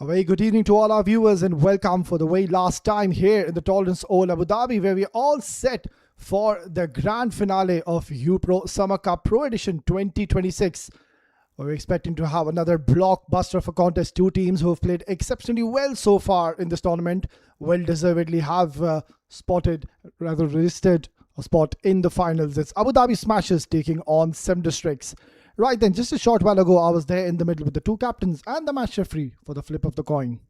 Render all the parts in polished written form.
A very good evening to all our viewers and welcome for the very last time here in the Tolerance Oval Abu Dhabi, where we're all set for the grand finale of UPRO Summer Cup Pro Edition 2026. We're expecting to have another blockbuster of a contest. Two teams who have played exceptionally well so far in this tournament, well deservedly have resisted a spot in the finals. It's Abu Dhabi Smashers taking on 7 Districts. Right then, just a short while ago, I was there in the middle with the two captains and the match referee for the flip of the coin.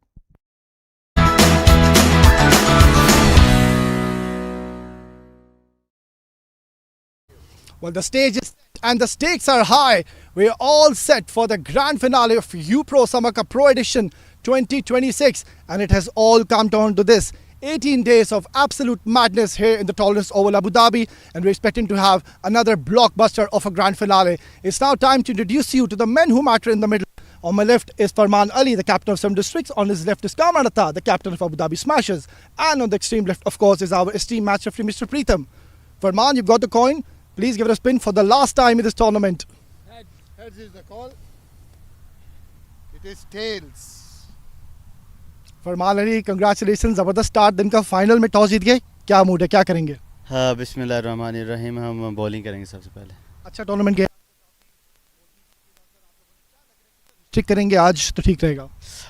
Well, the stage is and the stakes are high. We're all set for the grand finale of UPRO Summer Cup Pro Edition 2026, and it has all come down to this. 18 days of absolute madness here in the Tolerance Oval Abu Dhabi, and we're expecting to have another blockbuster of a grand finale. It's now time to introduce you to the men who matter in the middle. On my left is Farman Ali, the captain of 7 Districts. On his left is Kamran Atta, the captain of Abu Dhabi Smashers. And on the extreme left, of course, is our esteemed match referee, Mr. Preetham. Farman, you've got the coin. Please give it a spin for the last time in this tournament. Heads is the call. It is tails. Farman Ali congratulation, ज़बरदस्त start, दिन का final में toss जीत गए, क्या mood है, क्या करेंगे? हाँ, बिस्मिल्लाहिर्रहमानिर्रहीम। हम बॉलिंग करेंगे सबसे पहले। अच्छा टूर्नामेंट गया, ठीक करेंगे आज तो ठीक रहेगा।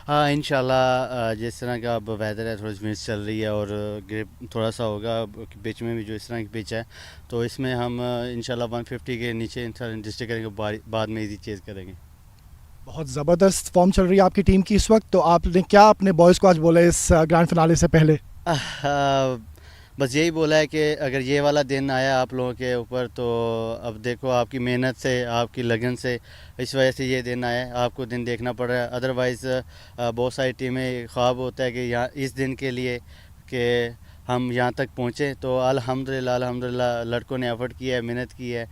हाँ इंशाल्लाह, जिस तरह का अब वेदर है, थोड़ी मिर्च चल रही है और ग्रिप थोड़ा सा होगा पिच में भी, जो इस तरह की पिच है तो इसमें हम इंशाल्लाह 150 के नीचे डिस्ट्रिक्ट करेंगे, बाद में इजी चेज़ करेंगे। बहुत ज़बरदस्त फॉर्म चल रही है आपकी टीम की इस वक्त, तो आपने क्या अपने बॉयज़ को आज बोला इस ग्रैंड फिनाले से पहले? बस यही बोला है कि अगर ये वाला दिन आया आप लोगों के ऊपर तो अब देखो आपकी मेहनत से, आपकी लगन से इस वजह से ये दिन आया है, आपको दिन देखना पड़ रहा है। अदरवाइज़ बहुत सारी टीमें ख्वाब होता है कि यहाँ इस दिन के लिए कि हम यहाँ तक पहुँचें, तो अल्हम्दुलिल्लाह लड़कों ने एफ़र्ट किया है, मेहनत की है।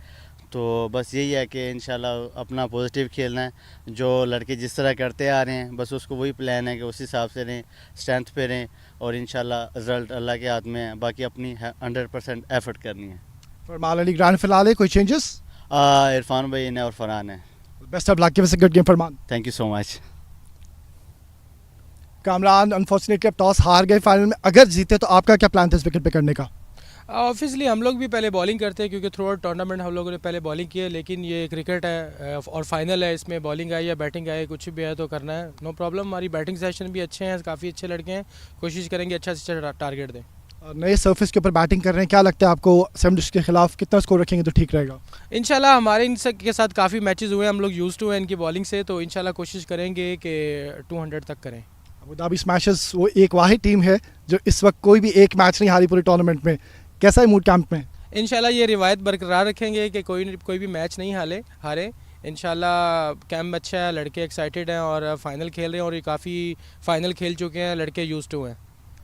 तो बस यही है कि इंशाल्लाह अपना पॉजिटिव खेलना है, जो लड़के जिस तरह करते आ रहे हैं बस उसको वही प्लान है कि उस हिसाब से रहें, स्ट्रेंथ पे रहें और इंशाल्लाह रिज़ल्ट अल्लाह के हाथ में है। बाकी अपनी 100% एफर्ट करनी है। फरमान अली ग्रैंड फिनाले, कोई चेंजेस? इरफान भाई ने और फरहान है। Best of luck, give us a good game Farman. Thank you so much. Kamran, unfortunately अब टॉस हार गए फाइनल में, अगर जीते तो आपका क्या प्लान था इस विकेट पे करने का? ऑब्वियसली हम लोग भी पहले बॉलिंग करते हैं क्योंकि थ्रू आउट टूर्नामेंट हम लोगों ने पहले बॉलिंग की है, लेकिन ये क्रिकेट है और फाइनल है, इसमें बॉलिंग आए या बैटिंग आए कुछ भी है तो करना है, नो प्रॉब्लम। हमारी बैटिंग सेशन भी अच्छे हैं, काफ़ी अच्छे लड़के हैं, कोशिश करेंगे अच्छा से अच्छा टारगेट दें। नए सरफेस के ऊपर बैटिंग कर रहे हैं, क्या लगता है आपको 7 डिस्ट्रिक्ट के खिलाफ कितना स्कोर रखेंगे तो ठीक रहेगा? इंशाल्लाह हमारे इन सब के साथ काफ़ी मैचेस हुए हैं, हम लोग यूज्ड टू हैं इनकी बॉलिंग से, तो इंशाल्लाह कोशिश करेंगे कि 200 तक करें। अबू धाबी स्मैशर्स वो एक वाहिद टीम है जो इस वक्त कोई भी एक मैच नहीं हारी पूरे टूर्नामेंट में, कैसा है मूड कैंप में? इंशाल्लाह ये रिवायत बरकरार रखेंगे कि कोई भी मैच नहीं हारे। इंशाल्लाह कैंप अच्छा है, लड़के एक्साइटेड हैं और फाइनल खेल रहे हैं और ये काफ़ी फाइनल खेल चुके हैं, लड़के यूज्ड टू हैं।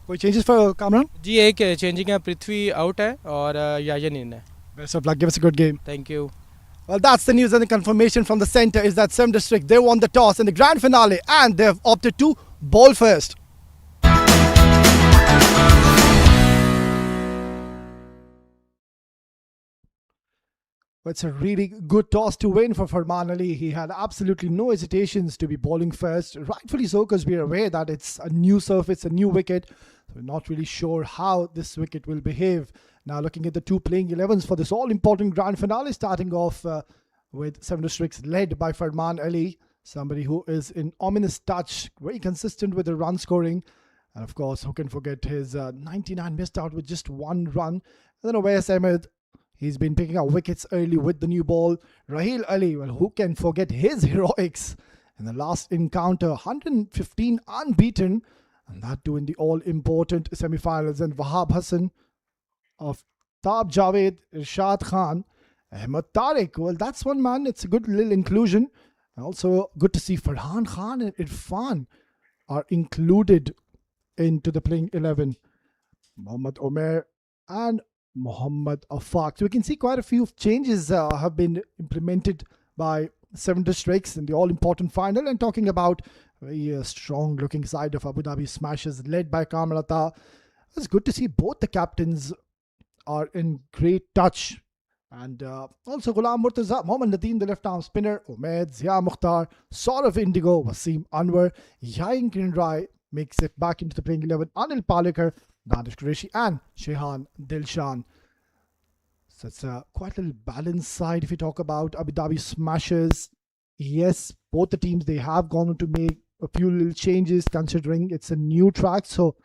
कोई चेंजेस फॉर कामरान? जी एक चेंजिंग है, पृथ्वी आउट है और यायन इन है। Best of luck, give us a good game. Thank you. Well, that's the news, and the confirmation from the center is that 7 District, they won the toss in the grand finale and they've opted to bowl first. It's a really good toss to win for Farman Ali. He had absolutely no hesitations to be bowling first. Rightfully so, because we are aware that it's a new surface, a new wicket. So we're not really sure how this wicket will behave. Now looking at the two playing 11s for this all-important grand finale, starting off with 7 Districts led by Farman Ali, somebody who is in ominous touch, very consistent with the run scoring. And of course, who can forget his 99 missed out with just 1 run. And then Awais Ahmed, he's been picking up wickets early with the new ball. Raheel Ali, well, who can forget his heroics in the last encounter? 115 unbeaten, and that too in the all-important semi-finals. And Wahab Hassan of Tab Javed, Irshad Khan, Ahmed Tariq. Well, that's one man. It's a good little inclusion. And also good to see Farhan Khan and Irfan are included into the playing 11. Mohammad Omer and Muhammad Afaq. So we can see quite a few changes have been implemented by 7 Districts in the all-important final. And talking about a very strong-looking side of Abu Dhabi Smashers led by Kamran Atta. It's good to see both the captains are in great touch And also Ghulam Murtaza, Mohammad Nadeem, the left arm spinner, Umaid, Zia Mukhtar, Saurav Indigo, Wasim Anwar, Yain Kinrai makes it back into the playing 11, Anil Palekar, Danish Qureshi, and Shehan Dilshan. So it's quite a little balanced side if you talk about Abu Dhabi Smashers. Yes, both the teams, they have gone on to make a few little changes considering it's a new track. So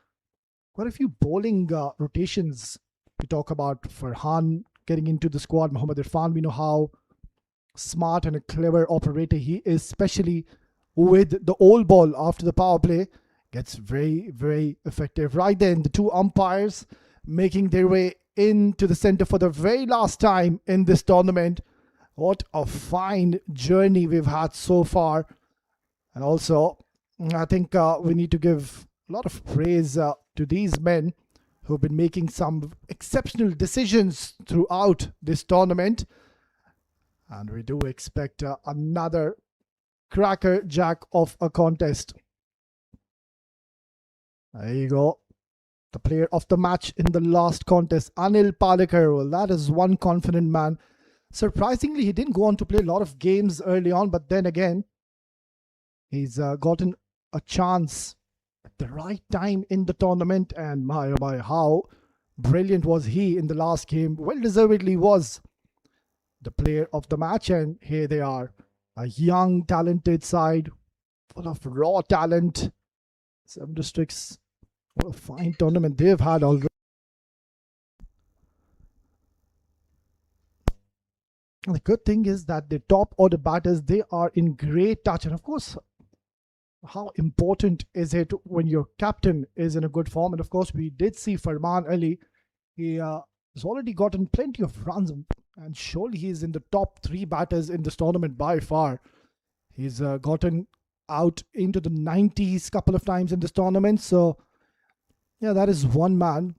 quite a few bowling rotations. We talk about Farhan getting into the squad, Mohammad Irfan. We know how smart and a clever operator he is, especially with the old ball after the power play. Gets very, very effective. Right then, the two umpires making their way into the center for the very last time in this tournament. What a fine journey we've had so far. And also, I think we need to give a lot of praise to these men who've been making some exceptional decisions throughout this tournament. And we do expect another cracker jack of a contest. There you go. The player of the match in the last contest, Anil Palekar. Well, that is one confident man. Surprisingly, he didn't go on to play a lot of games early on, but then again, he's gotten a chance at the right time in the tournament. And my oh my, how brilliant was he in the last game. Well deservedly was the player of the match. And here they are, a young, talented side full of raw talent. 7 districts. What a fine tournament they've had already. And the good thing is that the top order batters, they are in great touch. And of course, how important is it when your captain is in a good form? And of course, we did see Farman Ali. He has already gotten plenty of runs, and surely he's in the top 3 batters in this tournament by far. He's gotten out into the 90s couple of times in this tournament. So yeah, that is one man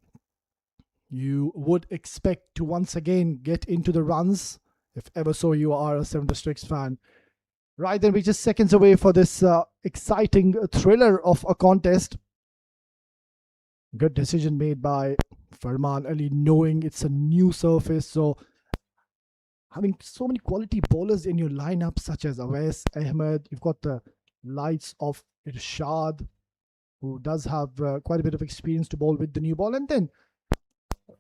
you would expect to once again get into the runs, if ever so you are a 7 Districts fan. Right then, we're just seconds away for this exciting thriller of a contest. Good decision made by Farman Ali, knowing it's a new surface. So having so many quality bowlers in your lineup, such as Awais Ahmed, you've got the likes of Irshad, who does have quite a bit of experience to bowl with the new ball. And then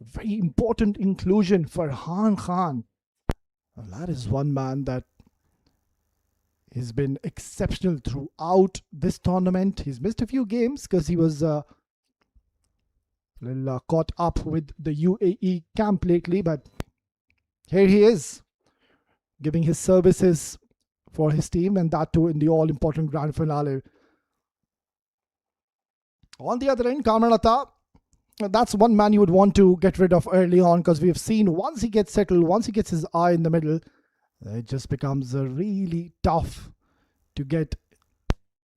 very important inclusion for Farhan Khan. Well, that is one man that has been exceptional throughout this tournament. He's missed a few games because he was a little caught up with the UAE camp lately, but here he is, giving his services for his team, and that too in the all-important grand finale. On the other end, Kamran Atta, that's one man you would want to get rid of early on, because we've seen once he gets settled, once he gets his eye in the middle, it just becomes really tough to get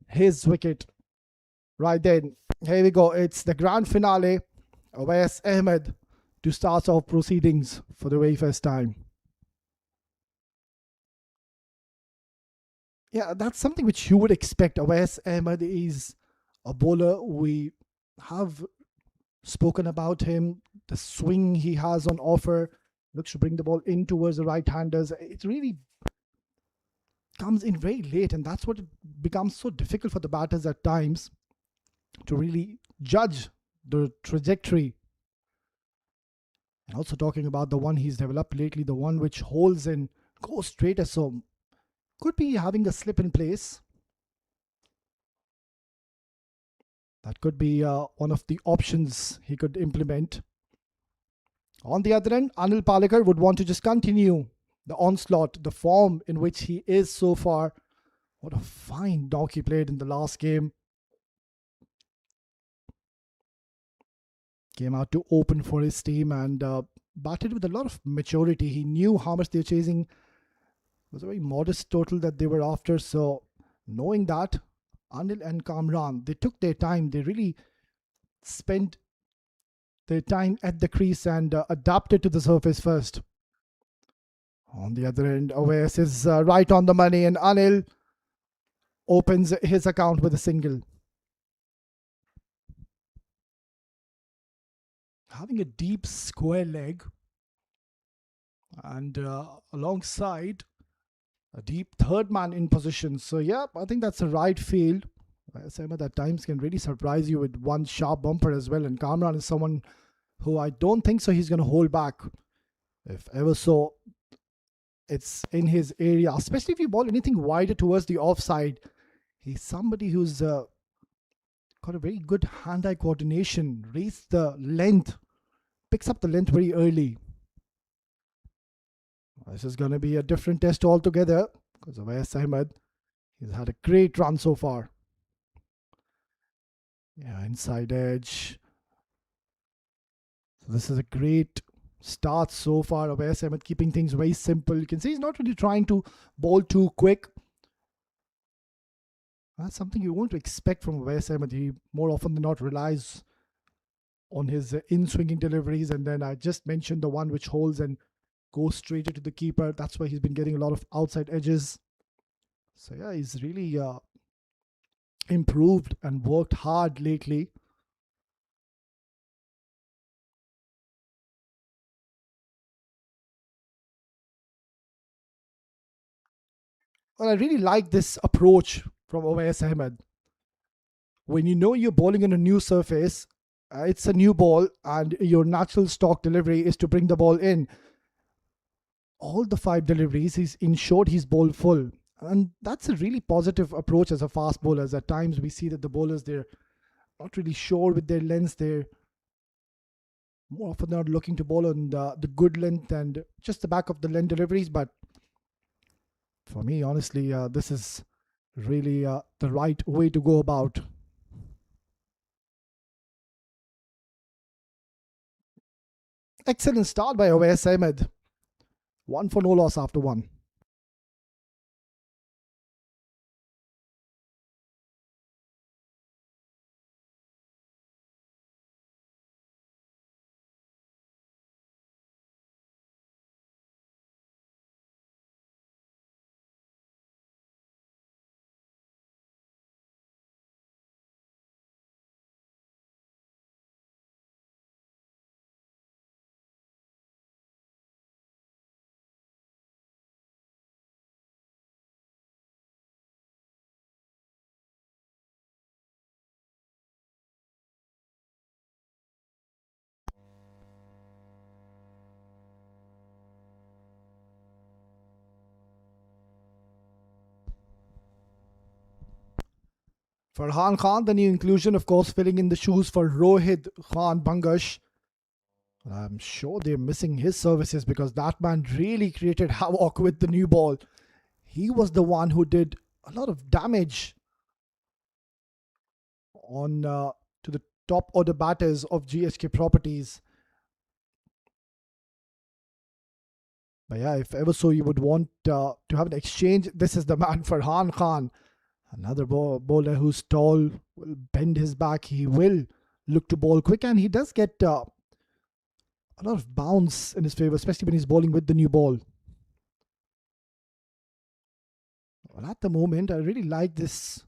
his wicket. Right then, here we go. It's the grand finale. Awais Ahmed to start off proceedings for the very first time. Yeah, that's something which you would expect. Awais Ahmed is a bowler. We have spoken about him, the swing he has on offer, looks to bring the ball in towards the right-handers. It really comes in very late, and that's what it becomes so difficult for the batters at times to really judge the trajectory. And also talking about the one he's developed lately, the one which holds and goes straight as so, could be having a slip in place. That could be one of the options he could implement. On the other end, Anil Palekar would want to just continue the onslaught, the form in which he is so far. What a fine knock he played in the last game. Came out to open for his team and batted with a lot of maturity. He knew how much they were chasing. It was a very modest total that they were after. So knowing that, Anil and Kamran, they took their time. They really spent their time at the crease and adapted to the surface first. On the other end, Awais is right on the money, and Anil opens his account with a single. Having a deep square leg, And alongside a deep third man in position. So, yeah, I think that's the right field. Ahmed at times can really surprise you with one sharp bumper as well. And Kamran is someone who I don't think so he's going to hold back. If ever so, it's in his area, especially if you ball anything wider towards the offside. He's somebody who's got a very good hand-eye coordination, raised the length, picks up the length very early. This is going to be a different test altogether because of Ahmed. He's had a great run so far. Yeah, inside edge. So this is a great start so far of Ahmed, keeping things very simple. You can see he's not really trying to bowl too quick. That's something you won't expect from Ahmed. He more often than not relies on his in-swinging deliveries, and then I just mentioned the one which holds and goes straight to the keeper. That's why he's been getting a lot of outside edges. So yeah, he's really improved and worked hard lately. Well, I really like this approach from Owais Ahmed. When you know you're bowling on a new surface, it's a new ball, and your natural stock delivery is to bring the ball in. All the 5 deliveries, he's ensured he's bowled full. And that's a really positive approach as a fast bowler. As at times we see that the bowlers, they're not really sure with their lengths. They're more often not looking to bowl on the good length and just the back of the length deliveries. But for me, honestly, this is really the right way to go about. Excellent start by Owais Ahmed. 1 for no loss after 1. Farhan Khan, the new inclusion, of course, filling in the shoes for Rohit Khan Bangash. I'm sure they're missing his services because that man really created havoc with the new ball. He was the one who did a lot of damage on to the top order batters of GHK Properties. But yeah, if ever so you would want to have an exchange, this is the man, Farhan Khan. Another bowler who's tall, will bend his back. He will look to bowl quick, and he does get a lot of bounce in his favor, especially when he's bowling with the new ball. Well, at the moment, I really like this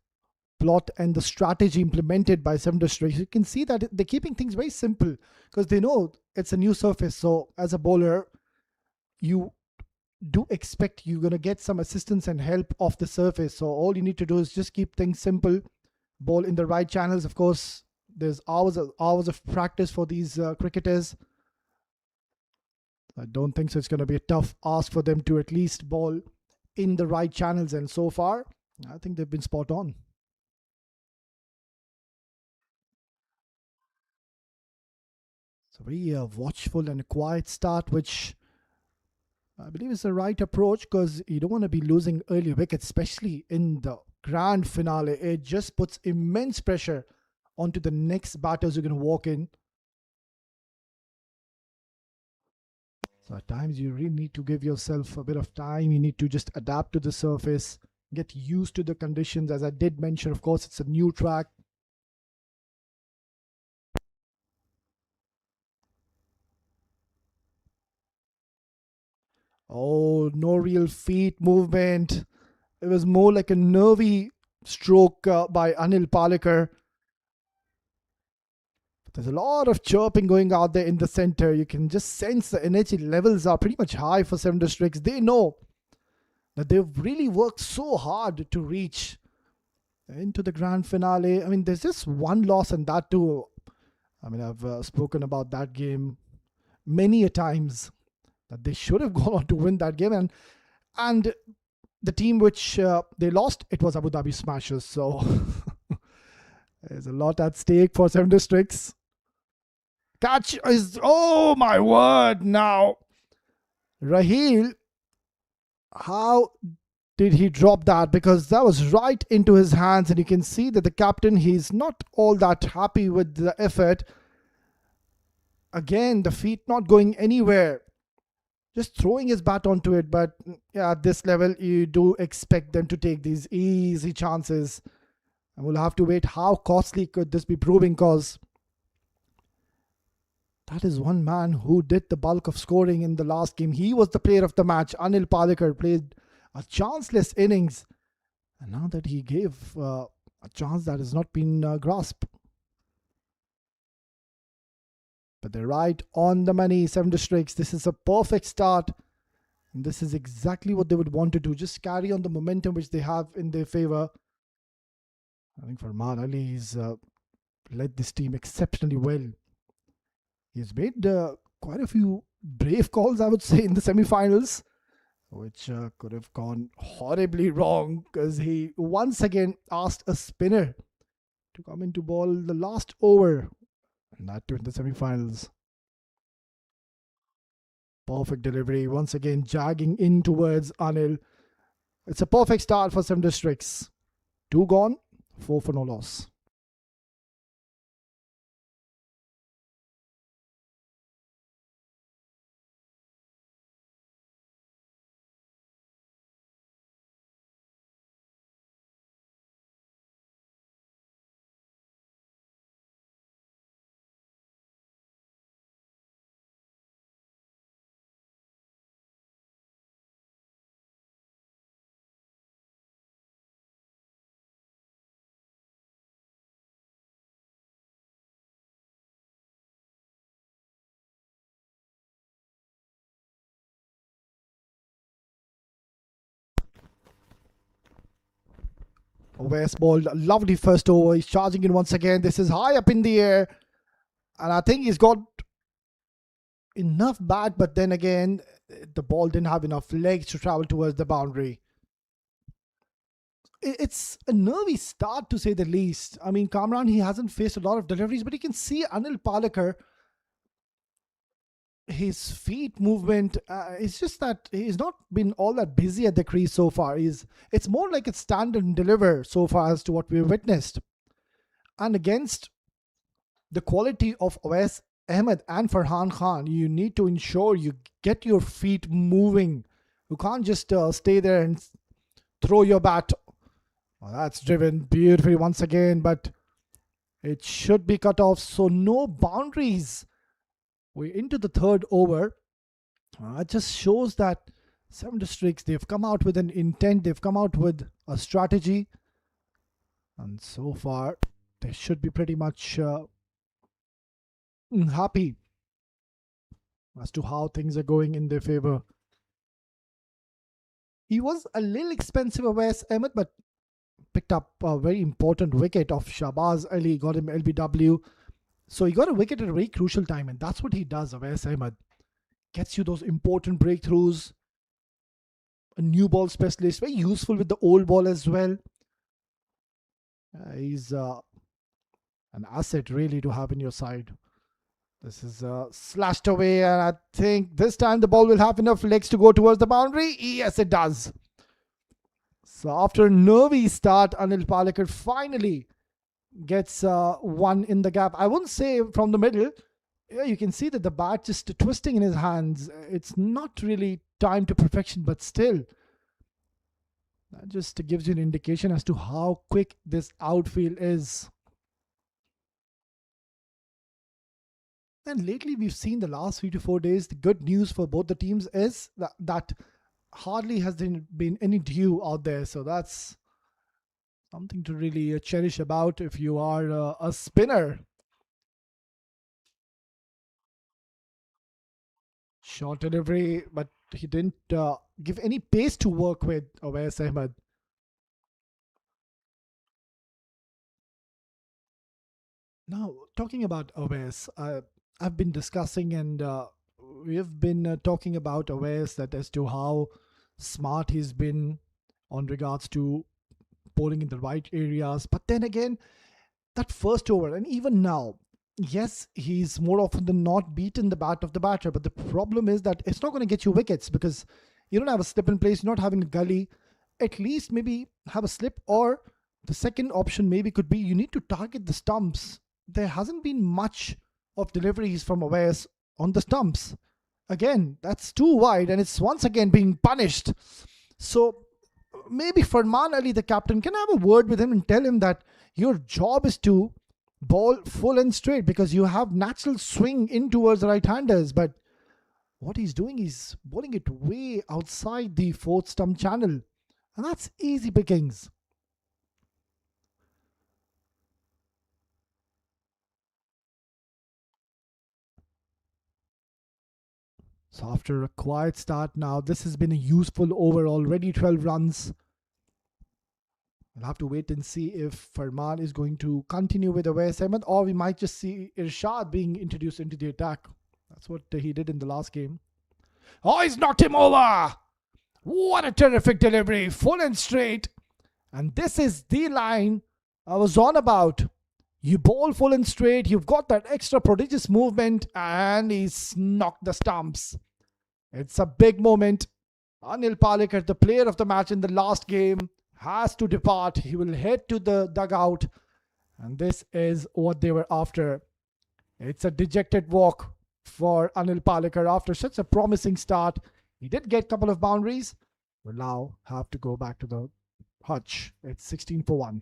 plot and the strategy implemented by Seven Districts. You can see that they're keeping things very simple because they know it's a new surface. So as a bowler, you do expect you're going to get some assistance and help off the surface. So all you need to do is just keep things simple, bowl in the right channels. Of course, there's hours of practice for these cricketers. I don't think so it's going to be a tough ask for them to at least bowl in the right channels, and so far I think they've been spot on. So very watchful and a quiet start, which I believe is the right approach because you don't want to be losing early wickets, especially in the grand finale. It just puts immense pressure onto the next batters who are going to walk in. So at times you really need to give yourself a bit of time. You need to just adapt to the surface, get used to the conditions. As I did mention, of course, it's a new track. Oh, no real feet movement. It was more like a nervy stroke by Anil Palekar. There's a lot of chirping going out there in the center. You can just sense the energy levels are pretty much high for Seven Districts. They know that they've really worked so hard to reach into the grand finale. I mean, there's just one loss, and that too. I mean, I've spoken about that game many a times, that they should have gone on to win that game. And the team which they lost, it was Abu Dhabi Smashers. So there's a lot at stake for Seven Districts. Catch is, oh my word, now. Raheel, how did he drop that? Because that was right into his hands, and you can see that the captain, he's not all that happy with the effort. Again, the feet not going anywhere. Just throwing his bat onto it, but yeah, at this level, you do expect them to take these easy chances. And we'll have to wait how costly could this be proving, because that is one man who did the bulk of scoring in the last game. He was the player of the match. Anil Palekar played a chanceless innings, and now that he gave a chance that has not been grasped. But they're right on the money, Seven Districts. This is a perfect start. And this is exactly what they would want to do. Just carry on the momentum which they have in their favor. I think Farman Ali's led this team exceptionally well. He's made quite a few brave calls, I would say, in the semi-finals, which could have gone horribly wrong, because he once again asked a spinner to come in to bowl the last over, and that too in the semi-finals. Perfect delivery, once again jagging in towards Anil. It's a perfect start for Seven Districts. 2 gone, 4 for no loss. West ball, lovely first over. He's charging in once again. This is high up in the air, and I think he's got enough bat, but then again, the ball didn't have enough legs to travel towards the boundary. It's a nervy start, to say the least. I mean, Kamran, he hasn't faced a lot of deliveries, but you can see Anil Palekar, his feet movement, it's just that he's not been all that busy at the crease so far. It's more like a stand and deliver so far as to what we've witnessed. And against the quality of Awais Ahmed and Farhan Khan, you need to ensure you get your feet moving. You can't just stay there and throw your bat. Well, that's driven beautifully once again, but it should be cut off, so no boundaries. We're into the third over. It just shows that Seven Districts, they've come out with an intent, they've come out with a strategy, and so far they should be pretty much happy as to how things are going in their favor. He was a little expensive, Awais Ahmed, but picked up a very important wicket of Shahbaz Ali, got him LBW. So he got a wicket at a very crucial time, and that's what he does, Awais Ahmed. Gets you those important breakthroughs. A new ball specialist, very useful with the old ball as well. He's an asset really to have in your side. This is slashed away, and I think this time the ball will have enough legs to go towards the boundary. Yes, it does. So after a nervy start, Anil Palekar finally gets one in the gap. I wouldn't say from the middle. Yeah, you can see that the bat just twisting in his hands. It's not really timed to perfection, but still, that just gives you an indication as to how quick this outfield is. And lately, we've seen the last 3 to 4 days, the good news for both the teams is that hardly has there been any dew out there. So that's something to really cherish about if you are a spinner. Short delivery, but he didn't give any pace to work with, Awais Ahmed. Now, talking about Awais, I've been discussing and we've been talking about Awais, that as to how smart he's been on regards to bowling in the right areas. But then again, that first over, and even now, yes, he's more often than not beaten the bat of the batter. But the problem is that it's not going to get you wickets because you don't have a slip in place, you're not having a gully. At least maybe have a slip, or the second option maybe could be you need to target the stumps. There hasn't been much of deliveries from Awais on the stumps. Again, that's too wide and it's once again being punished. So maybe Farman Ali, the captain, can have a word with him and tell him that your job is to bowl full and straight because you have natural swing in towards the right-handers. But what he's doing, he's bowling it way outside the fourth stump channel. And that's easy pickings. So after a quiet start now, this has been a useful over, already 12 runs. We'll have to wait and see if Farman is going to continue with Awais Ahmed, or we might just see Irshad being introduced into the attack. That's what he did in the last game. Oh, he's knocked him over! What a terrific delivery, full and straight. And this is the line I was on about. You bowl full and straight, you've got that extra prodigious movement, and he's knocked the stumps. It's a big moment. Anil Palekar, the player of the match in the last game, has to depart. He will head to the dugout, and this is what they were after. It's a dejected walk for Anil Palekar after such a promising start. He did get a couple of boundaries. We'll now have to go back to the hutch. It's 16 for 1.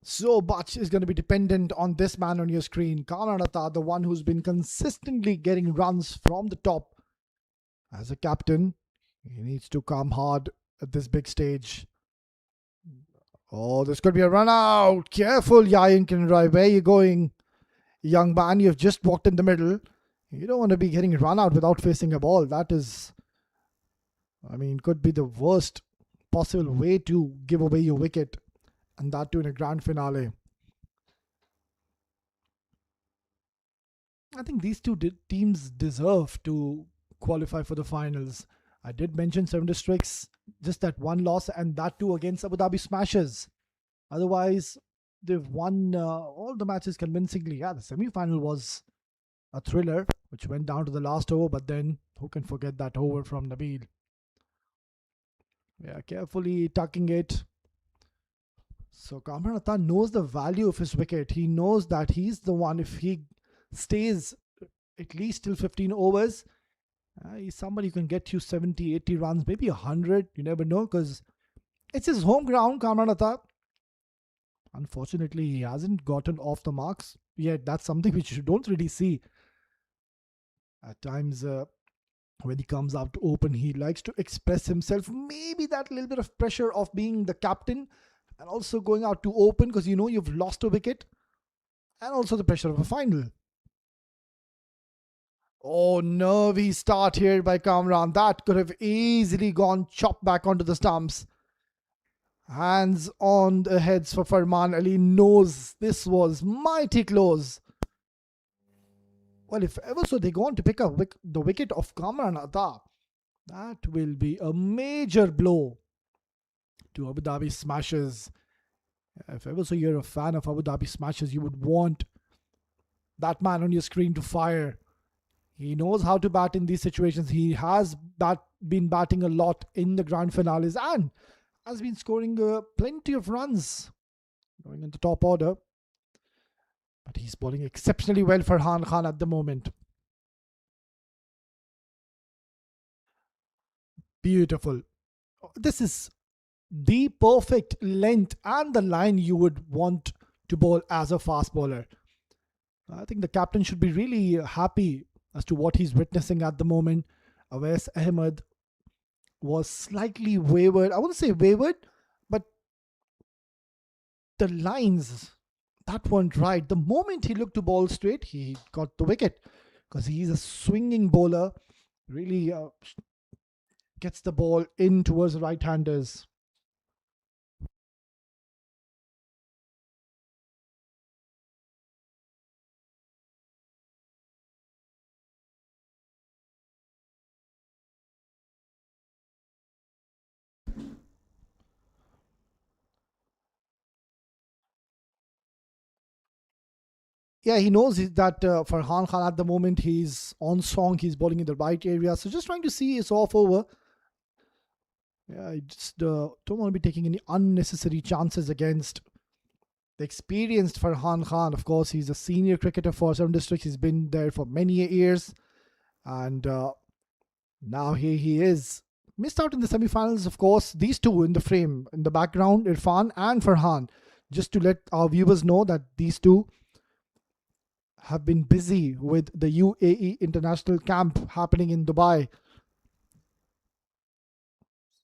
So much is going to be dependent on this man on your screen, Kamran Atta, the one who's been consistently getting runs from the top. As a captain, he needs to come hard at this big stage. Oh, this could be a run out. Careful, Yayin Rai. Where are you going? Young man, you've just walked in the middle. You don't want to be getting run out without facing a ball. That is, could be the worst possible way to give away your wicket. And that too in a grand finale. I think these two teams deserve to qualify for the finals. I did mention 7 districts, just that one loss, and that too against Abu Dhabi Smashers. Otherwise, they've won all the matches convincingly. Yeah, the semi-final was a thriller, which went down to the last over, but then who can forget that over from Nabil? Yeah, carefully tucking it. So Kamran Atta knows the value of his wicket. He knows that he's the one, if he stays at least till 15 overs, he's somebody who can get you 70, 80 runs, maybe 100. You never know, because it's his home ground, Kamran Atta. Unfortunately, he hasn't gotten off the marks yet. That's something which you don't really see. At times, when he comes out to open, he likes to express himself. Maybe that little bit of pressure of being the captain and also going out to open because you know you've lost a wicket, and also the pressure of a final. Oh, nervy start here by Kamran. That could have easily gone chopped back onto the stumps. Hands on the heads for Farman Ali. Knows this was mighty close. Well, if ever so they go on to pick up the wicket of Kamran Atta, That will be a major blow to Abu Dhabi Smashers. If ever so you're a fan of Abu Dhabi Smashers, you would want that man on your screen to fire. He knows how to bat in these situations. He has been batting a lot in the grand finales and has been scoring plenty of runs going in the top order. But he's bowling exceptionally well for Farhan Khan at the moment. Beautiful. This is the perfect length and the line you would want to bowl as a fast bowler. I think the captain should be really happy as to what he's witnessing at the moment. Awais Ahmed was slightly wayward. I wouldn't say wayward, but the lines that weren't right. The moment he looked to bowl straight, he got the wicket because he's a swinging bowler. Really gets the ball in towards the right-handers. Yeah, he knows that Farhan Khan at the moment he's on song, he's bowling in the right area. So just trying to see his off over. Yeah, I just don't want to be taking any unnecessary chances against the experienced Farhan Khan. Of course, he's a senior cricketer for Seven Districts. He's been there for many years. And now here he is. Missed out in the semi-finals, of course. These two in the frame, in the background, Irfan and Farhan. Just to let our viewers know that these two have been busy with the UAE international camp happening in Dubai.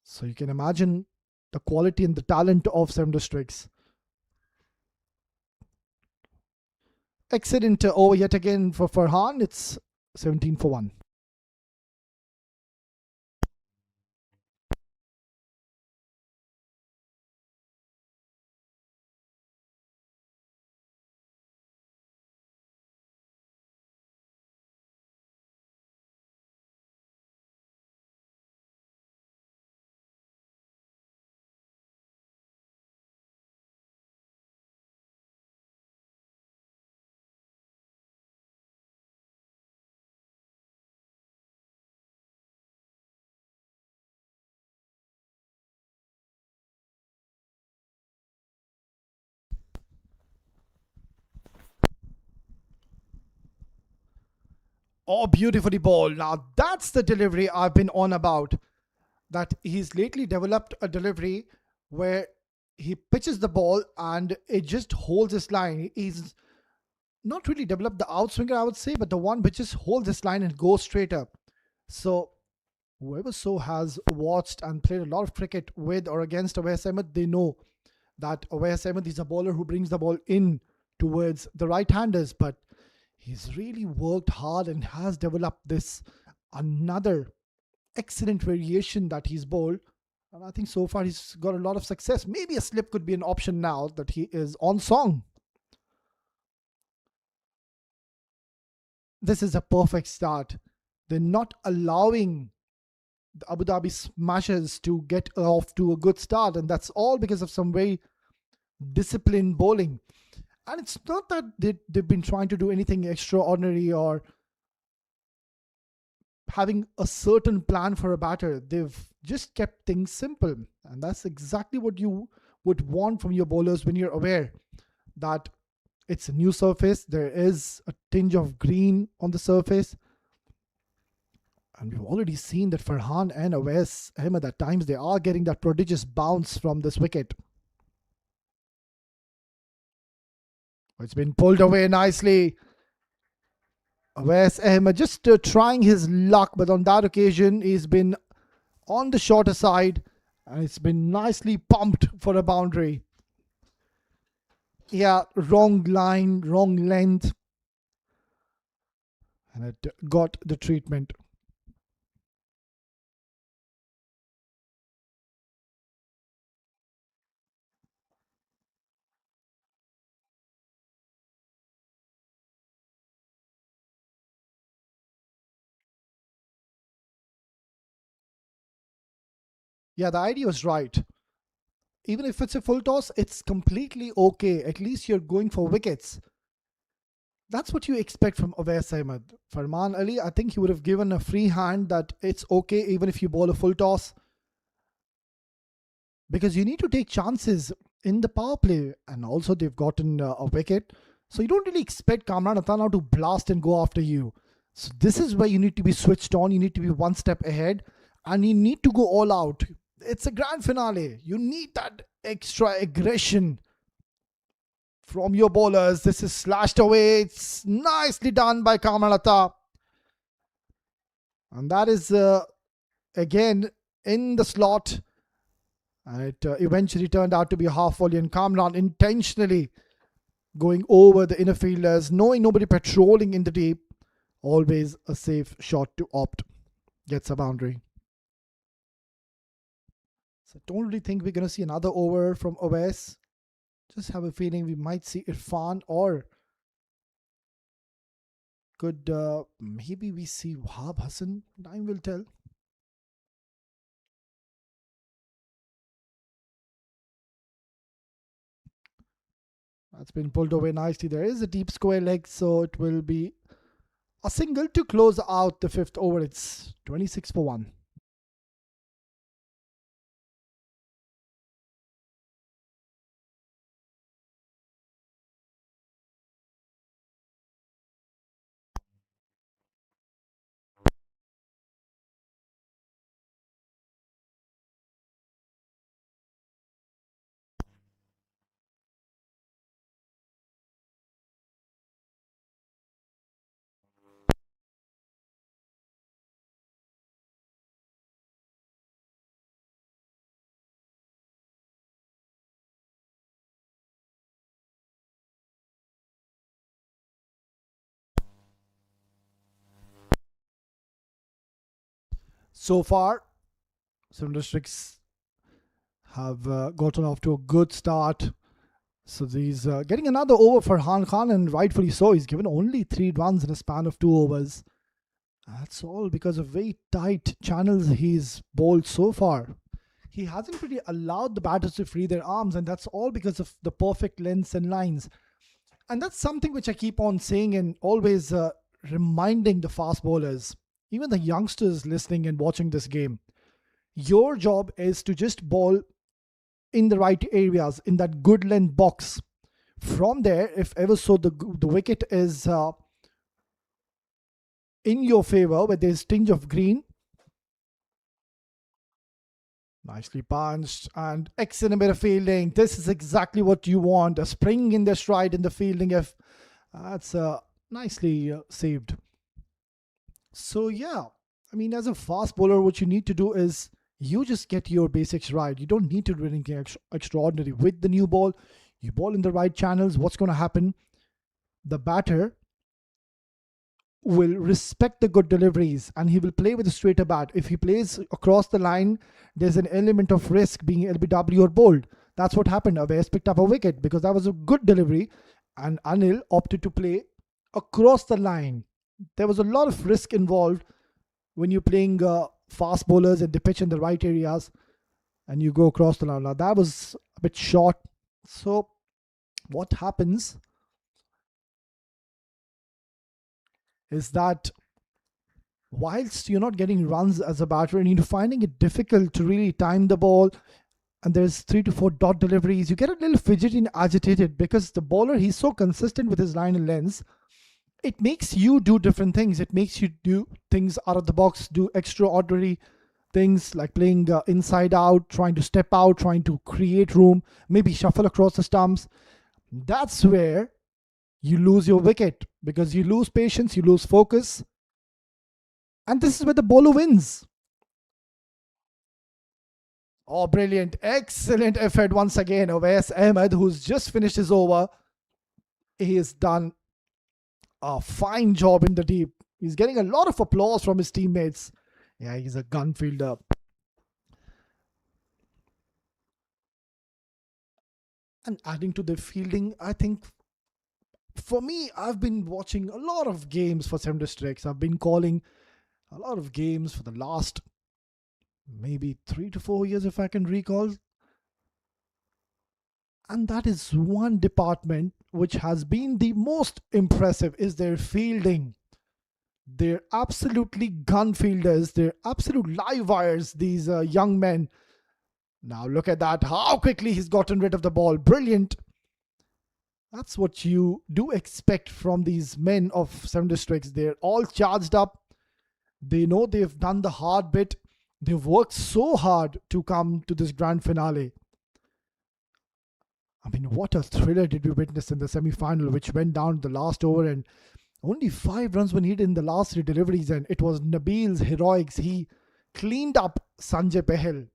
So you can imagine the quality and the talent of Seven Districts. Excellent over yet again for Farhan. It's 17 for 1. Oh, beautifully bowled. Now that's the delivery I've been on about. That he's lately developed a delivery where he pitches the ball and it just holds his line. He's not really developed the outswinger, I would say, but the one which just holds his line and goes straight up. So whoever so has watched and played a lot of cricket with or against Awais Ahmed, they know that Awais Ahmed is a bowler who brings the ball in towards the right-handers, but he's really worked hard and has developed this another excellent variation that he's bowled. And I think so far he's got a lot of success. Maybe a slip could be an option now that he is on song. This is a perfect start. They're not allowing the Abu Dhabi Smashers to get off to a good start, and that's all because of some very disciplined bowling. And it's not that they've been trying to do anything extraordinary or having a certain plan for a batter. They've just kept things simple. And that's exactly what you would want from your bowlers when you're aware that it's a new surface. There is a tinge of green on the surface. And we've already seen that Farhan and Awais Ahmed at times they are getting that prodigious bounce from this wicket. It's been pulled away nicely. Awais Ahmed just trying his luck, but on that occasion he's been on the shorter side and it's been nicely pumped for a boundary. Yeah, wrong line, wrong length, and it got the treatment. Yeah, the idea was right. Even if it's a full toss, it's completely okay. At least you're going for wickets. That's what you expect from Awais Ahmed. Farman Ali, I think he would have given a free hand that it's okay even if you bowl a full toss, because you need to take chances in the power play, and also they've gotten a wicket. So you don't really expect Kamran Athana to blast and go after you. So this is where you need to be switched on, you need to be one step ahead, and you need to go all out. It's a grand finale. You need that extra aggression from your bowlers. This is slashed away. It's nicely done by Kamran Athana. And that is again in the slot. And it eventually turned out to be a half volley, and Kamran intentionally going over the inner fielders, knowing nobody patrolling in the deep. Always a safe shot to opt. Gets a boundary. So I don't really think we're going to see another over from Awais. Just have a feeling we might see Irfan, or could maybe we see Wahab Hassan. Time will tell. That's been pulled away nicely. There is a deep square leg, so it will be a single to close out the fifth over. It's 26 for 1. So far, some districts have gotten off to a good start. So he's getting another over for Han Khan, and rightfully so. He's given only 3 runs in a span of 2 overs. That's all because of very tight channels he's bowled so far. He hasn't really allowed the batters to free their arms, and that's all because of the perfect lengths and lines. And that's something which I keep on saying and always reminding the fast bowlers, even the youngsters listening and watching this game. Your job is to just bowl in the right areas, in that good length box. From there, if ever so the wicket is in your favor, where there's tinge of green. Nicely punched and excellent bit of fielding. This is exactly what you want. A spring in the stride in the fielding. If that's nicely saved. So yeah, I mean, as a fast bowler, what you need to do is you just get your basics right. You don't need to do anything extraordinary with the new ball. You bowl in the right channels. What's going to happen? The batter will respect the good deliveries, and he will play with a straighter bat. If he plays across the line, there's an element of risk being LBW or bowled. That's what happened. Awais picked up a wicket because that was a good delivery, and Anil opted to play across the line. There was a lot of risk involved when you're playing fast bowlers and they pitch in the right areas and you go across the line. Now that was a bit short. So what happens is that whilst you're not getting runs as a batter and you're finding it difficult to really time the ball, and there's 3 to 4 dot deliveries, you get a little fidgety and agitated because the bowler, he's so consistent with his line and lengths. It makes you do different things. It makes you do things out of the box, do extraordinary things like playing inside out, trying to step out, trying to create room, maybe shuffle across the stumps. That's where you lose your wicket, because you lose patience, you lose focus. And this is where the bowler wins. Oh, brilliant. Excellent effort once again. Awais Ahmed, who's just finished his over. He has done a fine job in the deep. He's getting a lot of applause from his teammates. Yeah, he's a gun fielder. And adding to the fielding, I think for me, I've been watching a lot of games for Seven Districts. I've been calling a lot of games for the last maybe 3 to 4 years, if I can recall. And that is one department which has been the most impressive is their fielding. They're absolutely gun fielders. They're absolute live wires, these young men. Now look at that. How quickly he's gotten rid of the ball. Brilliant. That's what you do expect from these men of 7 districts. They're all charged up. They know they've done the hard bit. They've worked so hard to come to this grand finale. I mean, what a thriller did we witness in the semi-final, which went down to the last over, and only 5 runs were needed in the last 3 deliveries, and it was Nabil's heroics. He cleaned up Sanjay Pahel.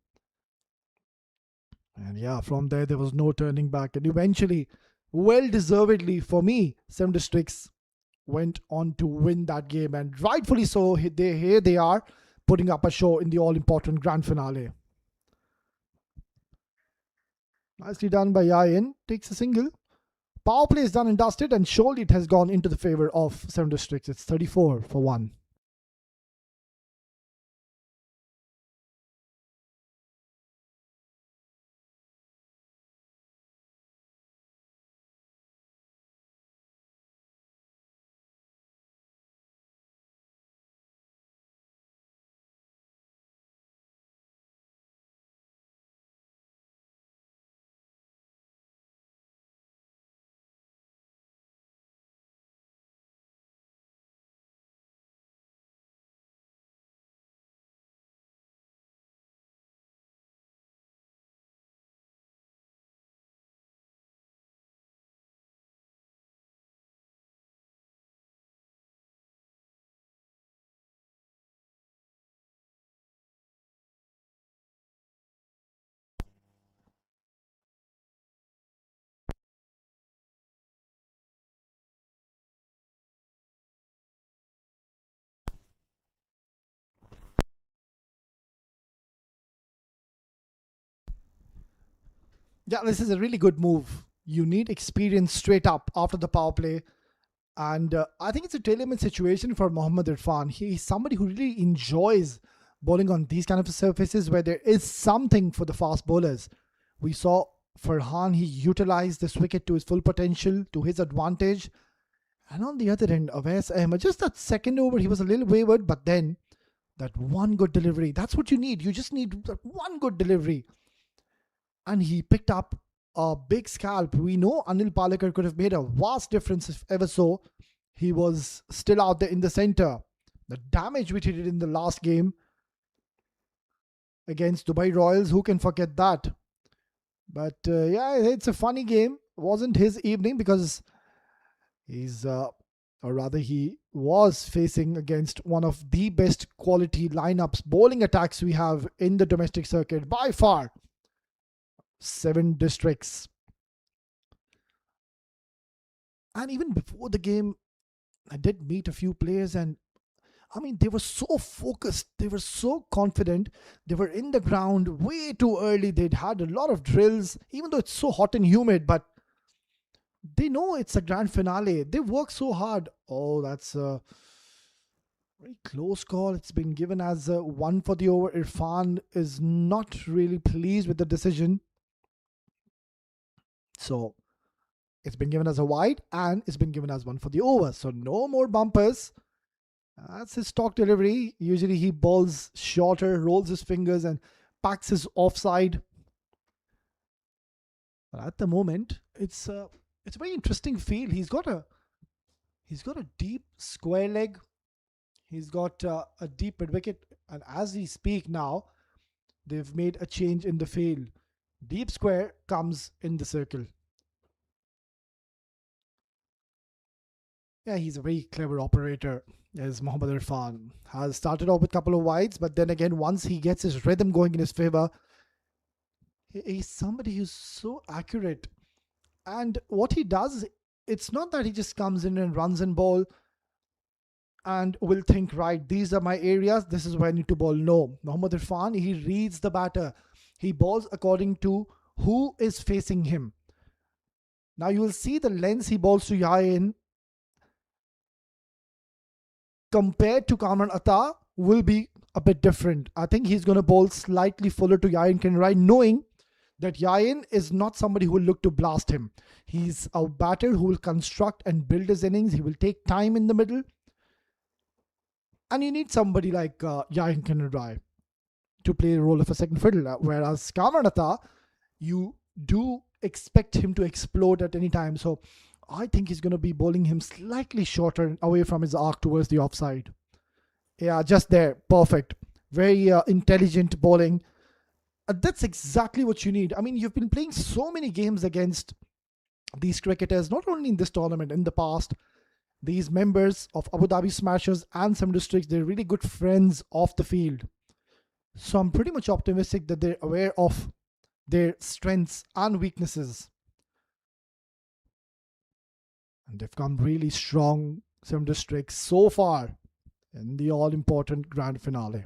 And yeah, from there was no turning back. And eventually, well deservedly for me, 7 districts went on to win that game. And rightfully so, here they are putting up a show in the all-important grand finale. Nicely done by Yayin. Takes a single. Power play is done and dusted, and surely it has gone into the favor of 7 districts. It's 34-1. Yeah, this is a really good move. You need experience straight up after the power play. And I think it's a tailor-made situation for Mohammad Irfan. He's somebody who really enjoys bowling on these kind of surfaces where there is something for the fast bowlers. We saw Farhan, he utilized this wicket to his full potential, to his advantage. And on the other end, Awais Ahmed, just that second over, he was a little wayward, but then that one good delivery, that's what you need. You just need that one good delivery. And he picked up a big scalp. We know Anil Palekar could have made a vast difference if ever so. He was still out there in the center. The damage which he did in the last game against Dubai Royals, who can forget that? But yeah, it's a funny game. It wasn't his evening because he's, or rather, he was facing against one of the best quality lineups, bowling attacks we have in the domestic circuit by far. 7 districts. And even before the game, I did meet a few players, and I mean, they were so focused, they were so confident, they were in the ground way too early. They'd had a lot of drills, even though it's so hot and humid, but they know it's a grand finale. They work so hard. Oh, that's a very close call. It's been given as a 1 for the over. Irfan is not really pleased with the decision. So it's been given as a wide and it's been given as 1 for the over. So no more bumpers. That's his stock delivery. Usually he bowls shorter, rolls his fingers and packs his offside. But at the moment, it's a very interesting feel. He's got a deep square leg. He's got a deep mid wicket, and as we speak now, they've made a change in the field. Deep square comes in the circle. Yeah, he's a very clever operator. As Mohammad Irfan has started off with a couple of wides, but then again, once he gets his rhythm going in his favor, he's somebody who's so accurate. And what he does, it's not that he just comes in and runs and bowl and will think, right, these are my areas, this is where I need to bowl. No, Mohammad Irfan, he reads the batter. He bowls according to who is facing him. Now you will see the lengths he bowls to Yain compared to Kamran Atta will be a bit different. I think he's going to bowl slightly fuller to Yayan Kinrai, knowing that Yayan is not somebody who will look to blast him. He's a batter who will construct and build his innings. He will take time in the middle. And you need somebody like Yayan Kinrai to play the role of a second fiddle. Whereas Kamranatha, you do expect him to explode at any time. So I think he's going to be bowling him slightly shorter away from his arc towards the offside. Yeah, just there. Perfect. Very intelligent bowling. That's exactly what you need. I mean, you've been playing so many games against these cricketers, not only in this tournament, in the past. These members of Abu Dhabi Smashers and some districts, they're really good friends off the field. So I'm pretty much optimistic that they're aware of their strengths and weaknesses. And they've come really strong, some districts so far in the all-important grand finale.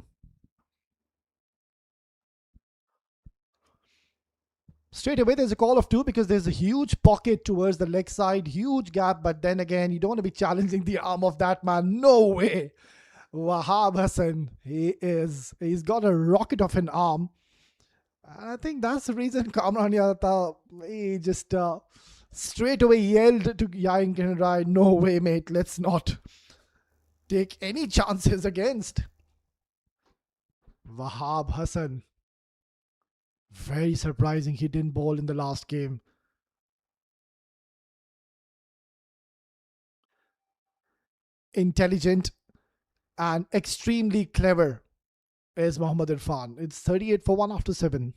Straight away, there's a call of 2 because there's a huge pocket towards the leg side, huge gap. But then again, you don't want to be challenging the arm of that man. No way. Wahab Hassan, he's got a rocket of an arm. And I think that's the reason Kamran Yadav, he just straight away yelled to Yayan Kinrai, no way, mate, let's not take any chances against Wahab Hassan. Very surprising he didn't bowl in the last game. Intelligent and extremely clever is Mohammad Irfan. It's 38 for 1 after 7.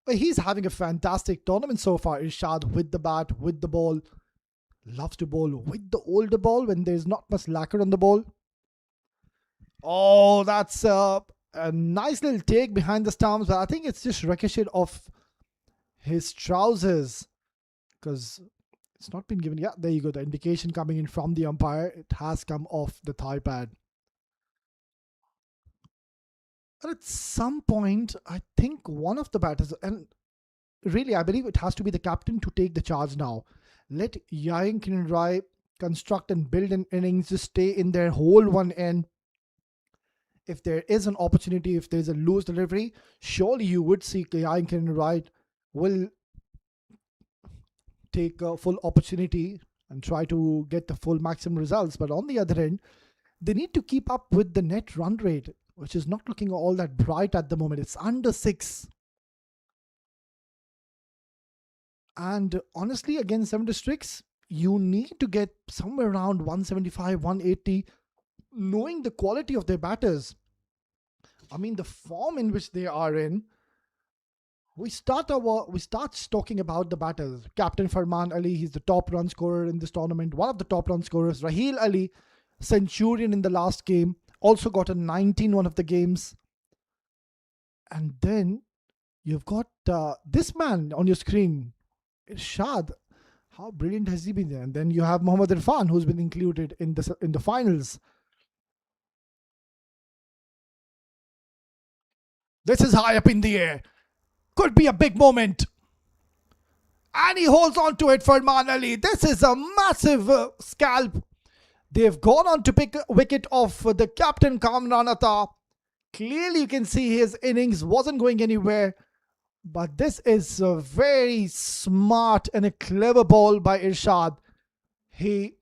But he's having a fantastic tournament so far. Irshad with the bat, with the ball. Loves to bowl with the older ball when there's not much lacquer on the ball. Oh, that's a nice little take behind the stumps. But I think it's just ricocheted off his trousers because it's not been given. Yeah, there you go. The indication coming in from the umpire. It has come off the thigh pad. But at some point, I think one of the batters, and really, I believe it has to be the captain to take the charge now. Let Yayan Kinrai construct and build an innings, just stay in their whole one end. If there is an opportunity, if there's a loose delivery, surely you would see Yayan Kinrai will take a full opportunity and try to get the full maximum results. But on the other end, they need to keep up with the net run rate, which is not looking all that bright at the moment. It's under 6. And honestly, against 7 districts, you need to get somewhere around 175, 180, knowing the quality of their batters. I mean, the form in which they are in. We start talking about the batters. Captain Farman Ali, he's the top run scorer in this tournament. One of the top run scorers. Raheel Ali, centurion in the last game. Also got a 19 one of the games. And then you've got this man on your screen, Irshad. How brilliant has he been there? And then you have Mohammad Irfan, who's been included in the finals. This is high up in the air. Could be a big moment. And he holds on to it for Farman Ali. This is a massive scalp. They've gone on to pick a wicket off the captain Kamran Atta. Clearly, you can see his innings wasn't going anywhere. But this is a very smart and a clever ball by Irshad. He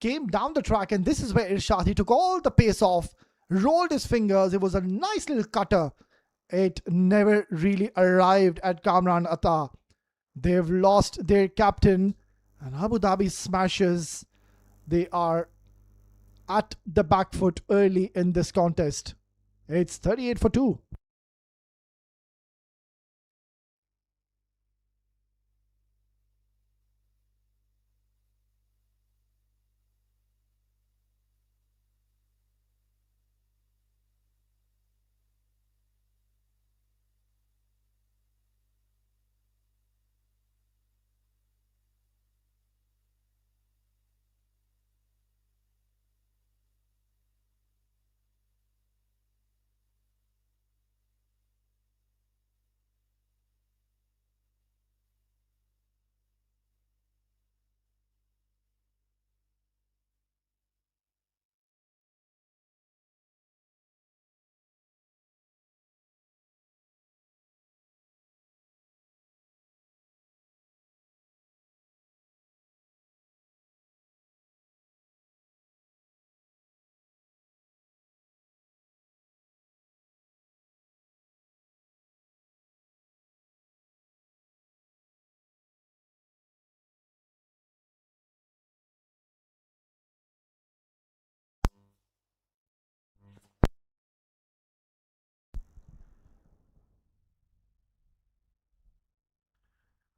came down the track, and this is where Irshad, he took all the pace off, rolled his fingers. It was a nice little cutter. It never really arrived at Kamran Atta. They've lost their captain, and Abu Dhabi Smashers, they are at the back foot early in this contest. It's 38 for 2.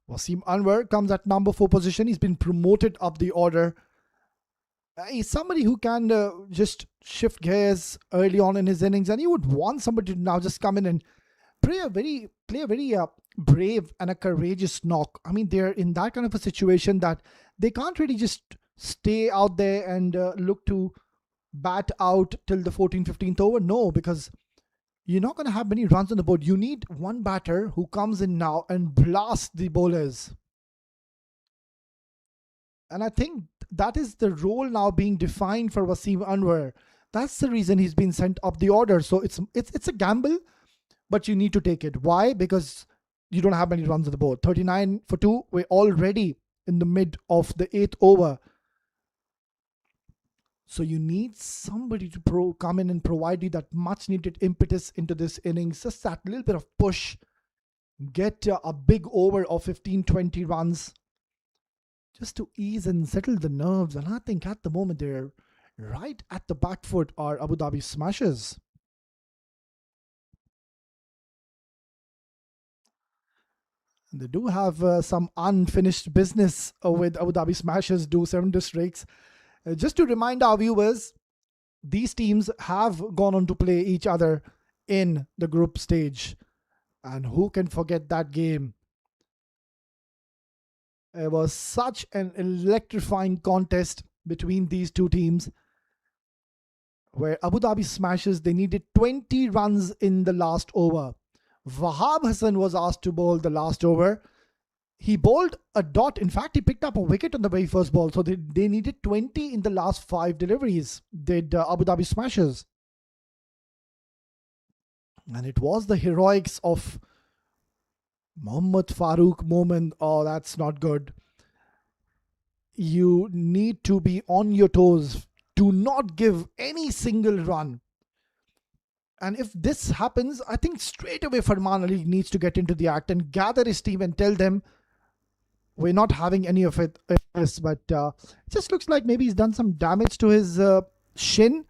Wasim Anwar comes at number 4 position. He's been promoted up the order. He's somebody who can just shift gears early on in his innings, and you would want somebody to now just come in and play a very brave and a courageous knock. I mean, they're in that kind of a situation that they can't really just stay out there and look to bat out till the 14th, 15th over. No, because you're not going to have many runs on the board. You need one batter who comes in now and blasts the bowlers. And I think that is the role now being defined for Wasim Anwar. That's the reason he's been sent up the order. So it's a gamble, but you need to take it. Why? Because you don't have many runs on the board. 39 for 2. We're already in the mid of the 8th over. So you need somebody to come in and provide you that much needed impetus into this innings. Just that little bit of push. Get a big over of 15, 20 runs just to ease and settle the nerves. And I think at the moment they're right at the back foot are Abu Dhabi Smashers. They do have some unfinished business with Abu Dhabi Smashers do 7 districts. Just to remind our viewers, these teams have gone on to play each other in the group stage. And who can forget that game? It was such an electrifying contest between these two teams where Abu Dhabi Smashers, they needed 20 runs in the last over. Wahab Hassan was asked to bowl the last over. He bowled a dot. In fact, he picked up a wicket on the very first ball. So they needed 20 in the last 5 deliveries, did Abu Dhabi Smashers. And it was the heroics of Mohammad Farooq moment. Oh, that's not good. You need to be on your toes. Do not give any single run. And if this happens, I think straight away Farman Ali needs to get into the act and gather his team and tell them we're not having any of it. But it just looks like maybe he's done some damage to his shin.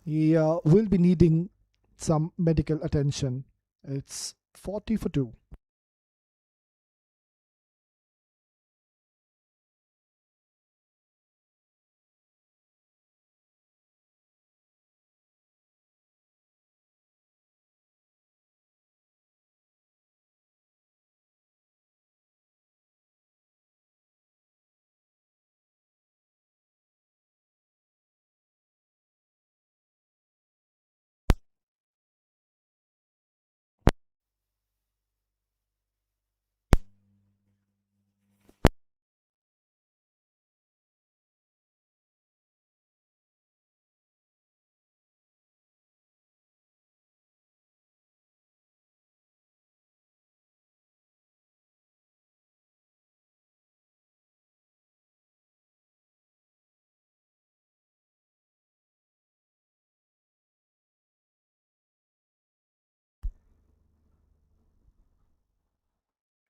He will be needing some medical attention. It's 40 for 2.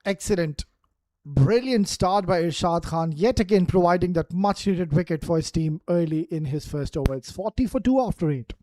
Excellent. Brilliant start by Irshad Khan, yet again providing that much needed wicket for his team early in his first over. It's 40 for 2 after 8.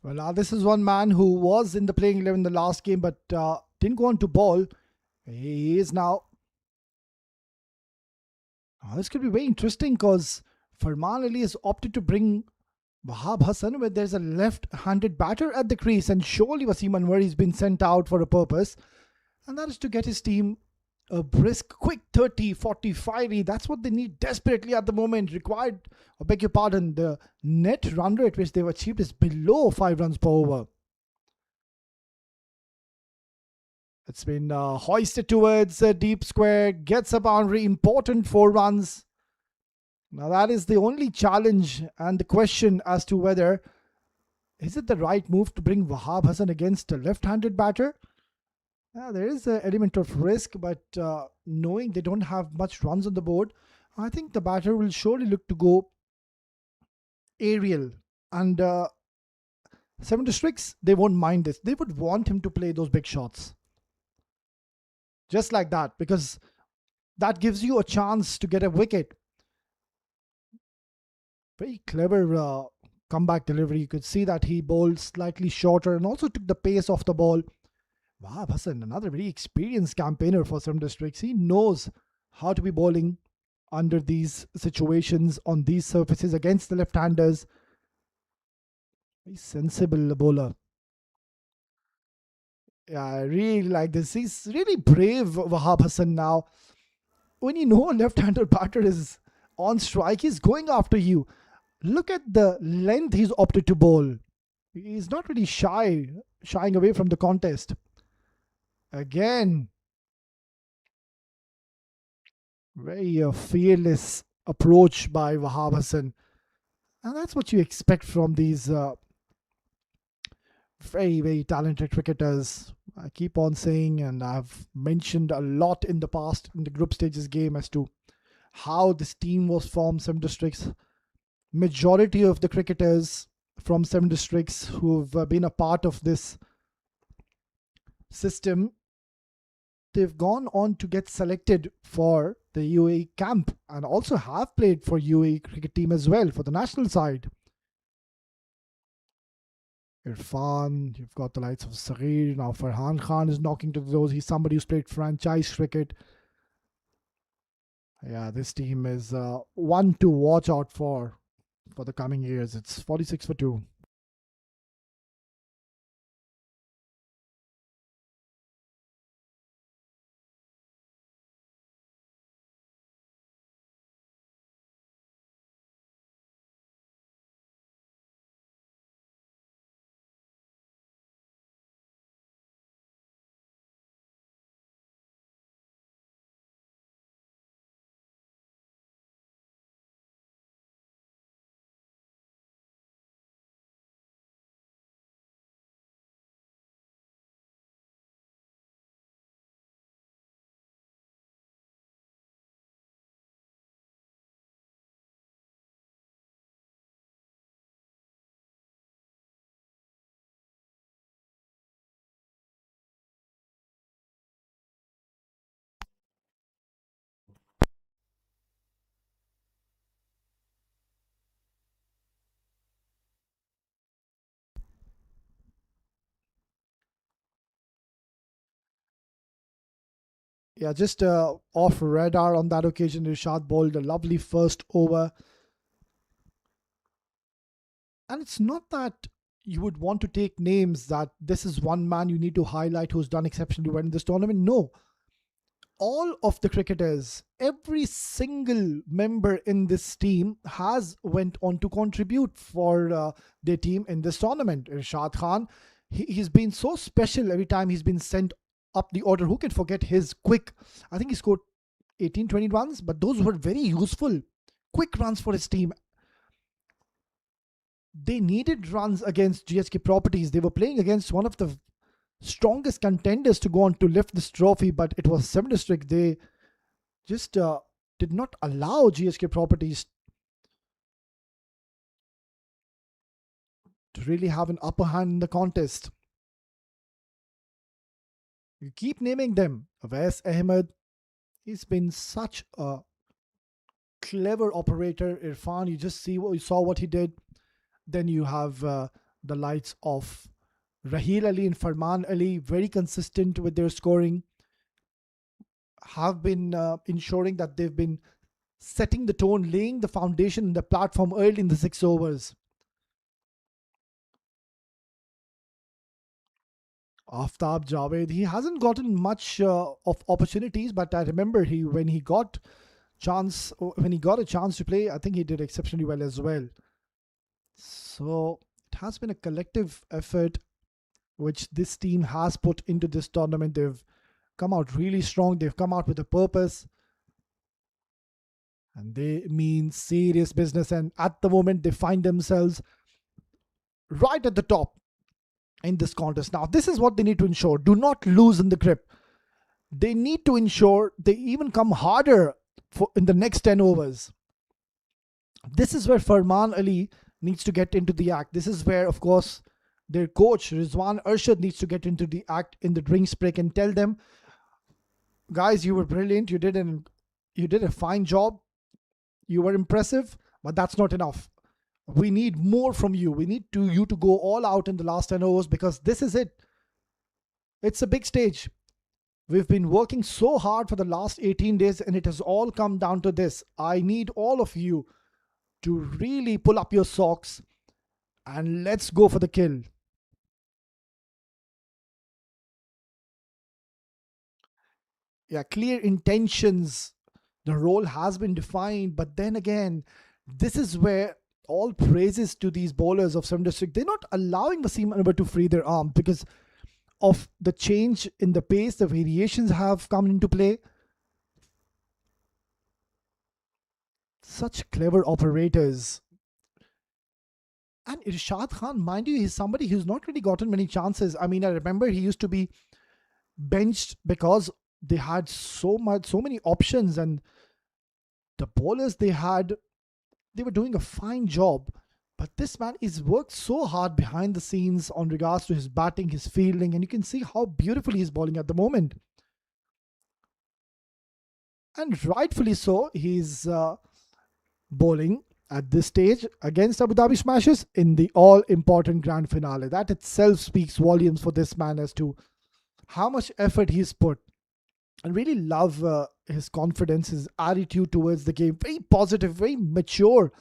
Well, now this is one man who was in the playing 11 the last game but didn't go on to ball. He is now. This could be very interesting because Farman Ali has opted to bring Wahab Hassan where there's a left-handed batter at the crease, and surely Wasim Anwar has been sent out for a purpose, and that is to get his team a brisk, quick 30, 40, 50. That's what they need desperately at the moment. Required, I beg your pardon, the net run rate which they've achieved is below 5 runs per over. It's been hoisted towards a deep square, gets a boundary, important 4 runs. Now that is the only challenge and the question as to whether is it the right move to bring Wahab Hassan against a left-handed batter? There is an element of risk, but knowing they don't have much runs on the board, I think the batter will surely look to go aerial. And Seven Districts, they won't mind this. They would want him to play those big shots. Just like that, because that gives you a chance to get a wicket. Very clever comeback delivery. You could see that he bowled slightly shorter and also took the pace off the ball. Wahab Hassan, another very experienced campaigner for Seven Districts. He knows how to be bowling under these situations on these surfaces against the left-handers. Very sensible bowler. Yeah, I really like this. He's really brave, Wahab Hassan now. When you know a left-hander batter is on strike, he's going after you. Look at the length he's opted to bowl. He's not really shying away from the contest. Again, very fearless approach by Wahab Hassan. And that's what you expect from these very, very talented cricketers. I keep on saying, and I've mentioned a lot in the past in the group stages game as to how this team was formed, Seven Districts. Majority of the cricketers from Seven Districts who've been a part of this system, they've gone on to get selected for the UAE camp and also have played for UAE cricket team as well for the national side. Irfan, you've got the likes of Saghir, now Farhan Khan is knocking to those. He's somebody who's played franchise cricket. Yeah, this team is one to watch out for the coming years. It's 46 for 2. Yeah, just off radar on that occasion, Irshad bowled a lovely first over. And it's not that you would want to take names that this is one man you need to highlight who's done exceptionally well in this tournament. No, all of the cricketers, every single member in this team has went on to contribute for their team in this tournament. Irshad Khan, he's been so special every time he's been sent up the order. Who can forget his quick, I think he scored 18, 20 runs, but those were very useful quick runs for his team. They needed runs against GSK Properties. They were playing against one of the strongest contenders to go on to lift this trophy, but it was 7 district. They just did not allow GSK Properties to really have an upper hand in the contest. You keep naming them. Avais Ahmed, he's been such a clever operator. Irfan, you saw what he did. Then you have the lights of Raheel Ali and Farman Ali, very consistent with their scoring, have been ensuring that they've been setting the tone, laying the foundation in the platform early in the 6 overs. Aftab Javed, he hasn't gotten much of opportunities, but I remember when he got a chance to play, I think he did exceptionally well as well. So it has been a collective effort which this team has put into this tournament. They've come out really strong. They've come out with a purpose, and they mean serious business. And at the moment, they find themselves right at the top in this contest. Now, this is what they need to ensure. Do not lose in the grip. They need to ensure they even come harder in the next 10 overs. This is where Farman Ali needs to get into the act. This is where, of course, their coach Rizwan Arshad needs to get into the act in the drinks break and tell them, guys, you were brilliant. You did a fine job. You were impressive, but that's not enough. We need more from you. We need you to go all out in the last 10 overs, because this is it. It's a big stage. We've been working so hard for the last 18 days, and it has all come down to this. I need all of you to really pull up your socks and let's go for the kill. Yeah, clear intentions. The role has been defined, but then again, this is where all praises to these bowlers of 7 district. They're not allowing Wasim Anwar to free their arm because of the change in the pace. The variations have come into play. Such clever operators. And Irshad Khan, mind you, he's somebody who's not really gotten many chances. I mean, I remember he used to be benched because they had so many options, and the bowlers they were doing a fine job. But this man is worked so hard behind the scenes on regards to his batting, his fielding, and you can see how beautifully he's bowling at the moment. And rightfully so, he's bowling at this stage against Abu Dhabi Smashes in the all-important grand finale. That itself speaks volumes for this man as to how much effort he's put. I really love his confidence, his attitude towards the game. Very positive, very mature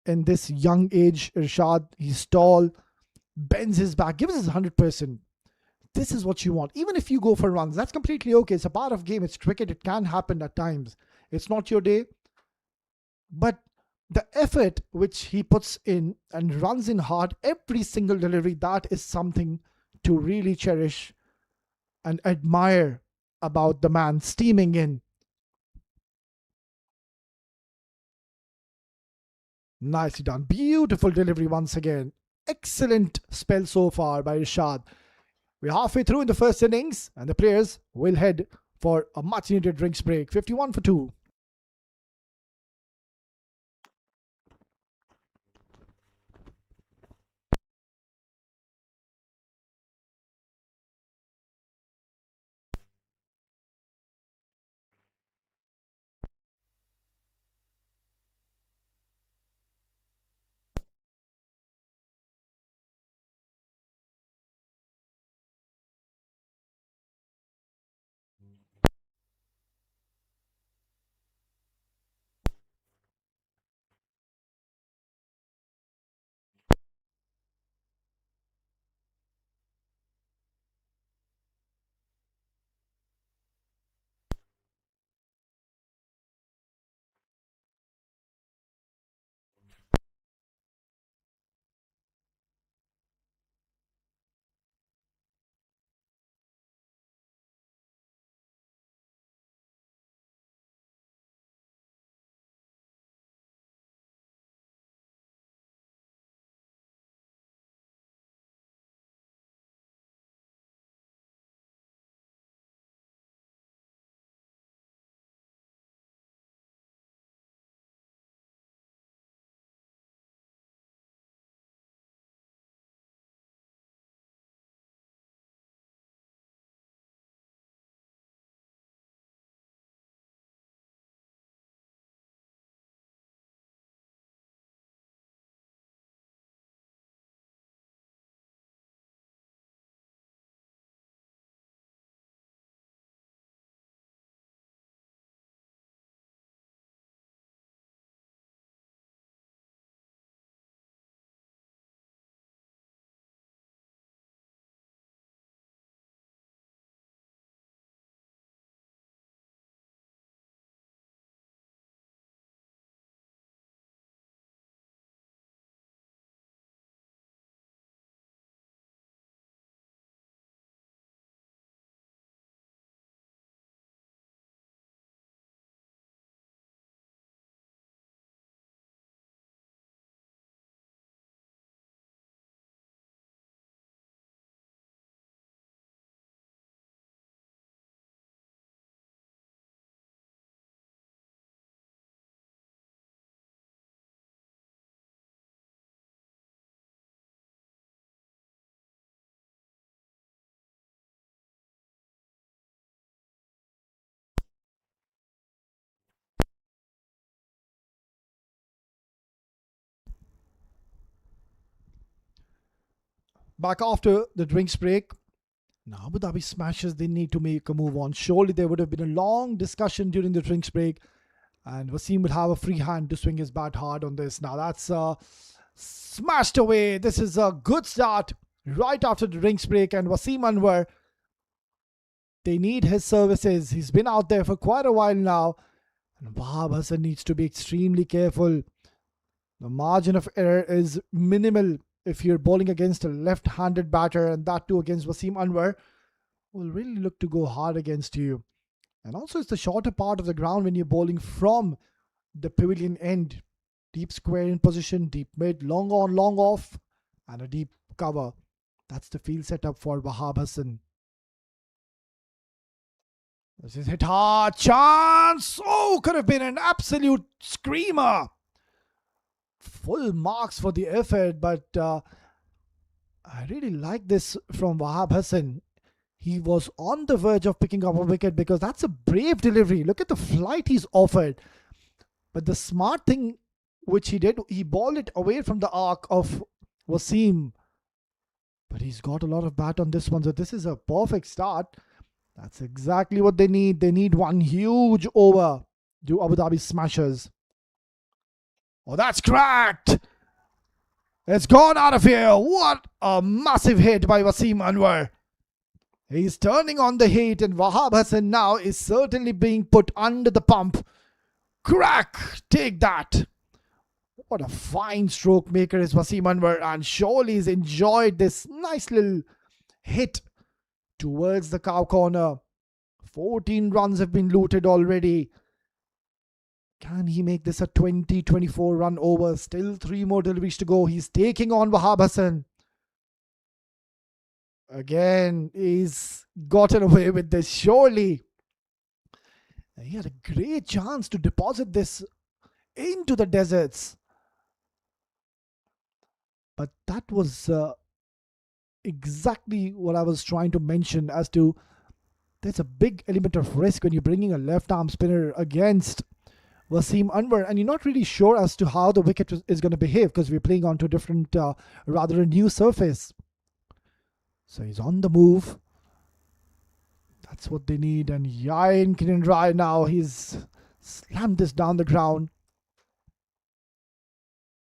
in this young age. Irshad, he's tall, bends his back, gives his 100%. This is what you want. Even if you go for runs, that's completely okay. It's a part of game. It's cricket. It can happen at times. It's not your day. But the effort which he puts in and runs in hard every single delivery, that is something to really cherish and admire about the man steaming in. Nicely done. Beautiful delivery once again. Excellent spell so far by Irshad. We're halfway through in the first innings, and the players will head for a much needed drinks break. 51 for 2. back after the drinks break. Now Abu Dhabi Smashers, they need to make a move on. Surely there would have been a long discussion during the drinks break, and Wasim would have a free hand to swing his bat hard on this. Now that's smashed away. This is a good start right after the drinks break, and Wasim Anwar, they need his services. He's been out there for quite a while now, and Wahab Hassan needs to be extremely careful. The margin of error is minimal if you're bowling against a left-handed batter, and that too against Wasim Anwar, will really look to go hard against you. And also it's the shorter part of the ground when you're bowling from the pavilion end. Deep square in position, deep mid, long on, long off, and a deep cover. That's the field setup for Wahab Hassan. This is hit hard, chance! Oh, could have been an absolute screamer. Full marks for the effort, but I really like this from Wahab Hassan. He was on the verge of picking up a wicket because that's a brave delivery. Look at the flight he's offered. But the smart thing which he did, he bowled it away from the arc of Wasim. But he's got a lot of bat on this one, so this is a perfect start. That's exactly what they need. They need one huge over to Abu Dhabi Smashers. Oh, that's cracked! It's gone out of here. What a massive hit by Wasim Anwar. He's turning on the heat, and Wahab Hassan now is certainly being put under the pump. Crack! Take that! What a fine stroke maker is Wasim Anwar, and surely he's enjoyed this nice little hit towards the cow corner. 14 runs have been looted already. Can he make this a 20-24 run over? Still 3 more deliveries to go. He's taking on Wahab Hassan. Again, he's gotten away with this, surely. He had a great chance to deposit this into the deserts. But that was exactly what I was trying to mention as to there's a big element of risk when you're bringing a left-arm spinner against Wasim Anwar, and you're not really sure as to how the wicket is going to behave because we're playing onto a different, rather a new surface. So he's on the move. That's what they need. And Yain Kinendrai now, he's slammed this down the ground.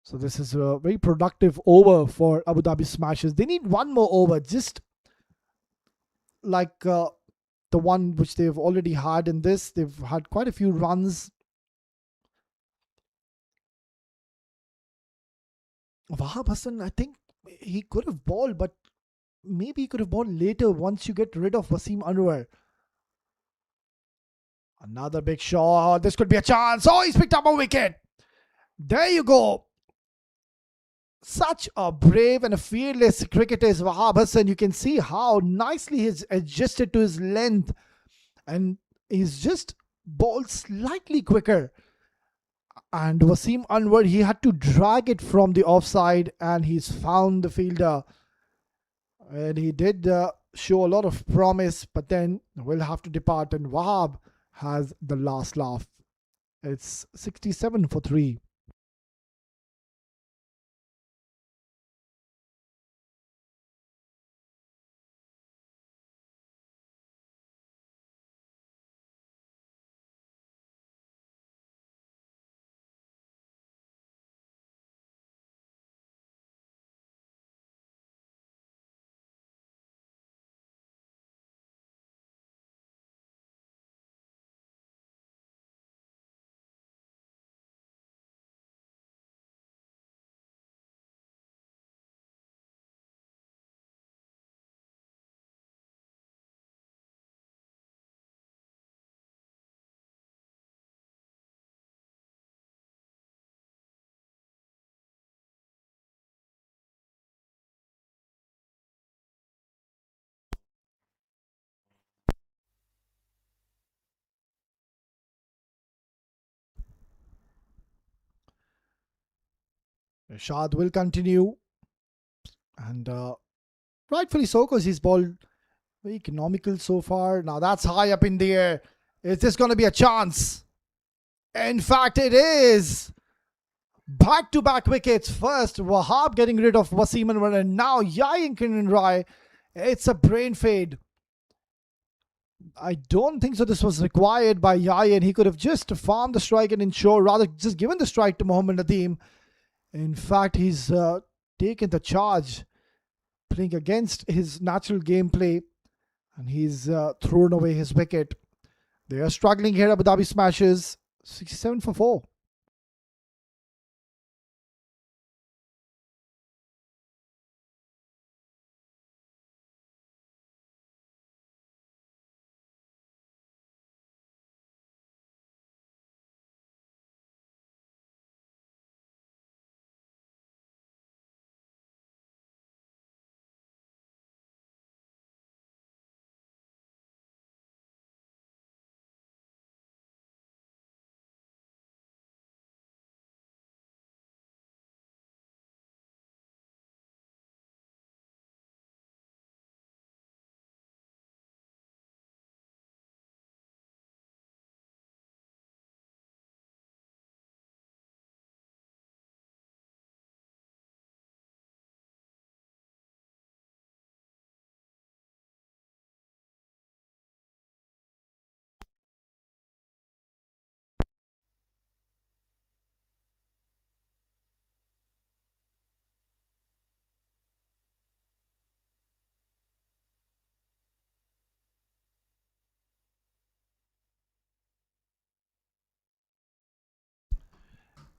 So this is a very productive over for Abu Dhabi Smashers. They need one more over, just like the one which they've already had in this. They've had quite a few runs. Wahab Hassan, I think he could have bowled, but maybe he could have bowled later once you get rid of Wasim Anwar. Another big shot. This could be a chance. Oh, he's picked up a wicket. There you go. Such a brave and a fearless cricketer is Wahab Hassan. You can see how nicely he's adjusted to his length, and he's just bowled slightly quicker. And Wasim Anwar, he had to drag it from the offside, and he's found the fielder. And he did show a lot of promise, but then will have to depart. And Wahab has the last laugh. It's 67 for 3. Rashad will continue, and rightfully so, because he's bowled very economical so far. Now that's high up in the air. Is this going to be a chance? In fact, it is. Back-to-back wickets. First, Wahab getting rid of Wasim Anwar, and now Yai and Rai. It's a brain fade. I don't think so. This was required by Yai, and he could have just farmed the strike and ensure, rather, just given the strike to Mohammad Nadeem. In fact, he's taken the charge, playing against his natural gameplay, and he's thrown away his wicket. They are struggling here. Abu Dhabi smashes 67 for 4.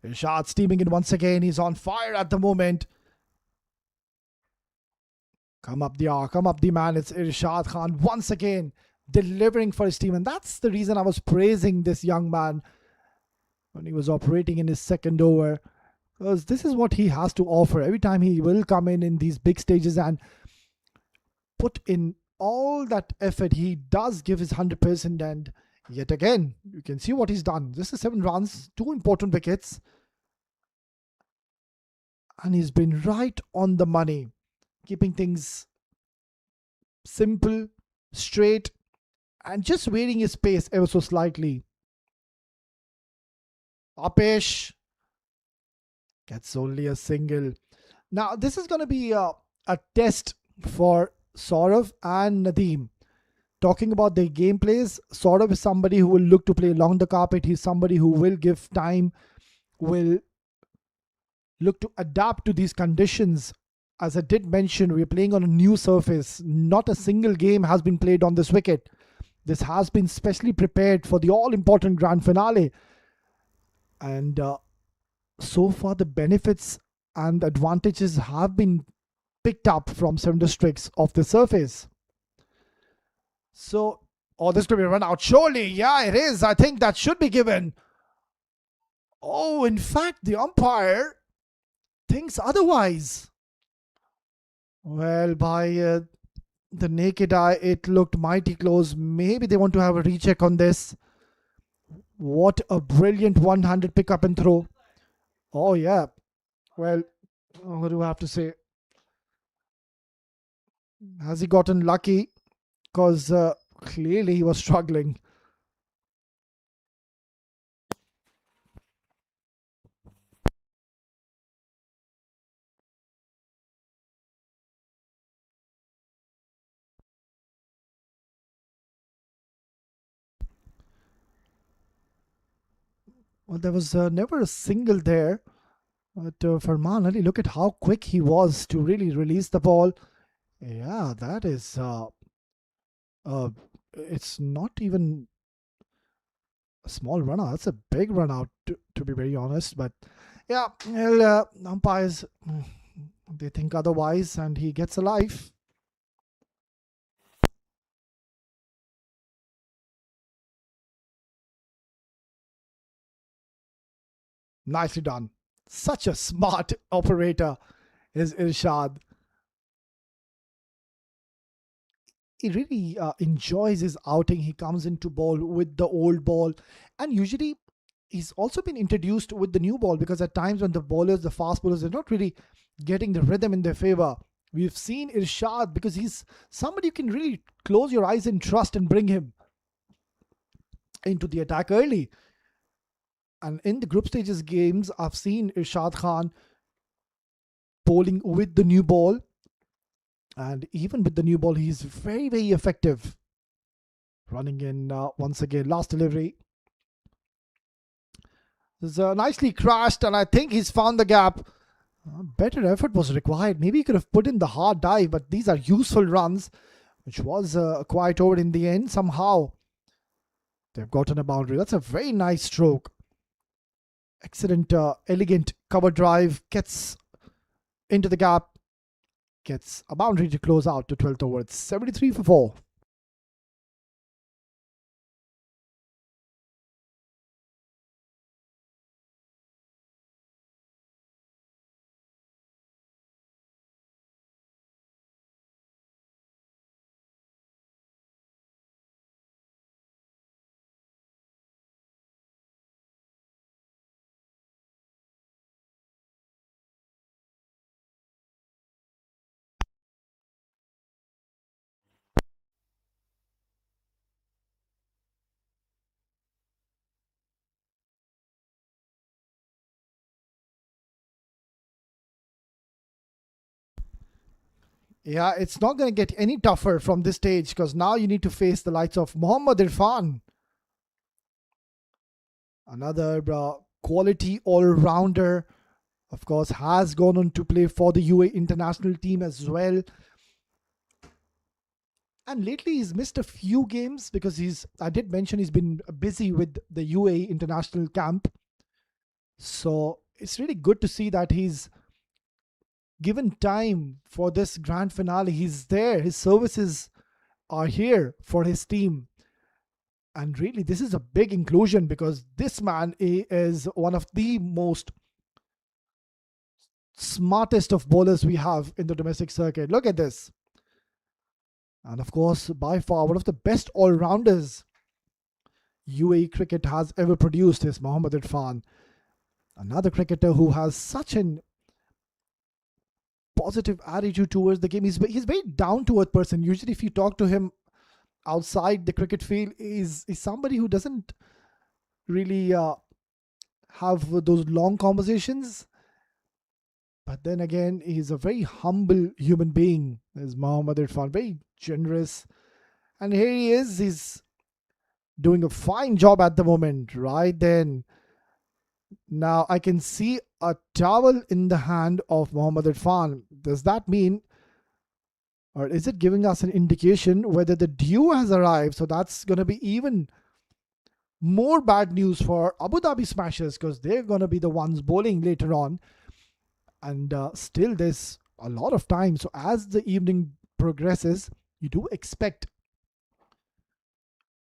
Irshad steaming in once again. He's on fire at the moment. Come up the man. It's Irshad Khan once again delivering for his team. And that's the reason I was praising this young man when he was operating in his second over. Because this is what he has to offer. Every time he will come in these big stages and put in all that effort, he does give his 100%. And yet again, you can see what he's done. This is 7 runs, 2 important wickets. And he's been right on the money, keeping things simple, straight, and just varying his pace ever so slightly. Apesh gets only a single. Now, this is going to be a test for Saurav and Nadeem. Talking about their gameplays, Saurav is somebody who will look to play along the carpet. He's somebody who will give time, will look to adapt to these conditions. As I did mention, we're playing on a new surface. Not a single game has been played on this wicket. This has been specially prepared for the all-important grand finale. And so far, the benefits and advantages have been picked up from 7 districts of the surface. So, this could be run out. Surely, yeah, it is. I think that should be given. Oh, in fact, the umpire thinks otherwise. Well, by the naked eye, it looked mighty close. Maybe they want to have a recheck on this. What a brilliant one-handed pick-up and throw. Oh, yeah. Well, what do I have to say? Has he gotten lucky? Because clearly he was struggling. Well, there was never a single there. But Farman Ali, look at how quick he was to really release the ball. Yeah, that is... it's not even a small run out. That's a big run out, to be very honest. But yeah, well, umpires, they think otherwise, and he gets a life. Nicely done. Such a smart operator is Irshad. He really enjoys his outing. He comes into ball with the old ball, and usually he's also been introduced with the new ball, because at times when the bowlers, the fast bowlers, they're not really getting the rhythm in their favor. We've seen Irshad, because he's somebody you can really close your eyes and trust and bring him into the attack early. And in the group stages games, I've seen Irshad Khan bowling with the new ball. And even with the new ball, he's very, very effective. Running in once again, last delivery. This is nicely crashed, and I think he's found the gap. Better effort was required. Maybe he could have put in the hard dive, but these are useful runs, which was quite over in the end. Somehow they've gotten a boundary. That's a very nice stroke. Excellent, elegant cover drive. Gets into the gap. Gets a boundary to close out to 12th over. It's 73 for 4. Yeah, it's not going to get any tougher from this stage because now you need to face the likes of Mohammad Irfan. Another quality all-rounder, of course, has gone on to play for the UAE international team as well. And lately he's missed a few games because I did mention he's been busy with the UAE international camp. So it's really good to see that he's given time for this grand finale. He's there. His services are here for his team. And really, this is a big inclusion because this man is one of the most smartest of bowlers we have in the domestic circuit. Look at this. And of course, by far, one of the best all rounders UAE cricket has ever produced is Mohammad Irfan. Another cricketer who has such an positive attitude towards the game. He's very down to earth person. Usually, if you talk to him outside the cricket field, is somebody who doesn't really have those long conversations. But then again, he's a very humble human being. Is Mohammad Irfan, very generous, and here he is. He's doing a fine job at the moment. Right then, now I can see a towel in the hand of Mohammad Irfan. Does that mean, or is it giving us an indication whether the dew has arrived? So that's going to be even more bad news for Abu Dhabi Smashers because they're going to be the ones bowling later on. And still, there's a lot of time. So as the evening progresses, you do expect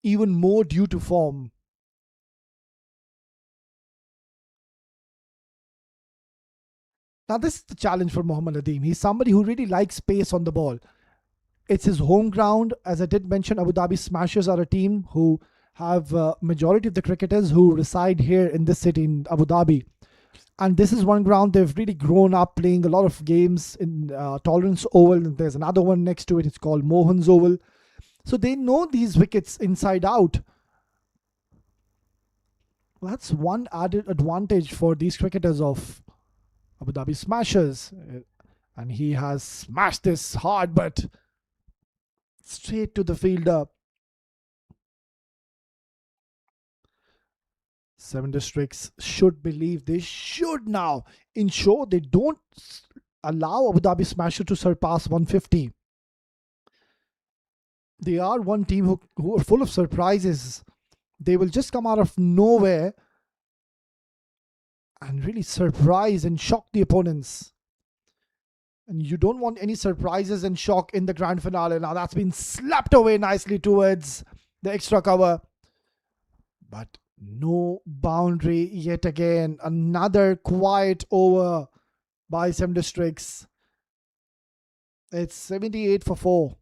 even more dew to form. Now, this is the challenge for Mohammad Nadeem. He's somebody who really likes pace on the ball. It's his home ground. As I did mention, Abu Dhabi Smashers are a team who have majority of the cricketers who reside here in this city in Abu Dhabi. And this is one ground they've really grown up playing a lot of games in Tolerance Oval. And there's another one next to it. It's called Mohan's Oval. So they know these wickets inside out. Well, that's one added advantage for these cricketers of Abu Dhabi Smashers. And he has smashed this hard, but straight to the fielder. 7 Districts should believe they should now ensure they don't allow Abu Dhabi Smasher to surpass 150. They are one team who are full of surprises. They will just come out of nowhere and really surprise and shock the opponents. And you don't want any surprises and shock in the grand finale. Now that's been slapped away nicely towards the extra cover. But no boundary yet again. Another quiet over by 7 Districts. It's 78 for 4.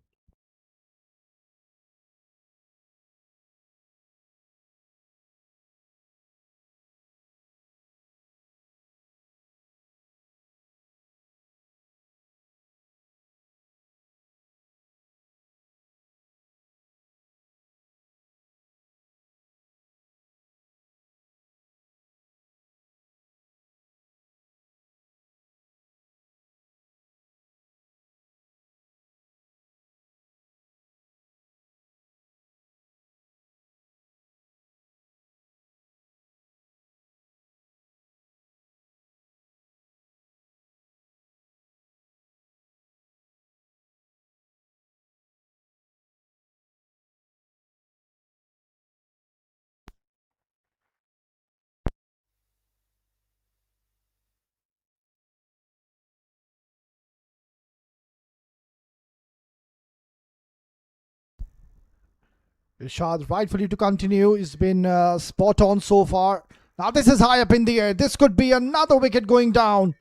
Irshad rightfully to continue. He's been spot on so far. Now this is high up in the air. This could be another wicket going down.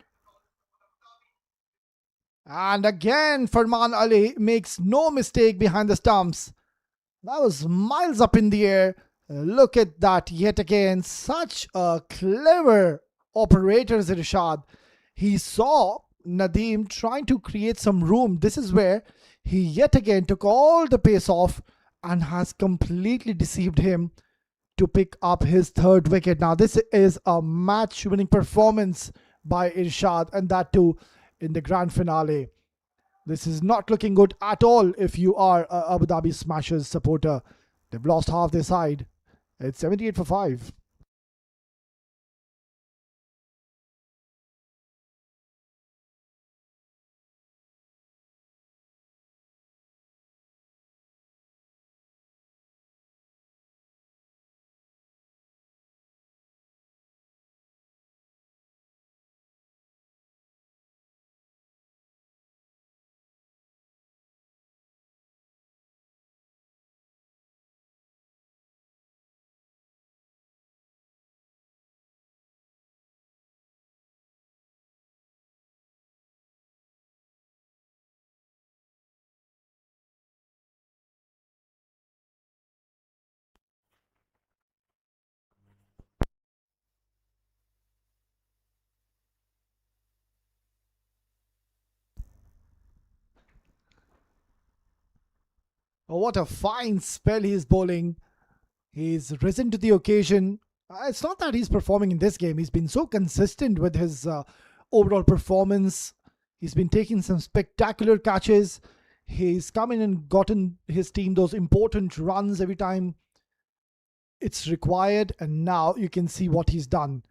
And again, Farman Ali makes no mistake behind the stumps. That was miles up in the air. Look at that yet again. Such a clever operator is Irshad. He saw Nadeem trying to create some room. This is where he yet again took all the pace off and has completely deceived him to pick up his third wicket. Now this is a match-winning performance by Irshad, and that too in the grand finale. This is not looking good at all if you are a Abu Dhabi Smashers supporter. They've lost half their side. It's 78 for 5. Oh, what a fine spell he's bowling. He's risen to the occasion. It's not that he's performing in this game. He's been so consistent with his overall performance. He's been taking some spectacular catches. He's come in and gotten his team those important runs every time it's required. And now you can see what he's done.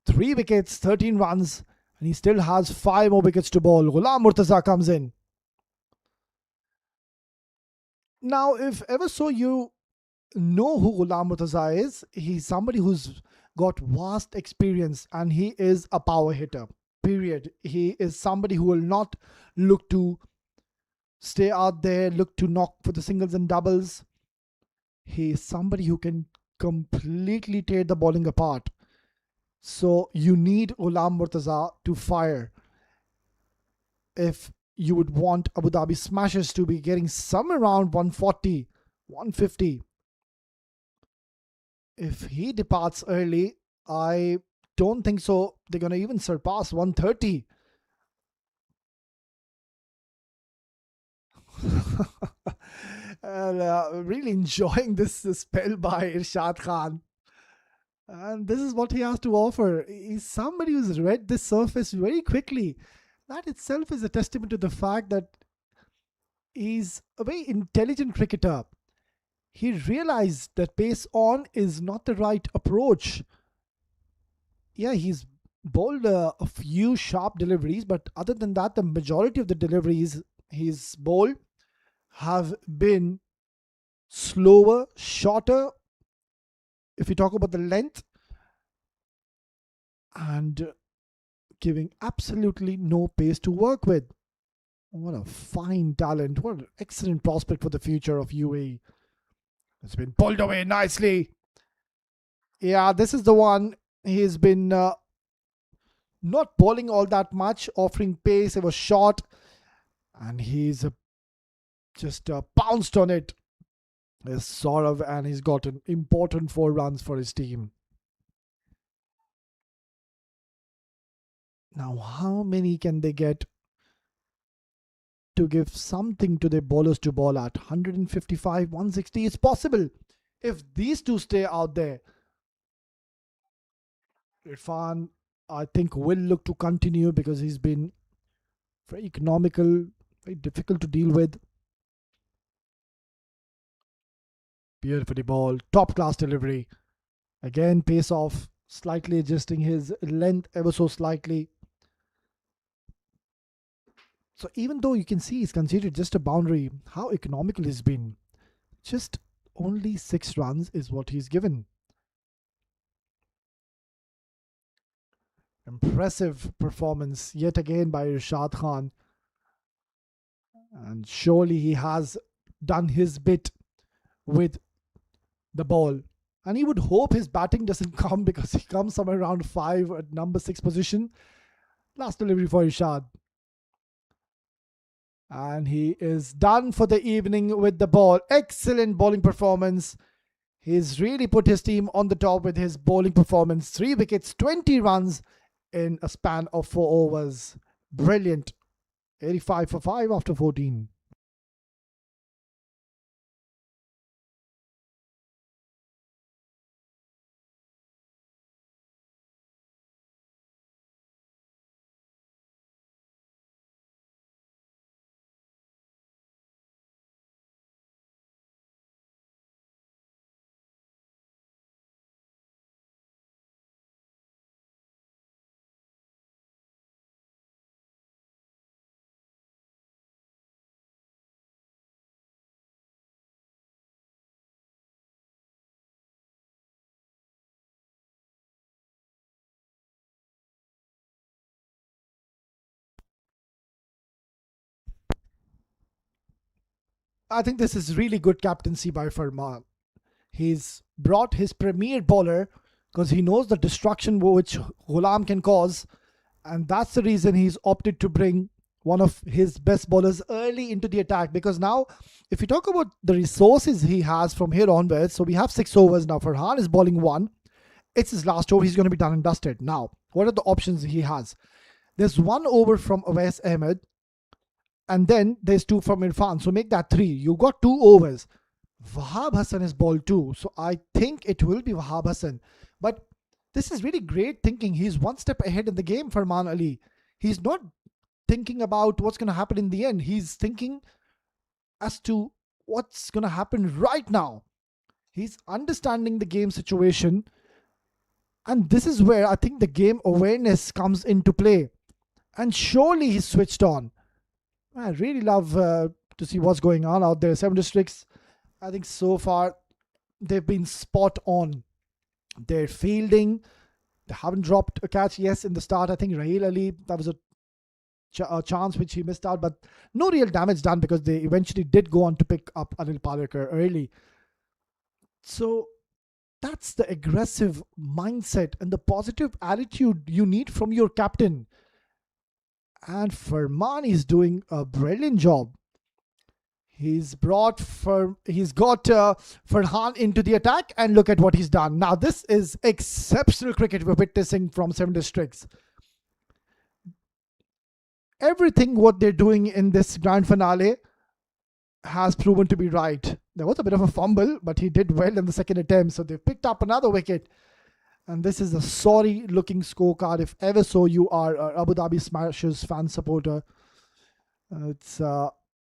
3 wickets, 13 runs, and he still has 5 more wickets to bowl. Ghulam Murtaza comes in. Now, if ever so you know who Ghulam Murtaza is, he's somebody who's got vast experience and he is a power hitter. Period. He is somebody who will not look to stay out there, look to knock for the singles and doubles. He is somebody who can completely tear the bowling apart. So you need Ghulam Murtaza to fire if you would want Abu Dhabi Smashers to be getting somewhere around 140, 150. If he departs early, I don't think so they're going to even surpass 130. And, really enjoying this spell by Irshad Khan. And this is what he has to offer. He's somebody who's read this surface very quickly. That itself is a testament to the fact that he's a very intelligent cricketer. He realized that pace on is not the right approach. Yeah, he's bowled a few sharp deliveries, but other than that, the majority of the deliveries he's bowled have been slower, shorter, if you talk about the length, and giving absolutely no pace to work with. What a fine talent. What an excellent prospect for the future of UAE. It's been pulled away nicely. Yeah, this is the one. He's been not bowling all that much, offering pace. It was short, and he's just pounced on it. Is Saurav, and he's got an important 4 runs for his team. Now, how many can they get to give something to their bowlers to bowl at? 155, 160 is possible if these two stay out there. Irfan, I think, will look to continue because he's been very economical, very difficult to deal with. Beautifully bowled, top class delivery. Again, pace off, slightly adjusting his length ever so slightly. So even though you can see he's considered just a boundary, how economical he's been. Just only 6 runs is what he's given. Impressive performance yet again by Irshad Khan. And surely he has done his bit with the ball. And he would hope his batting doesn't come because he comes somewhere around 5 at number 6 position. Last delivery for Ishad. And he is done for the evening with the ball. Excellent bowling performance. He's really put his team on the top with his bowling performance. 3 wickets, 20 runs in a span of 4 overs. Brilliant. 85 for 5 after 14. I think this is really good captaincy by Farman. He's brought his premier bowler because he knows the destruction which Ghulam can cause, and that's the reason he's opted to bring one of his best bowlers early into the attack. Because now, if you talk about the resources he has from here onwards, so we have 6 overs now. Farhan is bowling 1. It's his last over. He's going to be done and dusted. Now, what are the options he has? There's 1 over from Awais Ahmed, and then there's 2 from Irfan. So make that 3. You got 2 overs. Wahab Hassan is ball 2. So I think it will be Wahab Hassan. But this is really great thinking. He's 1 step ahead in the game for Man Ali. He's not thinking about what's going to happen in the end. He's thinking as to what's going to happen right now. He's understanding the game situation. And this is where I think the game awareness comes into play. And surely he's switched on. I really love to see what's going on out there. 7 districts, I think so far they've been spot on. They're fielding. They haven't dropped a catch. Yes, in the start, I think Raheel Ali, that was a chance which he missed out, but no real damage done because they eventually did go on to pick up Anil Palekar early. So that's the aggressive mindset and the positive attitude you need from your captain. And Farman is doing a brilliant job. He's got Farhan into the attack, and look at what he's done. Now this is exceptional cricket we're witnessing from 7 districts. Everything what they're doing in this grand finale has proven to be right. There was a bit of a fumble, but he did well in the second attempt, so they've picked up another wicket. And this is a sorry looking scorecard if ever so you are an Abu Dhabi Smashers fan supporter. It's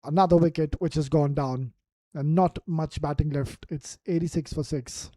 another wicket which has gone down and not much batting left. It's 86 for 6.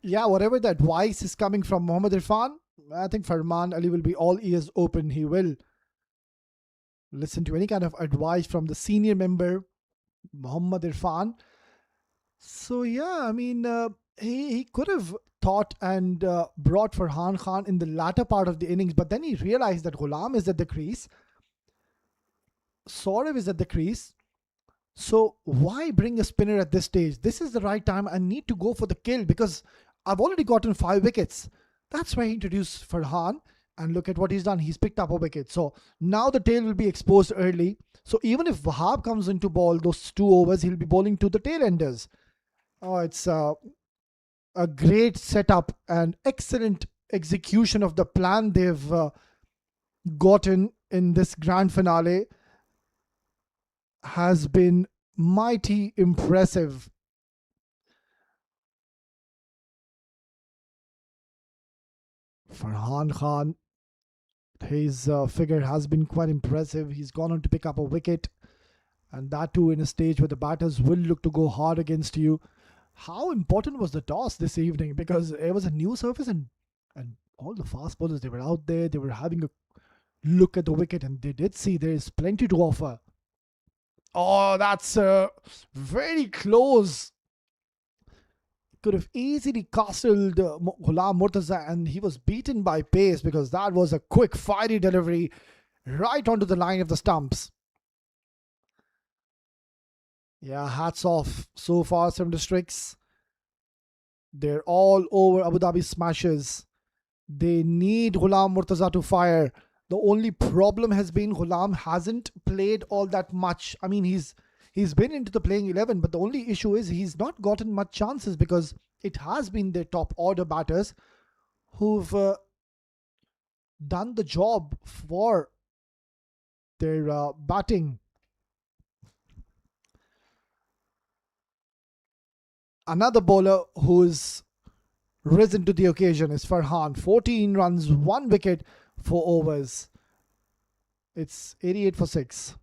Yeah, whatever the advice is coming from Mohammad Irfan, I think Farman Ali will be all ears open. He will listen to any kind of advice from the senior member, Mohammad Irfan. So, yeah, I mean, he could have thought and brought Farhan Khan in the latter part of the innings, but then he realized that Ghulam is at the crease, Saurav is at the crease. So, why bring a spinner at this stage? This is the right time. I need to go for the kill because I've already gotten 5 wickets. That's why he introduced Farhan. And look at what he's done. He's picked up a wicket. So now the tail will be exposed early. So even if Wahab comes into ball those 2 overs, he'll be bowling to the tail enders. Oh, it's a great setup and excellent execution of the plan they've gotten in this grand finale has been mighty impressive. Farhan Khan His figure has been quite impressive. He's gone on to pick up a wicket, and that too in a stage where the batters will look to go hard against you. How important was the toss this evening? Because it was a new surface, and all the fast bowlers, they were out there, they were having a look at the wicket, and they did see there is plenty to offer. Oh, that's very close. Could have easily castled Ghulam Murtaza, and he was beaten by pace because that was a quick, fiery delivery right onto the line of the stumps. Yeah, hats off so far, 7 districts. They're all over Abu Dhabi Smashers. They need Ghulam Murtaza to fire. The only problem has been Ghulam hasn't played all that much. I mean, he's been into the playing 11, but the only issue is he's not gotten much chances because it has been their top order batters who've done the job for their batting. Another bowler who's risen to the occasion is Farhan. 14 runs, 1 wicket, 4 overs. It's 88 for 6.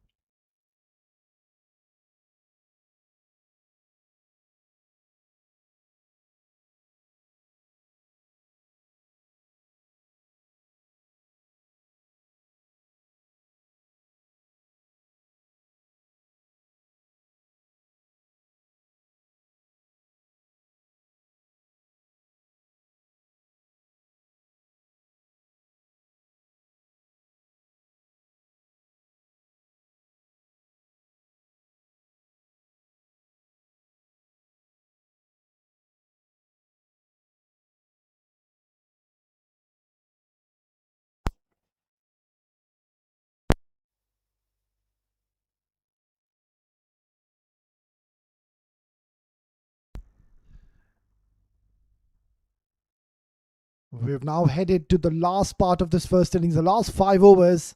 We've now headed to the last part of this first innings, the last 5 overs.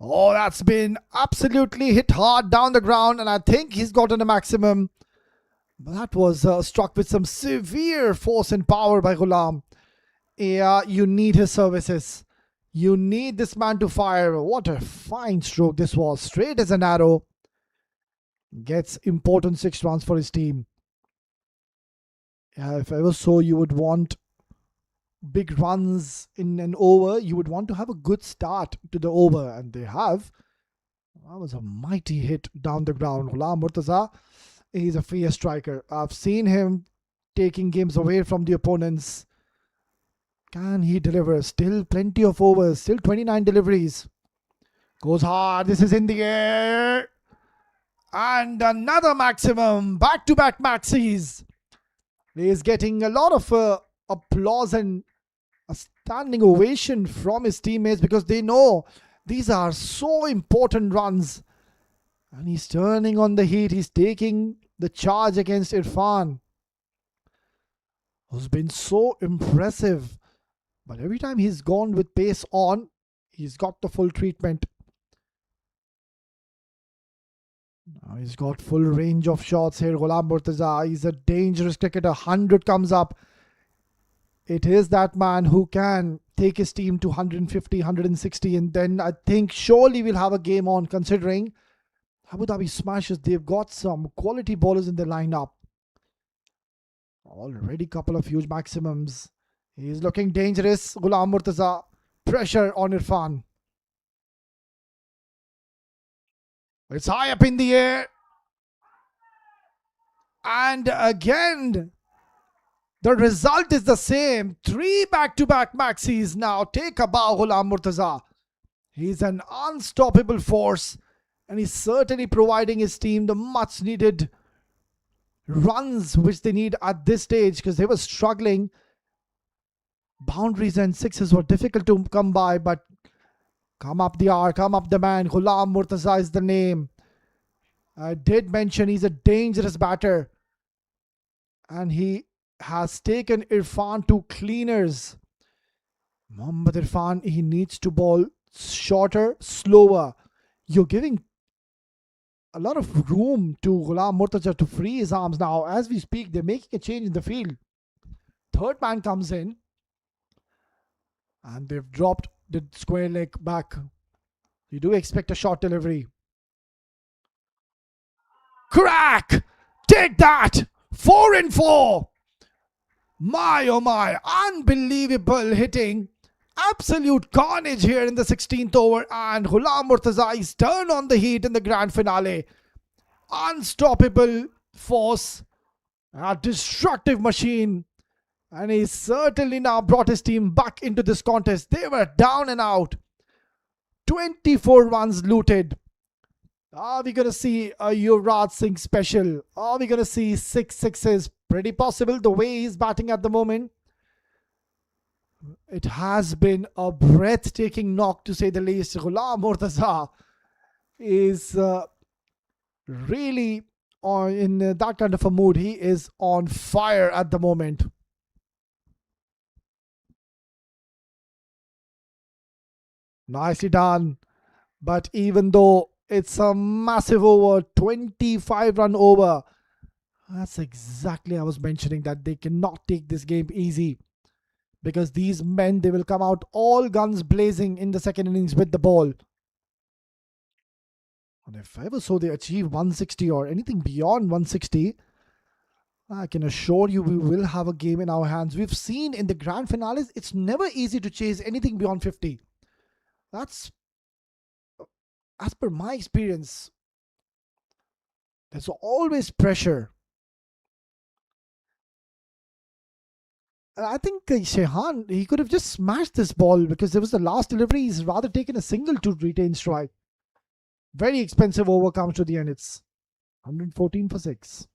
Oh, that's been absolutely hit hard down the ground, and I think he's gotten a maximum. But that was struck with some severe force and power by Ghulam. Yeah, you need his services. You need this man to fire. What a fine stroke this was. Straight as an arrow. Gets important 6 runs for his team. Yeah, if ever so, you would want big runs in an over. You would want to have a good start to the over, and they have. That was a mighty hit down the ground. Ghulam Murtaza, he's a fierce striker. I've seen him taking games away from the opponents. Can he deliver? Still plenty of overs. Still 29 deliveries. Goes hard. This is in the air. And another maximum. Back-to-back maxis. He's getting a lot of applause and a standing ovation from his teammates because they know these are so important runs. And he's turning on the heat. He's taking the charge against Irfan, who's been so impressive. But every time he's gone with pace on, he's got the full treatment. Now he's got full range of shots here. Ghulam Murtaza, he's a dangerous cricketer. 100 comes up. It is that man who can take his team to 150, 160, and then I think surely we'll have a game on, considering Abu Dhabi Smashers, they've got some quality bowlers in their lineup. Already couple of huge maximums. He's looking dangerous. Ghulam Murtaza, pressure on Irfan. It's high up in the air. And again, the result is the same. 3 back-to-back maxis now. Take a bow, Ghulam Murtaza. He's an unstoppable force. And he's certainly providing his team the much needed runs which they need at this stage because they were struggling. Boundaries and sixes were difficult to come by, but come up the hour, come up the man. Ghulam Murtaza is the name. I did mention he's a dangerous batter. And he has taken Irfan to cleaners. Mohammad Irfan, he needs to bowl shorter, slower. You're giving a lot of room to Ghulam Murtaza to free his arms now. As we speak, they're making a change in the field. Third man comes in. And they've dropped the square leg back. You do expect a short delivery. Crack! Take that! 4 and 4. My oh my, unbelievable hitting. Absolute carnage here in the 16th over, and Ghulam Murtaza is turned on the heat in the grand finale. Unstoppable force, a destructive machine, and he certainly now brought his team back into this contest. They were down and out. 24 runs looted. Are we going to see a Yuvraj Singh special? Are we going to see 6 sixes? Pretty possible the way he's batting at the moment. It has been a breathtaking knock, to say the least. Ghulam Murtaza is really in that kind of a mood. He is on fire at the moment. Nicely done. But even though it's a massive over, 25 run over, that's exactly I was mentioning, that they cannot take this game easy, because these men, they will come out all guns blazing in the second innings with the ball. And if ever so they achieve 160 or anything beyond 160, I can assure you we will have a game in our hands. We've seen in the grand finales, it's never easy to chase anything beyond 50. That's, as per my experience, there's always pressure. And I think Shehan, he could have just smashed this ball, because there was the last delivery. He's rather taken a single to retain strike. Very expensive over comes to the end. It's 114 for 6.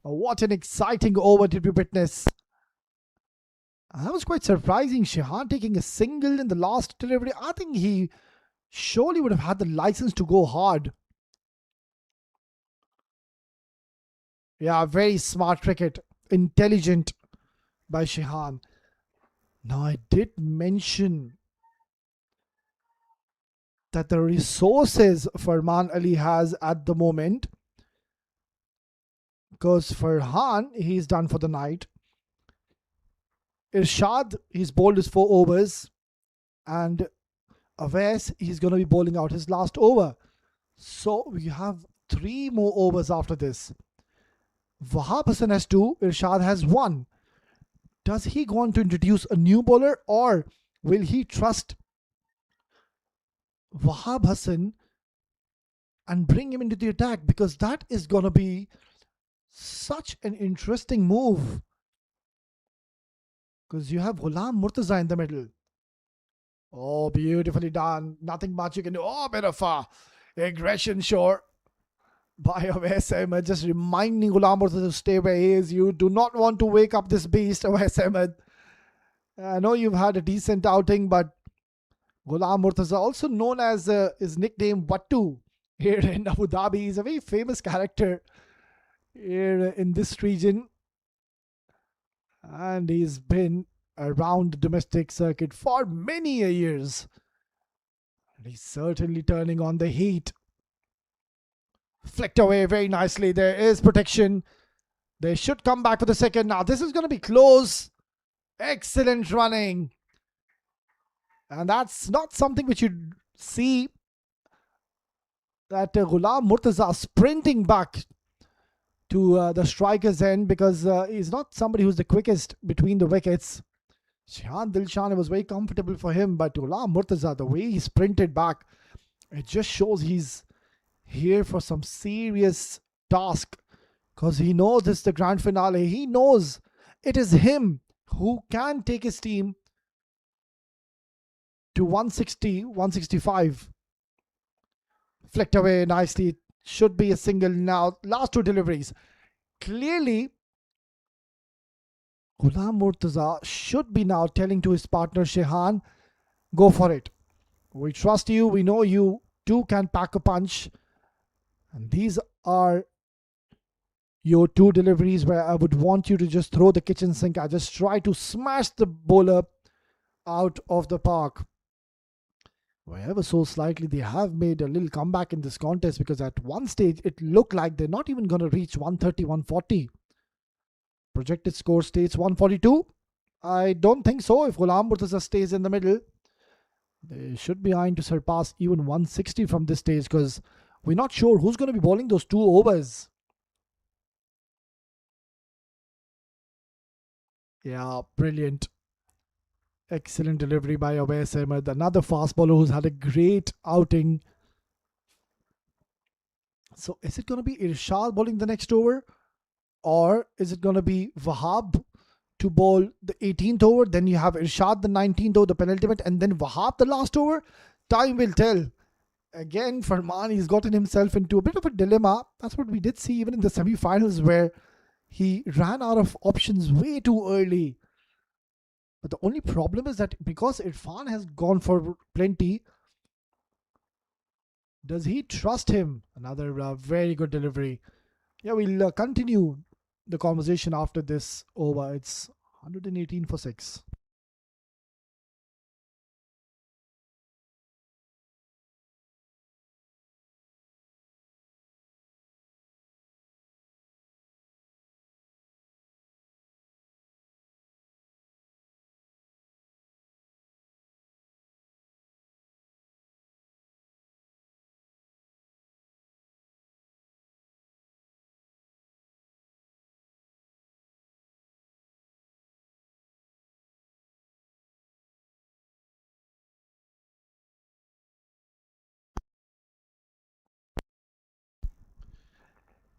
What an exciting over did we witness. That was quite surprising. Shehan taking a single in the last delivery. I think he surely would have had the license to go hard. Yeah, very smart cricket. Intelligent by Shehan. Now, I did mention that the resources Farman Ali has at the moment, because Farhan, he's done for the night. Irshad, he's bowled his 4 overs, and Awais, he's going to be bowling out his last over. So we have 3 more overs after this. Wahab Hassan has 2, Irshad has 1. Does he go on to introduce a new bowler, or will he trust Wahab Hassan and bring him into the attack? Because that is going to be such an interesting move. Because you have Ghulam Murtaza in the middle. Oh, beautifully done. Nothing much you can do. Oh, bit of aggression, sure, by Awais Ahmed, just reminding Ghulam Murtaza to stay where he is. You do not want to wake up this beast, Awais Ahmed. I know you've had a decent outing, but Ghulam Murtaza, also known as his nickname Wattu here in Abu Dhabi, he's a very famous character here in this region. And he's been around the domestic circuit for many years. And he's certainly turning on the heat. Flicked away very nicely. There is protection. They should come back for the second. Now this is going to be close. Excellent running. And that's not something which you see, that Ghulam Murtaza sprinting back to the striker's end, because he's not somebody who's the quickest between the wickets. Shehan Dilshan, it was very comfortable for him, but Ghulam Murtaza, the way he sprinted back, it just shows he's here for some serious task, because he knows it's the grand finale. He knows it is him who can take his team to 160, 165. Flicked away nicely. Should be a single now. Last two deliveries. Clearly, Ghulam Murtaza should be now telling to his partner Shehan, go for it. We trust you. We know you too can pack a punch. And these are your two deliveries where I would want you to just throw the kitchen sink. I just try to smash the bowler out of the park. However, so slightly, they have made a little comeback in this contest, because at one stage it looked like they're not even going to reach 130, 140. Projected score states 142. I don't think so. If Ghulam Murtaza stays in the middle, they should be eyeing to surpass even 160 from this stage, because we're not sure who's going to be bowling those 2 overs. Yeah, brilliant. Excellent delivery by Awais Ahmed, another fast bowler who's had a great outing. So is it going to be Irshad bowling the next over? Or is it going to be Wahab to bowl the 18th over? Then you have Irshad the 19th over, the penultimate, and then Wahab the last over? Time will tell. Again, Farman, he's gotten himself into a bit of a dilemma. That's what we did see even in the semi-finals, where he ran out of options way too early. But the only problem is that because Irfan has gone for plenty, does he trust him? Another very good delivery. Yeah, we'll continue the conversation after this over. It's 118 for 6.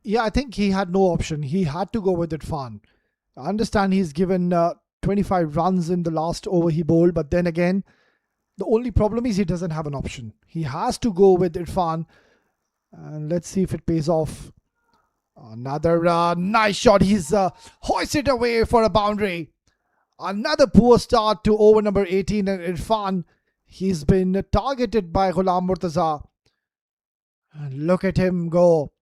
Yeah, I think he had no option. He had to go with Irfan. I understand he's given 25 runs in the last over he bowled, but then again, the only problem is he doesn't have an option. He has to go with Irfan, and let's see if it pays off. Another nice shot. He's hoisted away for a boundary. Another poor start to over number 18, and Irfan, he's been targeted by Ghulam Murtaza. And look at him go.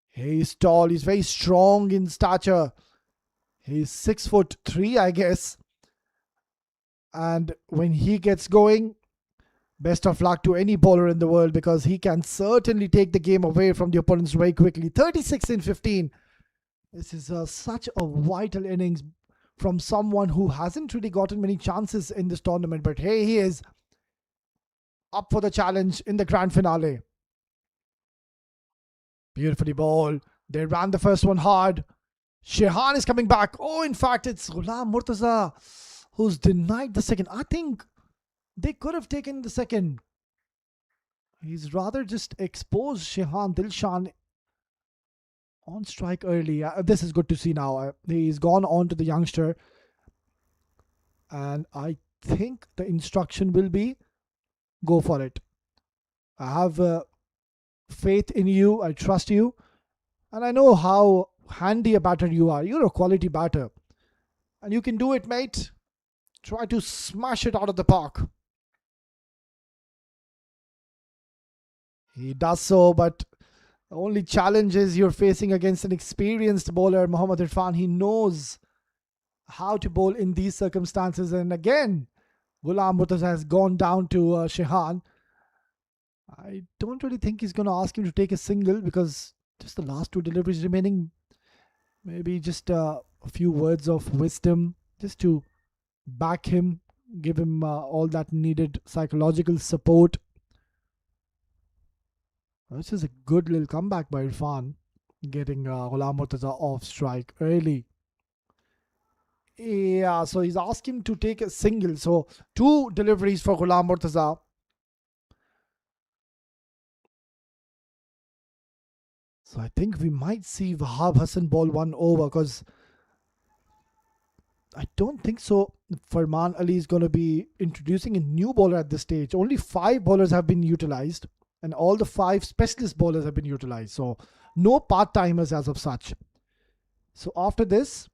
He's tall, he's very strong in stature. He's 6'3", I guess. And when he gets going, best of luck to any bowler in the world, because he can certainly take the game away from the opponents very quickly. 36 in 15. This is such a vital innings from someone who hasn't really gotten many chances in this tournament. But hey, he is up for the challenge in the grand finale. Beautifully bowled. They ran the first one hard. Shehan is coming back. Oh, in fact, it's Ghulam Murtaza who's denied the second. I think they could have taken the second. He's rather just exposed Shehan Dilshan on strike early. This is good to see now. He's gone on to the youngster. And I think the instruction will be, go for it. I have faith in you. I trust you. And I know how handy a batter you are. You're a quality batter. And you can do it, mate. Try to smash it out of the park. He does so, but the only challenge is you're facing against an experienced bowler, Mohammad Irfan. He knows how to bowl in these circumstances. And again, Ghulam Murtaza has gone down to Shehan. I don't really think he's going to ask him to take a single, because just the last two deliveries remaining. Maybe just a few words of wisdom just to back him, give him all that needed psychological support. This is a good little comeback by Irfan, getting Ghulam Murtaza off strike early. Yeah, so he's asked him to take a single. So 2 deliveries for Ghulam Murtaza. So I think we might see Wahab Hassan ball 1 over, because I don't think so. Farman Ali is going to be introducing a new bowler at this stage. Only 5 bowlers have been utilized, and all the 5 specialist bowlers have been utilized. So no part timers as of such. So after this,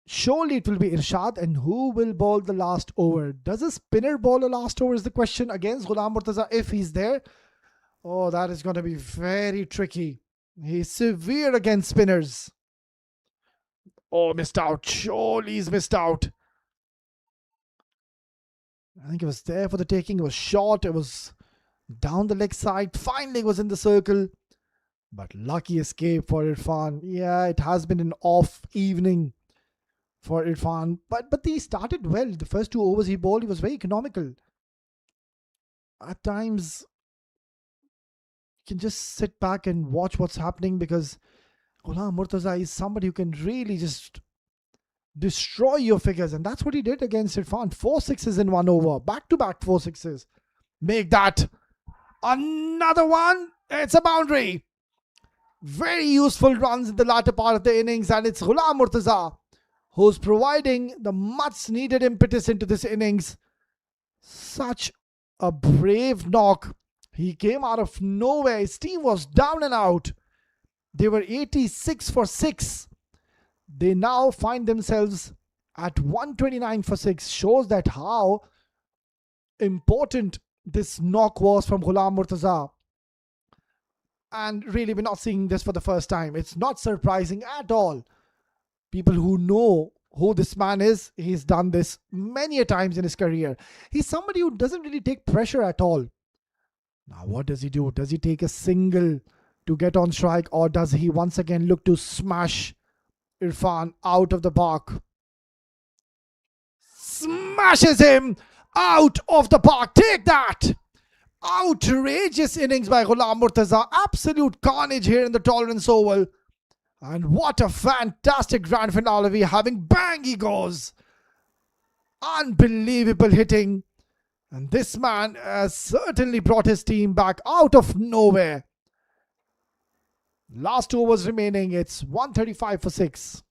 surely it will be Irshad, and who will bowl the last over? Does a spinner bowl a last over is the question against Ghulam Murtaza if he's there. Oh, that is going to be very tricky. He's severe against spinners. Oh, missed out. Surely he's missed out. I think it was there for the taking. It was short. It was down the leg side. Finally, it was in the circle. But lucky escape for Irfan. Yeah, it has been an off evening for Irfan. But he started well. The first 2 overs he bowled, he was very economical. At times, you can just sit back and watch what's happening, because Ghulam Murtaza is somebody who can really just destroy your figures, and that's what he did against Irfan. 4 sixes in 1 over, back-to-back 4 sixes. Make that another one. It's a boundary. Very useful runs in the latter part of the innings, and it's Ghulam Murtaza who's providing the much needed impetus into this innings. Such a brave knock. He came out of nowhere. His team was down and out. They were 86 for 6. They now find themselves at 129 for 6. Shows that how important this knock was from Ghulam Murtaza. And really, we're not seeing this for the first time. It's not surprising at all. People who know who this man is, he's done this many a times in his career. He's somebody who doesn't really take pressure at all. Now, what does he do? Does he take a single to get on strike, or does he once again look to smash Irfan out of the park? Smashes him out of the park. Take that! Outrageous innings by Ghulam Murtaza. Absolute carnage here in the Tolerance Oval. And what a fantastic grand finale we're having. Bang he goes. Unbelievable hitting. And this man has certainly brought his team back out of nowhere. Last 2 overs remaining. It's 135 for 6.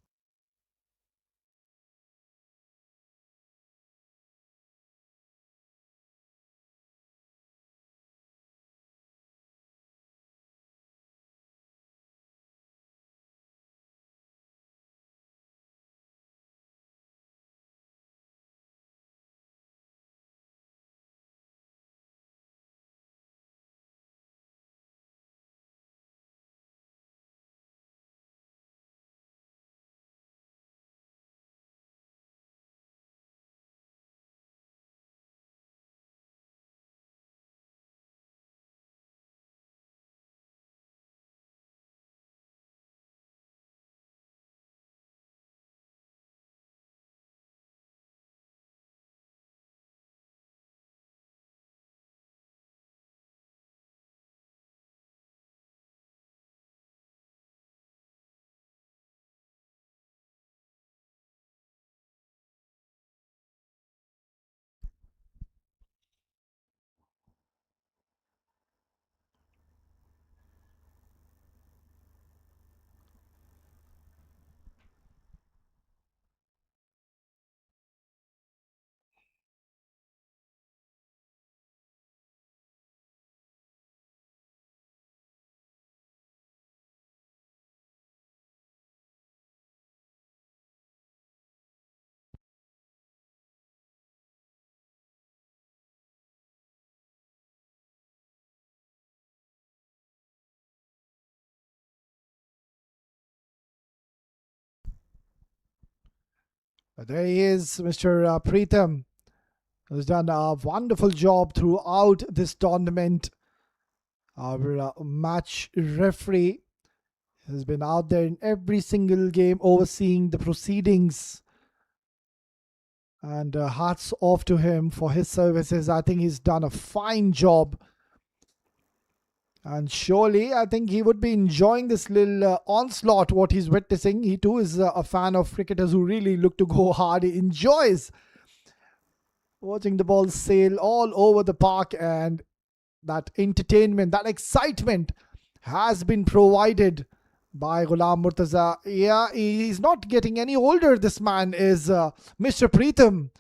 There he is, Mr. Preetham, who's done a wonderful job throughout this tournament. Our match referee has been out there in every single game overseeing the proceedings. And hats off to him for his services. I think he's done a fine job. And surely, I think he would be enjoying this little onslaught, what he's witnessing. He too is a fan of cricketers who really look to go hard. He enjoys watching the ball sail all over the park, and that entertainment, that excitement has been provided by Ghulam Murtaza. Yeah, he's not getting any older. This man is Mr. Preetham.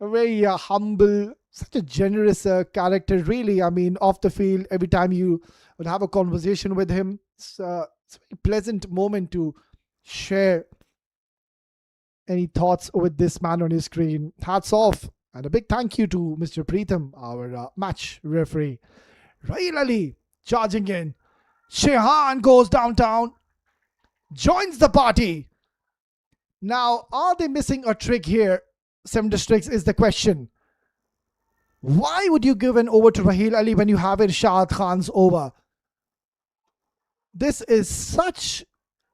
A very humble, such a generous character, really. I mean, off the field, every time you would have a conversation with him, it's a very pleasant moment to share any thoughts with this man on his screen. Hats off. And a big thank you to Mr. Preetham, our match referee. Raheel Ali charging in. Shehan goes downtown, joins the party. Now, are they missing a trick here? 7 districts is the question. Why would you give an over to Raheel Ali when you have Irshad Khan's over? This is such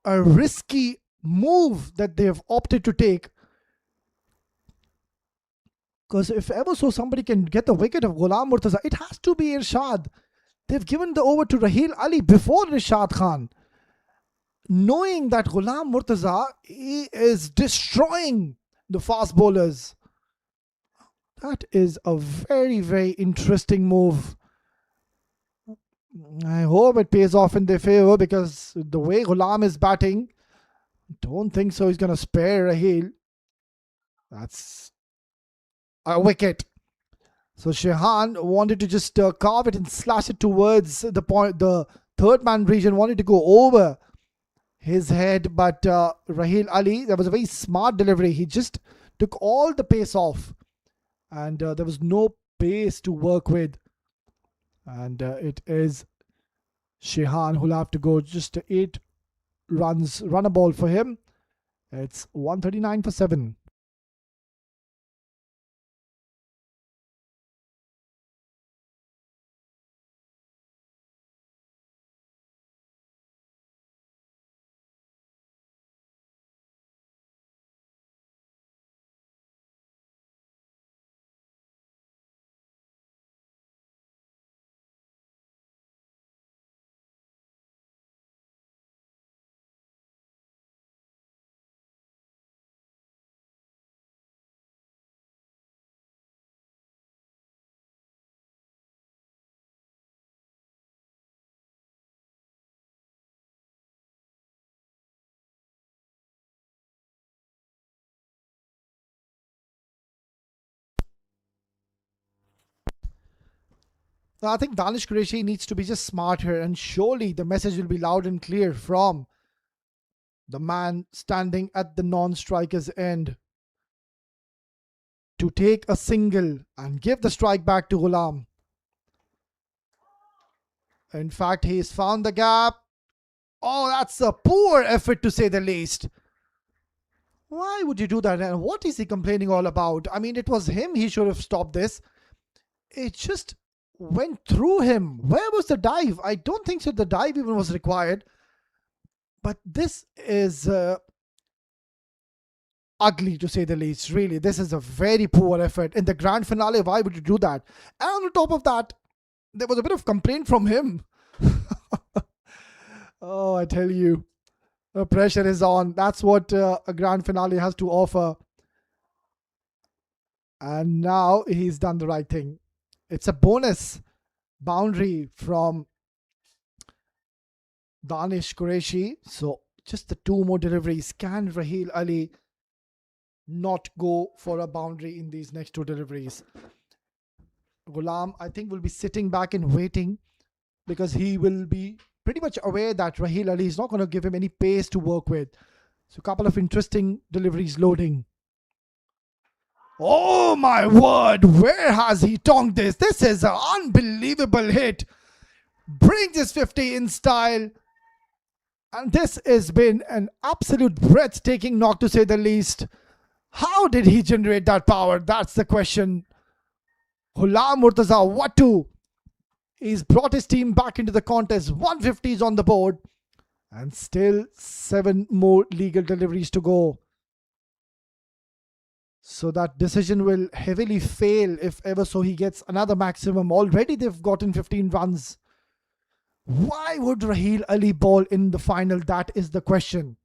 a risky move that they have opted to take. Because if ever so somebody can get the wicket of Ghulam Murtaza, it has to be Irshad. They've given the over to Raheel Ali before Irshad Khan, knowing that Ghulam Murtaza, he is destroying the fast bowlers. That is a very, very interesting move. I hope it pays off in their favor, because the way Ghulam is batting, don't think so he's going to spare Raheel. That's a wicket. So Shehan wanted to just carve it and slash it towards the point. The third man region wanted to go over his head, but Raheel Ali, that was a very smart delivery. He just took all the pace off, and there was no pace to work with. And it is Shehan who'll have to go just 8 runs, run a ball for him. It's 139 for 7. I think Danish Qureshi needs to be just smart here, and surely the message will be loud and clear from the man standing at the non-striker's end to take a single and give the strike back to Ghulam. In fact, he's found the gap. Oh, that's a poor effort to say the least. Why would you do that? And what is he complaining all about? I mean, it was him. He should have stopped this. It just went through him. Where was the dive? I don't think so the dive even was required. But this is ugly, to say the least. Really, this is a very poor effort. In the grand finale, why would you do that? And on top of that, there was a bit of complaint from him. Oh, I tell you, the pressure is on. That's what a grand finale has to offer. And now he's done the right thing. It's a bonus boundary from Danish Qureshi. So just the 2 more deliveries. Can Raheel Ali not go for a boundary in these next 2 deliveries? Ghulam, I think, will be sitting back and waiting, because he will be pretty much aware that Raheel Ali is not going to give him any pace to work with. So a couple of interesting deliveries loading. Oh my word, where has he tonged this? This is an unbelievable hit. Brings his 50 in style. And this has been an absolute breathtaking knock, to say the least. How did he generate that power? That's the question. Ghulam Murtaza, what to? He's brought his team back into the contest. 150 is on the board. And still 7 more legal deliveries to go. So that decision will heavily fail if ever so he gets another maximum. Already they've gotten 15 runs. Why would Raheel Ali bowl in the final? That is the question.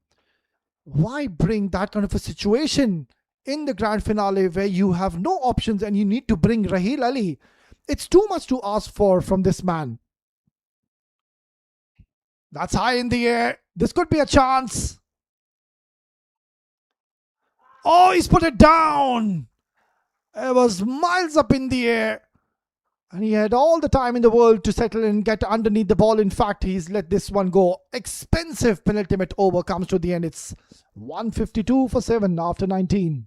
Why bring that kind of a situation in the grand finale where you have no options and you need to bring Raheel Ali? It's too much to ask for from this man. That's high in the air. This could be a chance. Oh, he's put it down. It was miles up in the air. And he had all the time in the world to settle and get underneath the ball. In fact, he's let this one go. Expensive penultimate over comes to the end. It's 152 for 7 after 19.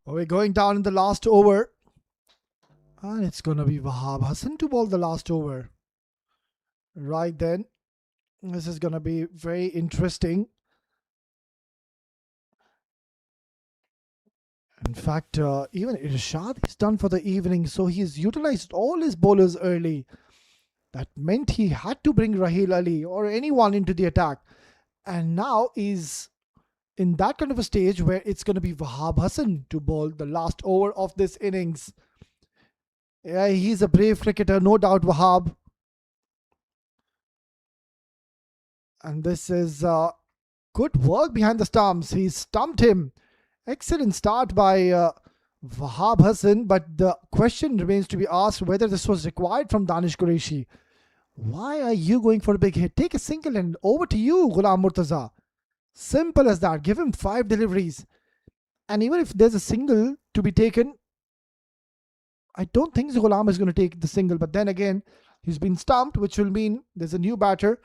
We're going down in the last over. And it's going to be Wahab Hassan to bowl the last over. Right then. This is going to be very interesting. In fact, even Irshad is done for the evening. So he's utilized all his bowlers early. That meant he had to bring Raheel Ali or anyone into the attack. And now is in that kind of a stage where it's going to be Wahab Hassan to bowl the last over of this innings. Yeah, he's a brave cricketer, no doubt, Wahab. And this is good work behind the stumps. He stumped him. Excellent start by Wahab Hassan, but the question remains to be asked whether this was required from Danish Qureshi. Why are you going for a big hit? Take a single and over to you, Ghulam Murtaza. Simple as that. Give him 5 deliveries. And even if there's a single to be taken, I don't think Ghulam is going to take the single. But then again, he's been stumped, which will mean there's a new batter.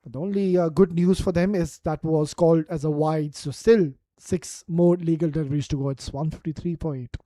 But the only good news for them is that was called as a wide. So still 6 more legal deliveries to go. It's 153 for 8.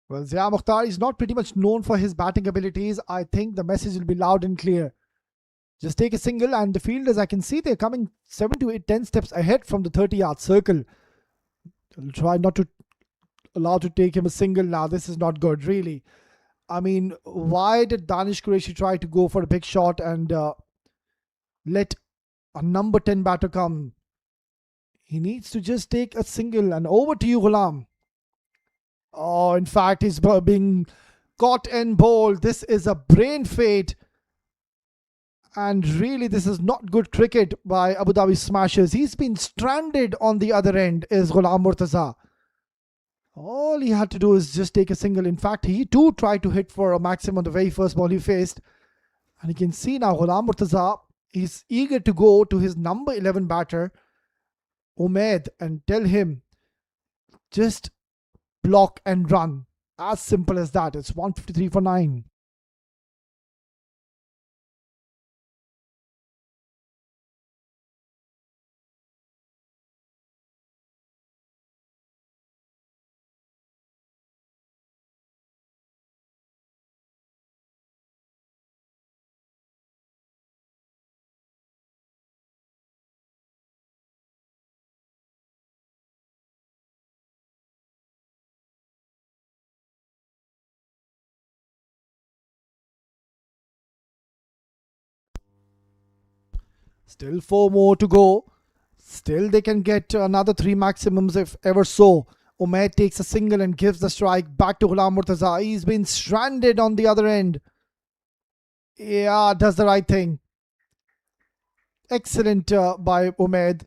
Well, Zia Mukhtar is not pretty much known for his batting abilities. I think the message will be loud and clear. Just take a single, and the fielders, I can see they're coming 7 to 8, 10 steps ahead from the 30-yard circle. They'll try not to allow to take him a single now. This is not good, really. I mean, why did Danish Qureshi try to go for a big shot and let a number 10 batter come? He needs to just take a single, and over to you, Ghulam. Oh, in fact, he's being caught and bowled. This is a brain fade. And really, this is not good cricket by Abu Dhabi Smashers. He's been stranded on the other end, is Ghulam Murtaza. All he had to do is just take a single. In fact, he too tried to hit for a maximum on the very first ball he faced. And you can see now Ghulam Murtaza is eager to go to his number 11 batter, Umaid, and tell him, just block and run. As simple as that. It's 153 for 9. Still 4 more to go. Still they can get another 3 maximums if ever so. Umaid takes a single and gives the strike back to Ghulam Murtaza. He's been stranded on the other end. Yeah, does the right thing. Excellent by Umaid.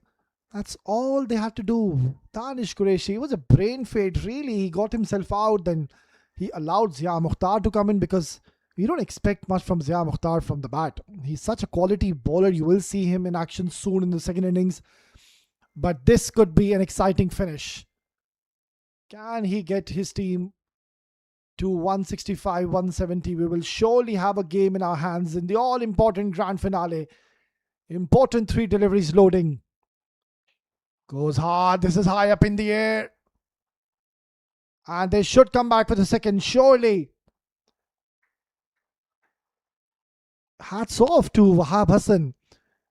That's all they had to do. Danish Qureshi, it was a brain fade, really. He got himself out, then he allowed Zia Mukhtar to come in because you don't expect much from Zia Mukhtar from the bat. He's such a quality bowler. You will see him in action soon in the second innings. But this could be an exciting finish. Can he get his team to 165, 170? We will surely have a game in our hands in the all-important grand finale. Important 3 deliveries loading. Goes hard. This is high up in the air. And they should come back for the second, surely. Hats off to Wahab Hassan.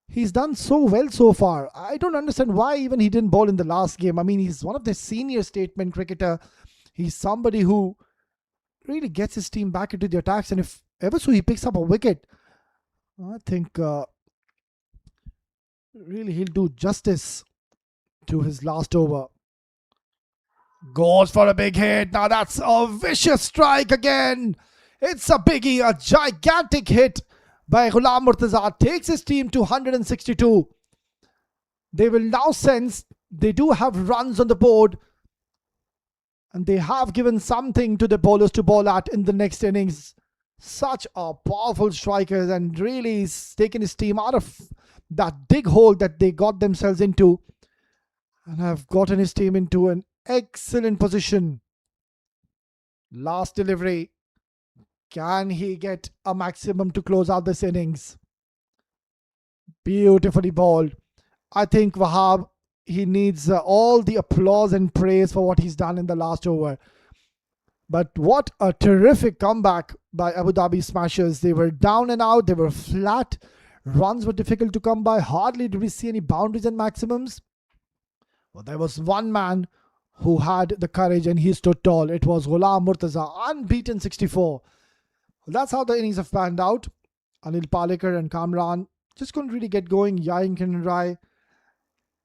He's done so well so far. I don't understand why even he didn't bowl in the last game. I mean, he's one of the senior statement cricketer. He's somebody who really gets his team back into the attacks. And if ever so he picks up a wicket, I think really he'll do justice to his last over. Goes for a big hit. Now that's a vicious strike again. It's a biggie, a gigantic hit by Ghulam Murtaza. Takes his team to 162. They will now sense they do have runs on the board. And they have given something to the bowlers to bowl at in the next innings. Such a powerful striker, and really he's taken his team out of that big hole that they got themselves into and have gotten his team into an excellent position. Last delivery. Can he get a maximum to close out this innings? Beautifully bowled. I think Wahab, he needs all the applause and praise for what he's done in the last over. But what a terrific comeback by Abu Dhabi Smashers. They were down and out. They were flat. Runs were difficult to come by. Hardly did we see any boundaries and maximums. Well, there was one man who had the courage and he stood tall. It was Ghulam Murtaza, unbeaten 64. Well, that's how the innings have panned out. Anil Palekar and Kamran just couldn't really get going. Yain Rai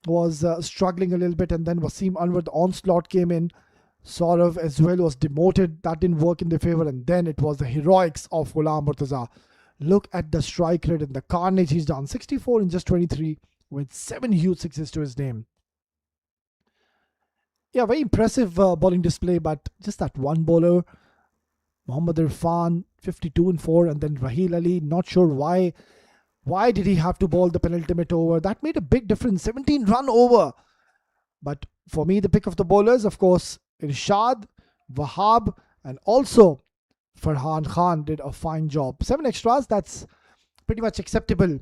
was struggling a little bit, and then Wasim Anwar, the onslaught came in. Saurav as well was demoted. That didn't work in their favour, and then it was the heroics of Ghulam Murtaza. Look at the strike rate and the carnage he's done. 64 in just 23 with 7 huge sixes to his name. Yeah, very impressive bowling display, but just that one bowler, Mohammad Irfan, 52 and 4, and then Raheel Ali, not sure why. Why did he have to bowl the penultimate over? That made a big difference. 17 run over. But for me, the pick of the bowlers, of course, Irshad, Wahab, and also Farhan Khan did a fine job. 7 extras, that's pretty much acceptable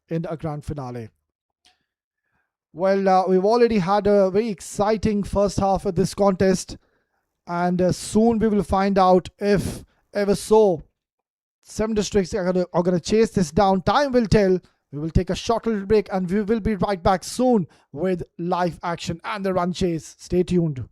in a grand finale. Well, we've already had a very exciting first half of this contest, and soon we will find out if ever so 7 districts are going to chase this down. Time will tell. We will take a short little break and we will be right back soon with live action and the run chase. Stay tuned.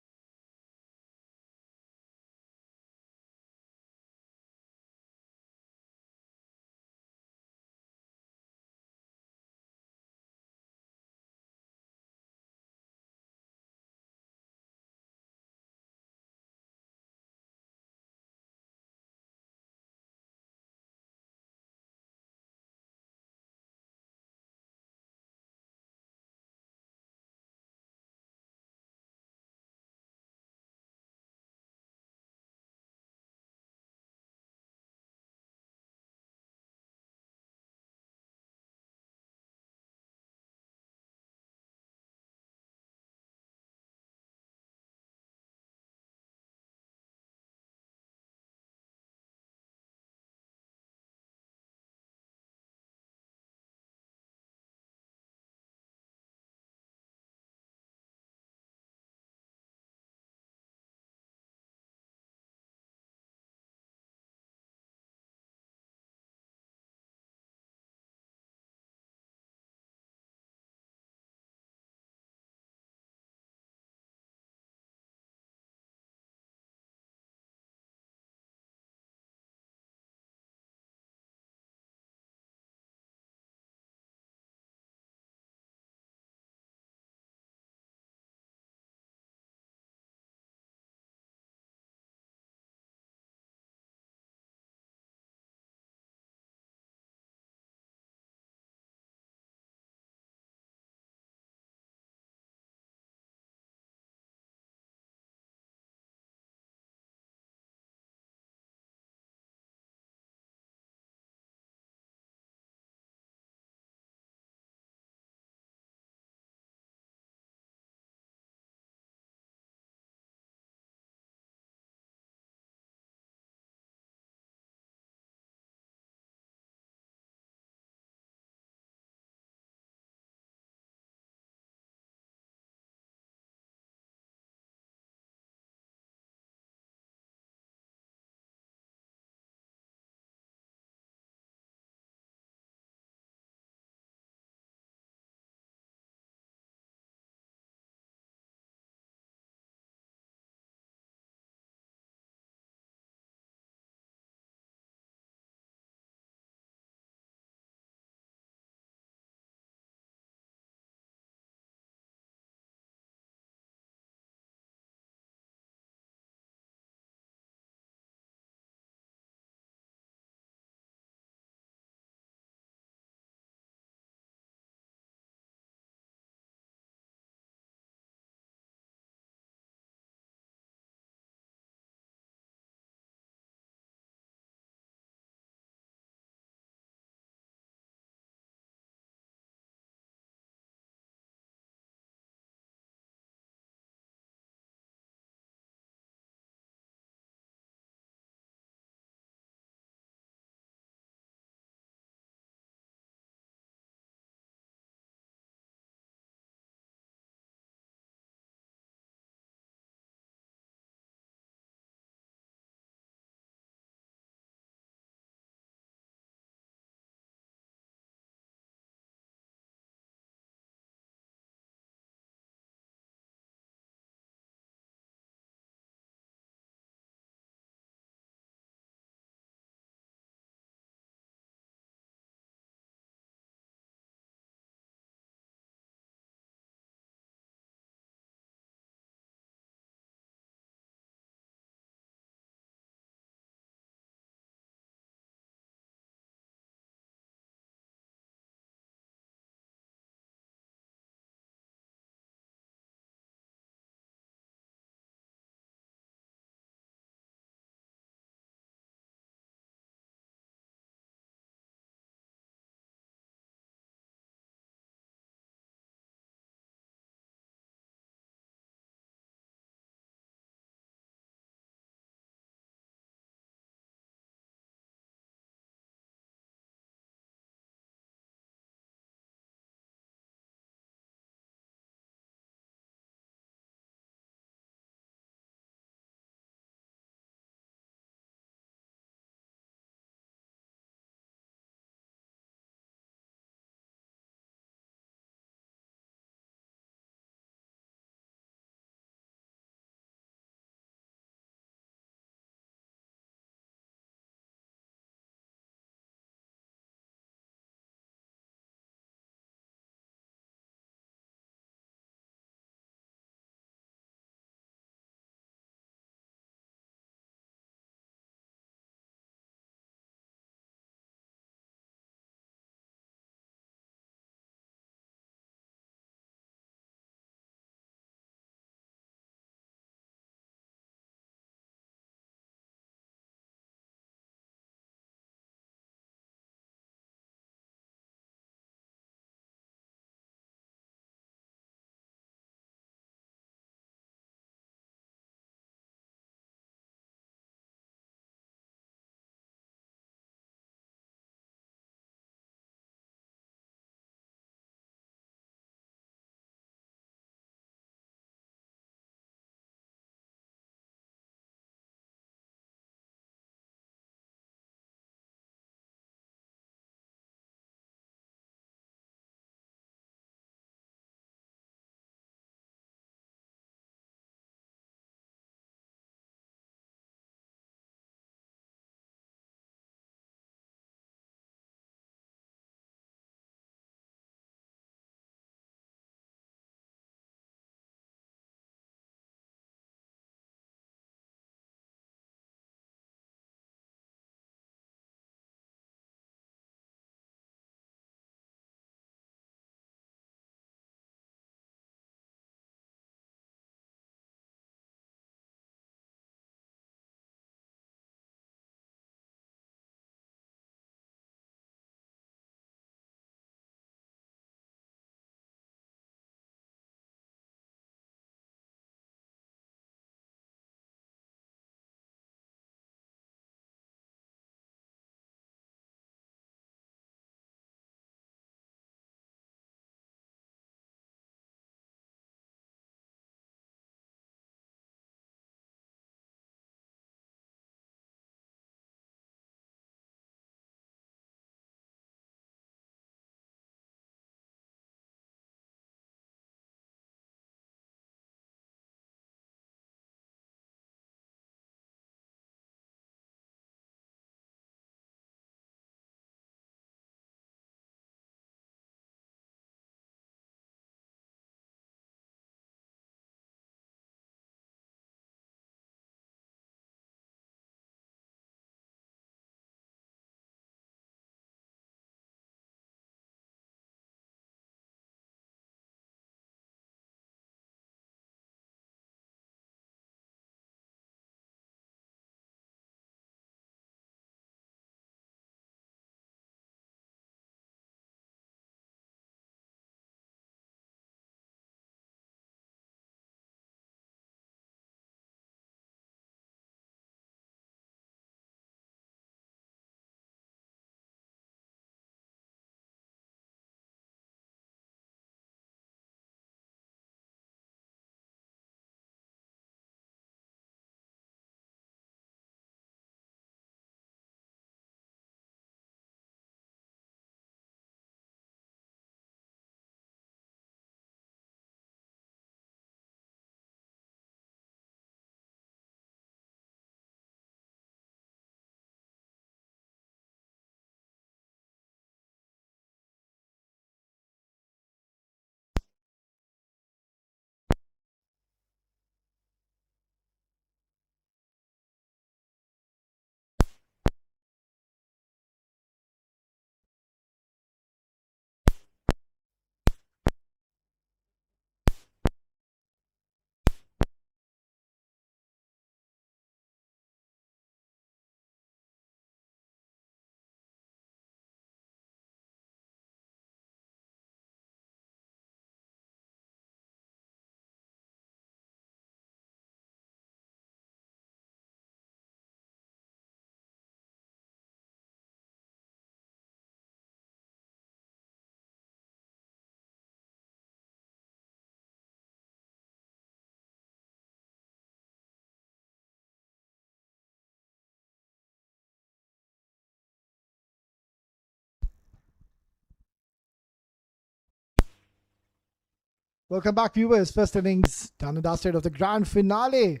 Welcome back, viewers. First innings done and dusted of the grand finale.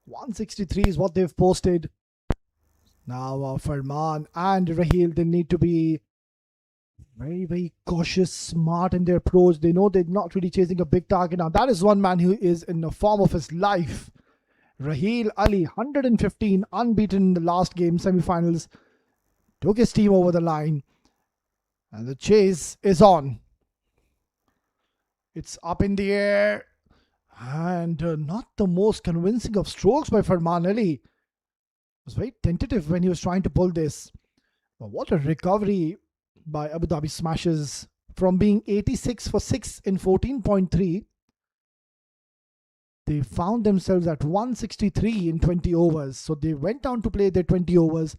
163 is what they've posted. Now Farman and Raheel, they need to be very, very cautious, smart in their approach. They know they're not really chasing a big target. Now that is one man who is in the form of his life. Raheel Ali, 115, unbeaten in the last game, semi-finals. Took his team over the line. And the chase is on. It's up in the air. And not the most convincing of strokes by Farman Ali. Was very tentative when he was trying to pull this. But what a recovery by Abu Dhabi Smashes from being 86 for 6 in 14.3. They found themselves at 163 in 20 overs. So they went down to play their 20 overs.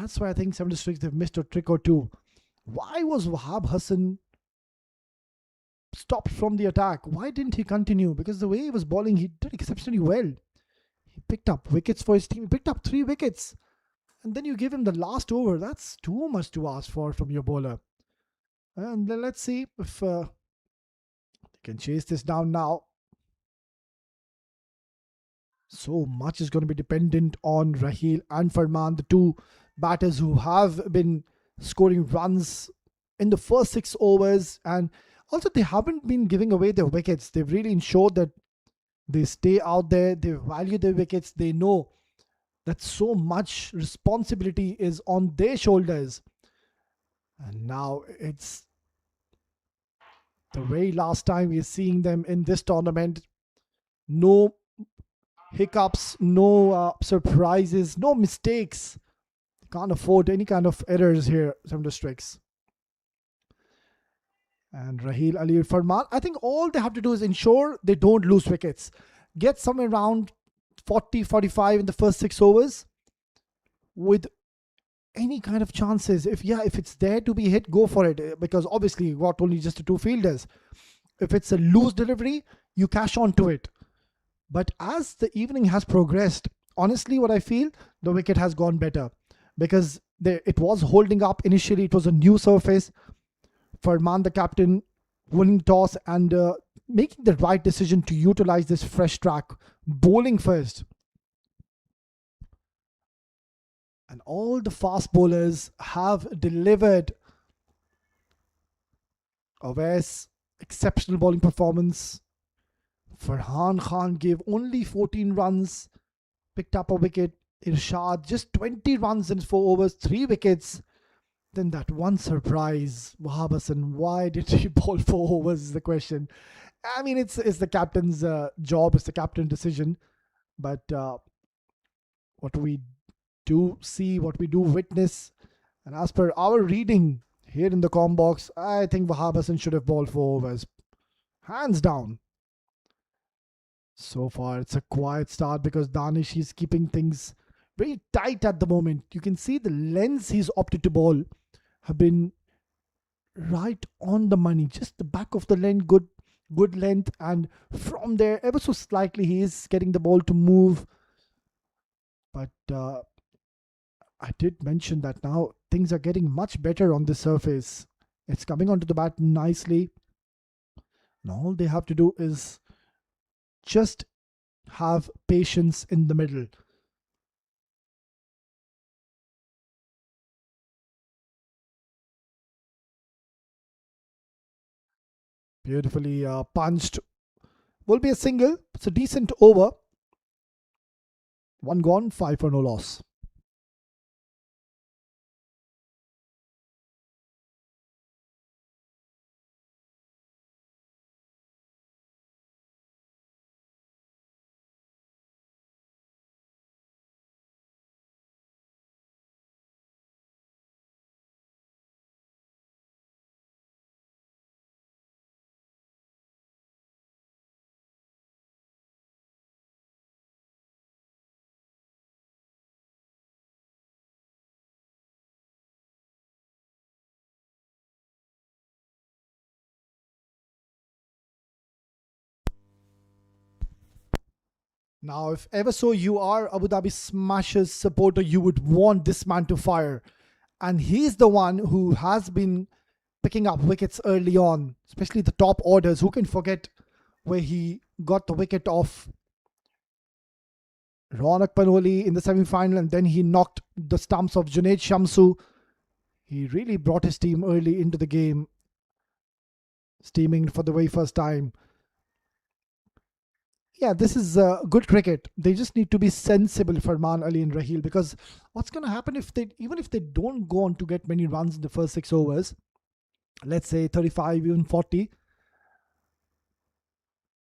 That's why I think 76 they've missed a trick or two. Why was Wahab Hassan stopped from the attack? Why didn't he continue? Because the way he was bowling, he did exceptionally well. He picked up wickets for his team. He picked up 3 wickets. And then you give him the last over. That's too much to ask for from your bowler. And let's see if they can chase this down now. So much is going to be dependent on Raheel and Farman, the two batters who have been scoring runs in the first 6 overs. And also, they haven't been giving away their wickets. They've really ensured that they stay out there. They value their wickets. They know that so much responsibility is on their shoulders. And now it's the very last time we're seeing them in this tournament. No hiccups, no surprises, no mistakes. Can't afford any kind of errors here, some districts. And Raheel Ali Farman, I think all they have to do is ensure they don't lose wickets. Get somewhere around 40, 45 in the first 6 overs with any kind of chances. If it's there to be hit, go for it. Because obviously you got only just the 2 fielders. If it's a loose delivery, you cash on to it. But as the evening has progressed, honestly what I feel, the wicket has gone better. Because it was holding up initially. It was a new surface. Farman, the captain, winning toss and making the right decision to utilize this fresh track, bowling first. And all the fast bowlers have delivered. Awais, exceptional bowling performance. Farhan Khan gave only 14 runs, picked up a wicket. Irshad, just 20 runs in 4 overs, 3 wickets. Then that one surprise, Wahab Hassan, why did he bowl 4 overs is the question. I mean, it's the captain's job, it's the captain's decision. But what we do see, what we do witness, and as per our reading here in the com box, I think Wahab Hassan should have bowled 4 overs. Hands down. So far, it's a quiet start because Danish, he's keeping things very tight at the moment. You can see the lengths he's opted to bowl have been right on the money. Just the back of the length, good length. And from there, ever so slightly, he is getting the ball to move. But I did mention that now things are getting much better on the surface. It's coming onto the bat nicely. And all they have to do is just have patience in the middle. Beautifully punched. Will be a single. It's a decent over. 1 gone, 5 for no loss. Now, if ever so you are Abu Dhabi Smashers supporter, you would want this man to fire. And he's the one who has been picking up wickets early on, especially the top orders. Who can forget where he got the wicket off Ronak Panoli in the semi-final, and then he knocked the stumps of Junaid Shamsu. He really brought his team early into the game, steaming for the very first time. Yeah, this is good cricket. They just need to be sensible, Farman Ali and Raheel, because what's going to happen even if they don't go on to get many runs in the first 6 overs, let's say 35, even 40,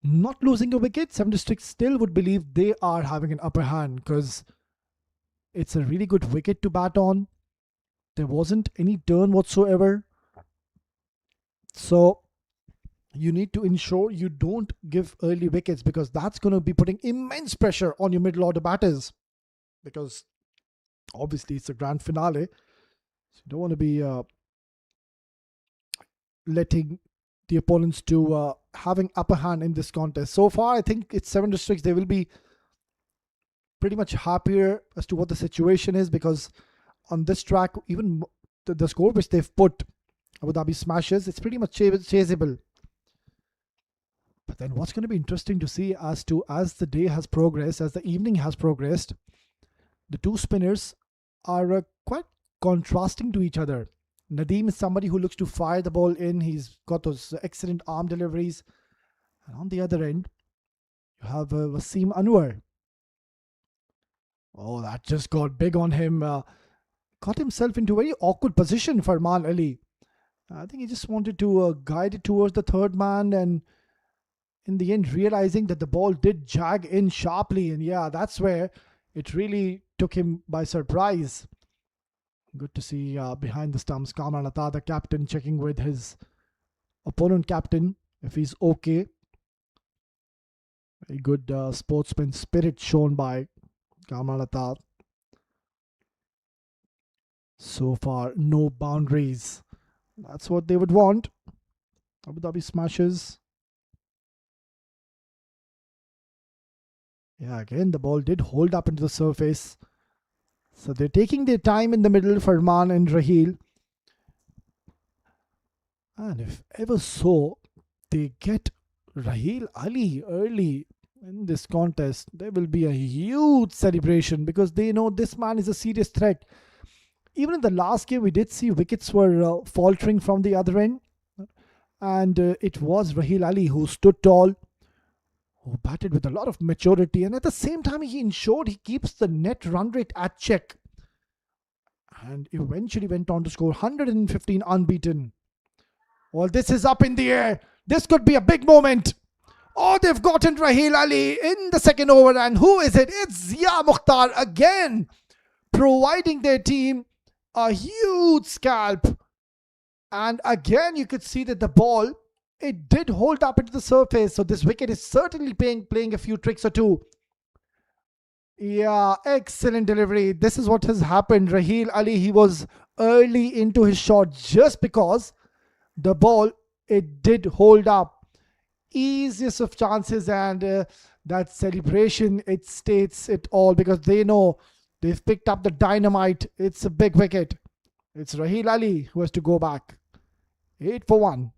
not losing a wicket, 76 still would believe they are having an upper hand, because it's a really good wicket to bat on. There wasn't any turn whatsoever. So you need to ensure you don't give early wickets, because that's going to be putting immense pressure on your middle order batters, because obviously it's a grand finale. So you don't want to be letting the opponents to having upper hand in this contest. So far, I think it's 7-6. They will be pretty much happier as to what the situation is, because on this track, even the score which they've put, Abu Dhabi Smashes, it's pretty much chaseable. But then what's going to be interesting to see as the day has progressed, as the evening has progressed, the two spinners are quite contrasting to each other. Nadeem is somebody who looks to fire the ball in. He's got those excellent arm deliveries. And on the other end, you have Wasim Anwar. Oh, that just got big on him. Got himself into a very awkward position for Farman Ali. I think he just wanted to guide it towards the third man, and in the end realizing that the ball did jag in sharply, and yeah, that's where it really took him by surprise. Good to see behind the stumps Kamran Atta, the captain, checking with his opponent captain if he's okay. Very good sportsman spirit shown by Kamran Atta. So far, no boundaries. That's what they would want. Abu Dhabi Smashes. Yeah, again, the ball did hold up into the surface. So they're taking their time in the middle, Farman and Raheel. And if ever so, they get Raheel Ali early in this contest, there will be a huge celebration, because they know this man is a serious threat. Even in the last game, we did see wickets were faltering from the other end. And it was Raheel Ali who stood tall, who batted with a lot of maturity, and at the same time he ensured he keeps the net run rate at check, and eventually went on to score 115 unbeaten. Well, this is up in the air. This could be a big moment. Oh, they've gotten Raheel Ali in the second over, and who is it? It's Zia Mukhtar again, providing their team a huge scalp. And again, you could see that the ball, it did hold up into the surface. So this wicket is certainly playing a few tricks or two. Yeah, excellent delivery. This is what has happened. Raheel Ali, he was early into his shot just because the ball, it did hold up. Easiest of chances, and that celebration, it states it all, because they know they've picked up the dynamite. It's a big wicket. It's Raheel Ali who has to go back. 8 for 1.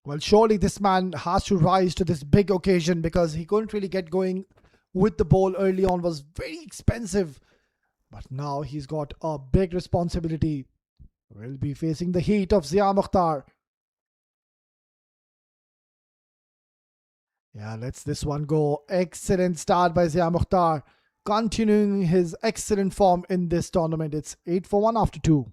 Well, surely this man has to rise to this big occasion, because he couldn't really get going with the ball early on. Was very expensive. But now he's got a big responsibility. Will be facing the heat of Zia Mukhtar. Yeah, let's this one go. Excellent start by Zia Mukhtar. continuing his excellent form in this tournament. It's 8 for 1 after 2.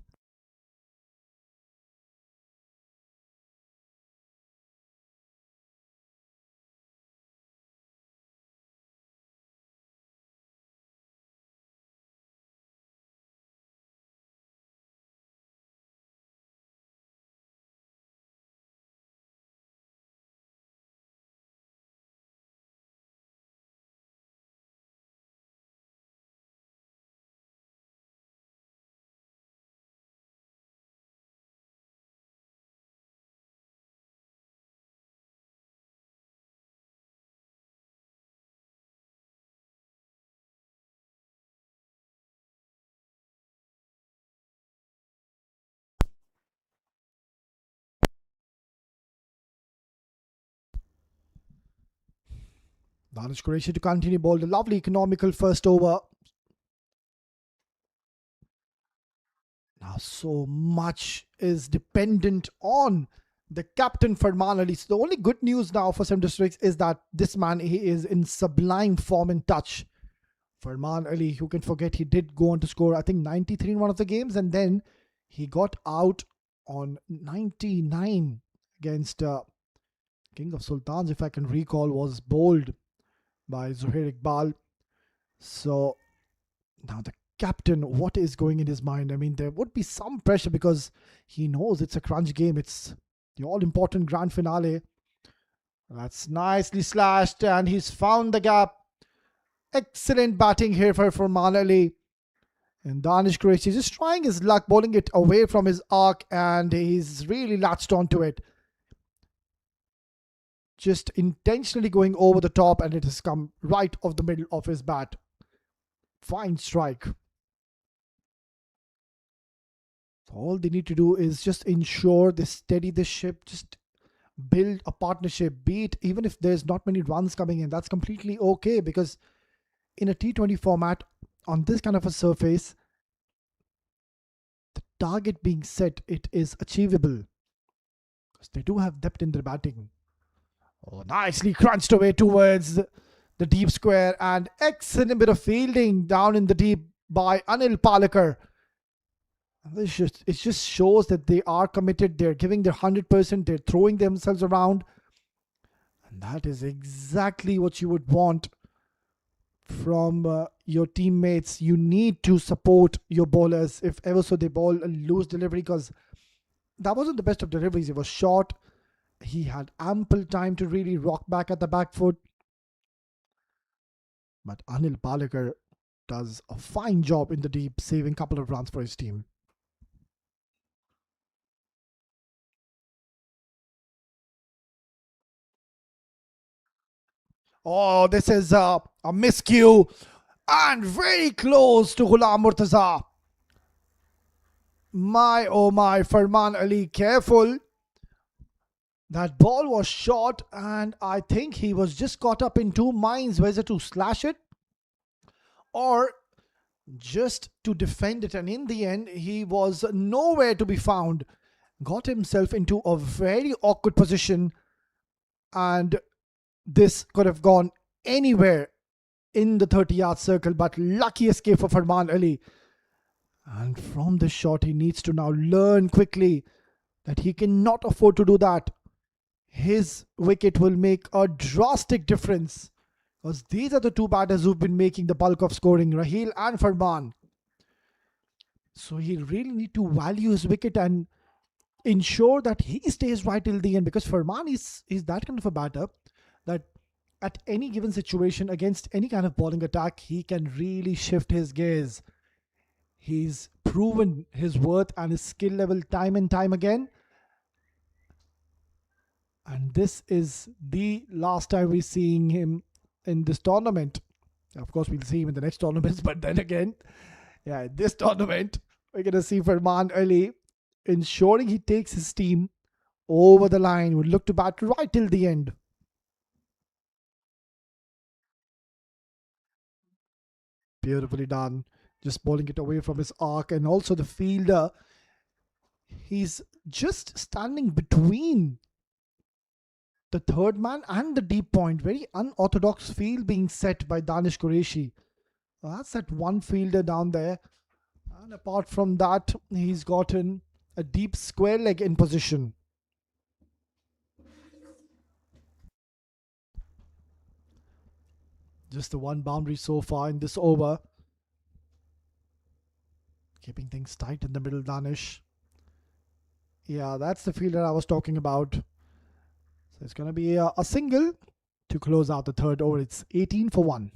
Danish Qureshi to continue bowled a lovely economical first over. Now so much is dependent on the captain Farman Ali. So the only good news now for Sem Districts is that this man, he is in sublime form and touch. Farman Ali, who can forget, he did go on to score I think 93 in one of the games, and then he got out on 99 against King of Sultans, if I can recall, was bowled by Zuhair Iqbal. So now the captain, what is going in his mind? I mean, there would be some pressure because he knows it's a crunch game. It's the all-important grand finale. That's nicely slashed, and he's found the gap. Excellent batting here for Farman Ali. And Danish Qureshi just trying his luck, bowling it away from his arc, and he's really latched onto it. Just intentionally going over the top, and it has come right off the middle of his bat. Fine strike. All they need to do is just ensure they steady the ship, just build a partnership, be it even if there's not many runs coming in, that's completely okay, because in a T20 format on this kind of a surface, the target being set, it is achievable because they do have depth in their batting. Oh, nicely crunched away towards the deep square, and excellent bit of fielding down in the deep by Anil Palekar. It just shows that they are committed, they're giving their 100%, they're throwing themselves around, and that is exactly what you would want from your teammates. You need to support your bowlers if ever so they bowl a loose delivery, because that wasn't the best of deliveries. It was short. He had ample time to really rock back at the back foot. But Anil Palekar does a fine job in the deep, saving a couple of runs for his team. Oh, this is a miscue, and very close to Ghulam Murtaza. My oh my, Farman Ali, careful. That ball was short, and I think he was just caught up in two minds, whether to slash it or just to defend it. And in the end, he was nowhere to be found. Got himself into a very awkward position, and this could have gone anywhere in the 30-yard circle, but lucky escape for Farman Ali. And from this shot, he needs to now learn quickly that he cannot afford to do that. His wicket will make a drastic difference, because these are the two batters who've been making the bulk of scoring, Raheel and Farman. So he really need to value his wicket and ensure that he stays right till the end, because Farman is that kind of a batter that at any given situation against any kind of bowling attack, he can really shift his gears. He's proven his worth and his skill level time and time again. And this is the last time we're seeing him in this tournament. Of course, we'll see him in the next tournaments, but then again, yeah, this tournament, we're going to see Farman Ali ensuring he takes his team over the line. We'll look to bat right till the end. Beautifully done. Just bowling it away from his arc, and also the fielder, he's just standing between the third man and the deep point. Very unorthodox field being set by Danish Qureshi. That's that one fielder down there. And apart from that, he's gotten a deep square leg in position. Just the one boundary so far in this over. Keeping things tight in the middle, Danish. Yeah, that's the fielder I was talking about. So it's going to be a single to close out the third over. It's 18 for 1.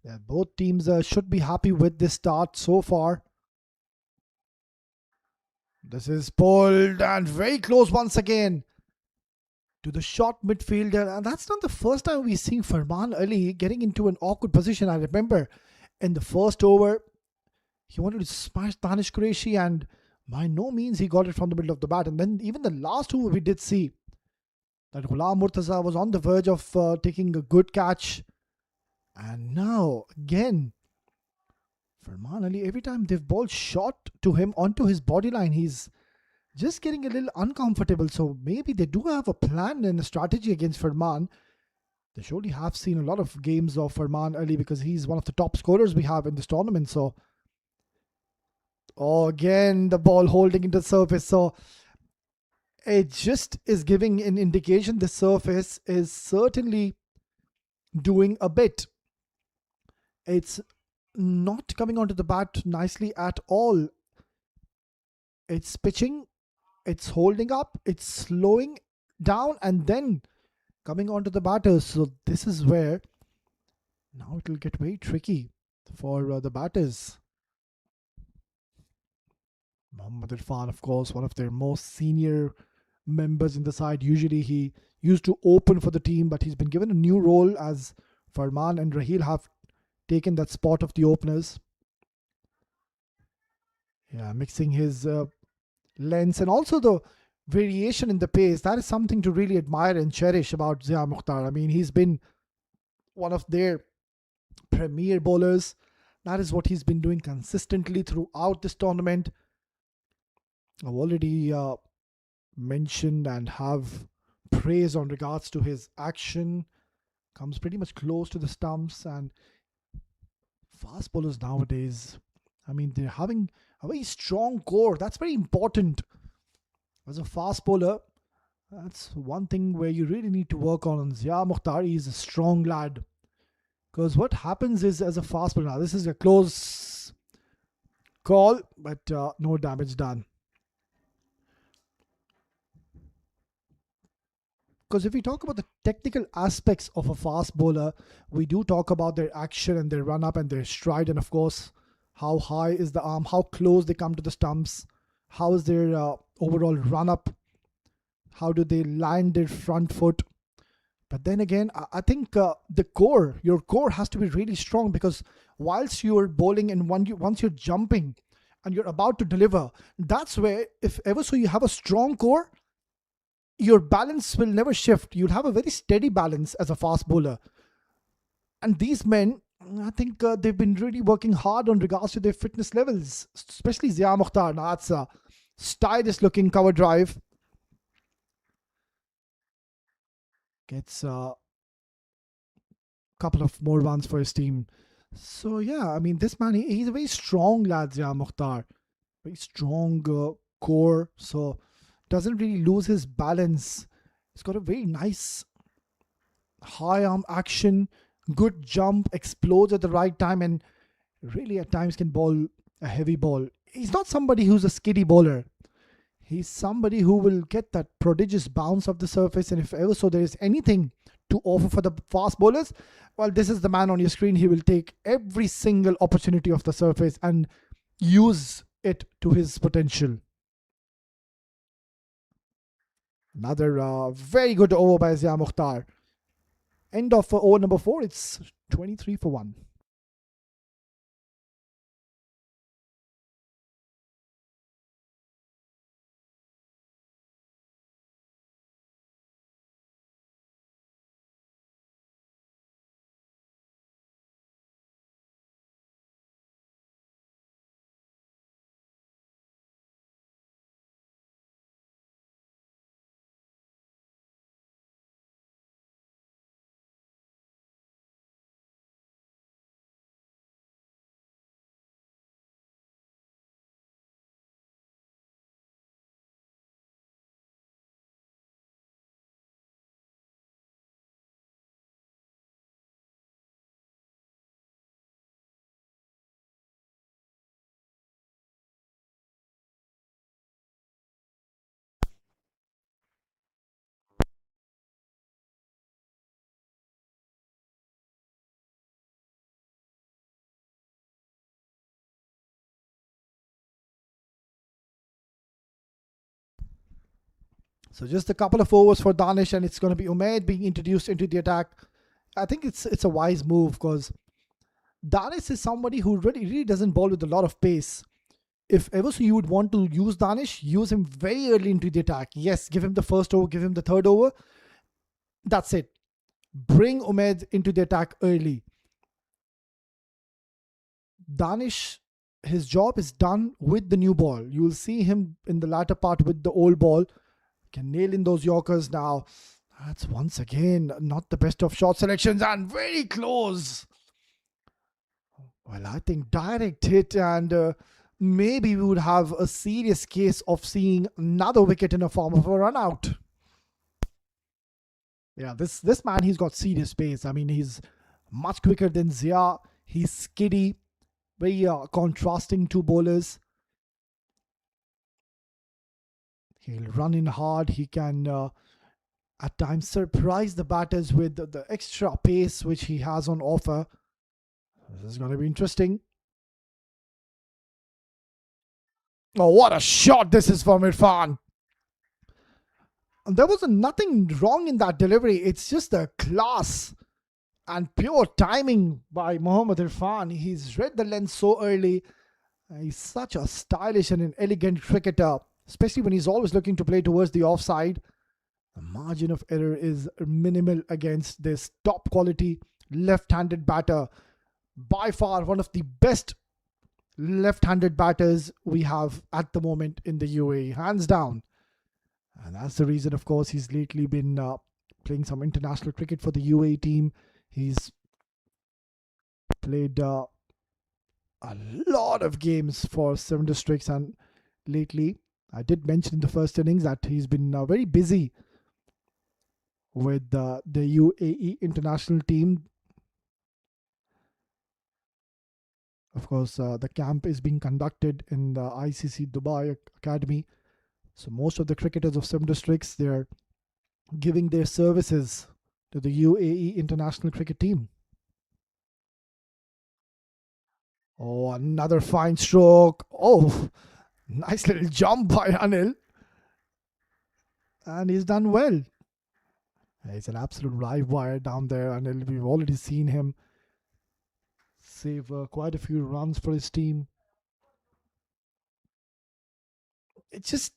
Yeah, both teams should be happy with this start so far. This is pulled and very close once again to the short midfielder. And that's not the first time we've seen Farman Ali getting into an awkward position. I remember in the first over, he wanted to smash Danish Qureshi, and by no means he got it from the middle of the bat. And then even the last over, we did see that Ghulam Murtaza was on the verge of taking a good catch. And now, again, Farman Ali, every time they've ball shot to him onto his body line, he's just getting a little uncomfortable. So maybe they do have a plan and a strategy against Farman. They surely have seen a lot of games of Farman Ali because he's one of the top scorers we have in this tournament. So, again, the ball holding into the surface. So, it just is giving an indication the surface is certainly doing a bit. It's not coming onto the bat nicely at all. It's pitching, it's holding up, it's slowing down, and then coming onto the batters. So this is where now it will get very tricky for the batters. Mohammad Irfan, of course, one of their most senior members in the side. Usually he used to open for the team, but he's been given a new role as Farman and Raheel have taken that spot of the openers. Yeah, mixing his lengths and also the variation in the pace. That is something to really admire and cherish about Zia Mukhtar. I mean, he's been one of their premier bowlers. That is what he's been doing consistently throughout this tournament. I've already mentioned and have praise on regards to his action. Comes pretty much close to the stumps, and fast bowlers nowadays, I mean, they're having a very strong core. That's very important. As a fast bowler, that's one thing where you really need to work on. Zia Mukhtar is a strong lad. Because what happens is, as a fast bowler, now this is a close call, but no damage done. Because if we talk about the technical aspects of a fast bowler, we do talk about their action and their run up and their stride, and of course, how high is the arm, how close they come to the stumps, how is their overall run up, how do they land their front foot. But then again, I think the core, your core has to be really strong, because whilst you're bowling and once you're jumping and you're about to deliver, that's where, if ever so you have a strong core, your balance will never shift. You'll have a very steady balance as a fast bowler. And these men, I think they've been really working hard on regards to their fitness levels, especially Zia Mukhtar. Now that's a stylish looking cover drive. Gets a couple of more runs for his team. So yeah, I mean, this man, he's a very strong lad, Zia Mukhtar. Very strong core. So doesn't really lose his balance. He's got a very nice high arm action, good jump, explodes at the right time, and really at times can bowl a heavy ball. He's not somebody who's a skiddy bowler. He's somebody who will get that prodigious bounce of the surface, and if ever so there is anything to offer for the fast bowlers, well, this is the man on your screen. He will take every single opportunity of the surface and use it to his potential. Another very good over by Zia Mukhtar. End of over number 4. It's 23 for 1. So just a couple of overs for Danish, and it's going to be Umaid being introduced into the attack. I think it's a wise move because Danish is somebody who really doesn't bowl with a lot of pace. If ever so you would want to use Danish, use him very early into the attack. Yes, give him the first over, give him the third over. That's it. Bring Umaid into the attack early. Danish, his job is done with the new ball. You will see him in the latter part with the old ball. Can nail in those Yorkers now. That's once again not the best of shot selections and very close. Well, I think direct hit, and maybe we would have a serious case of seeing another wicket in a form of a run out. Yeah, this man, he's got serious pace. I mean, he's much quicker than Zia. He's skiddy, very contrasting two bowlers. He'll run in hard. He can at times surprise the batters with the extra pace which he has on offer. This is going to be interesting. Oh, what a shot this is from Irfan. There was nothing wrong in that delivery. It's just a class and pure timing by Mohammad Irfan. He's read the length so early. He's such a stylish and an elegant cricketer, especially when he's always looking to play towards the offside. The margin of error is minimal against this top quality left-handed batter. By far one of the best left-handed batters we have at the moment in the UAE, hands down. And that's the reason, of course, he's lately been playing some international cricket for the UAE team. He's played a lot of games for Seven Districts, and lately, I did mention in the first innings that he's been very busy with the UAE international team. Of course, the camp is being conducted in the ICC Dubai Academy. So most of the cricketers of Seven Districts, they're giving their services to the UAE international cricket team. Oh, another fine stroke. Oh, nice little jump by Anil. And he's done well. He's an absolute live wire down there. Anil, we've already seen him save quite a few runs for his team. It's just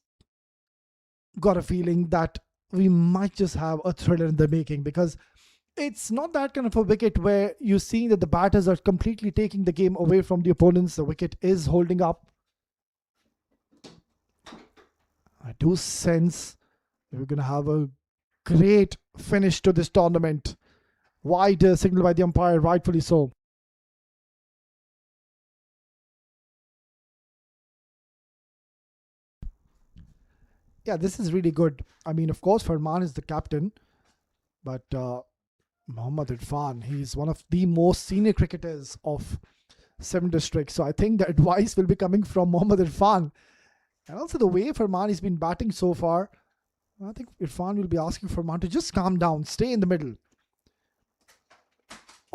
got a feeling that we might just have a thriller in the making, because it's not that kind of a wicket where you're seeing that the batters are completely taking the game away from the opponents. The wicket is holding up. I do sense we're going to have a great finish to this tournament. Wide signal by the umpire, rightfully so. Yeah, this is really good. I mean, of course, Farman is the captain, but Mohammad Irfan, he's one of the most senior cricketers of Seven Districts. So I think the advice will be coming from Mohammad Irfan. And also the way Farman has been batting so far, I think Irfan will be asking Farman to just calm down, stay in the middle.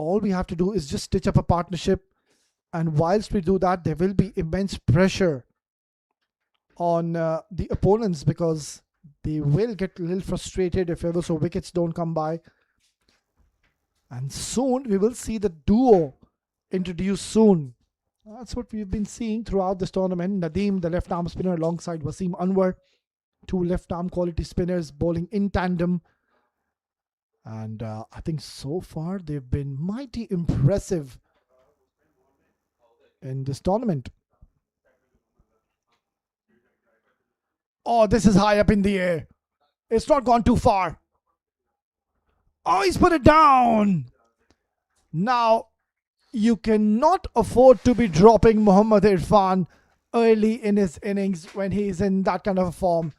all we have to do is just stitch up a partnership. And whilst we do that, there will be immense pressure on the opponents, because they will get a little frustrated if ever so wickets don't come by. And soon we will see the duo introduced soon. That's what we've been seeing throughout this tournament. Nadeem, the left arm spinner, alongside Wasim Anwar, two left arm quality spinners bowling in tandem. And I think so far they've been mighty impressive in this tournament. Oh, this is high up in the air. It's not gone too far. Oh, he's put it down. Now, you cannot afford to be dropping Mohammad Irfan early in his innings when he's in that kind of a form.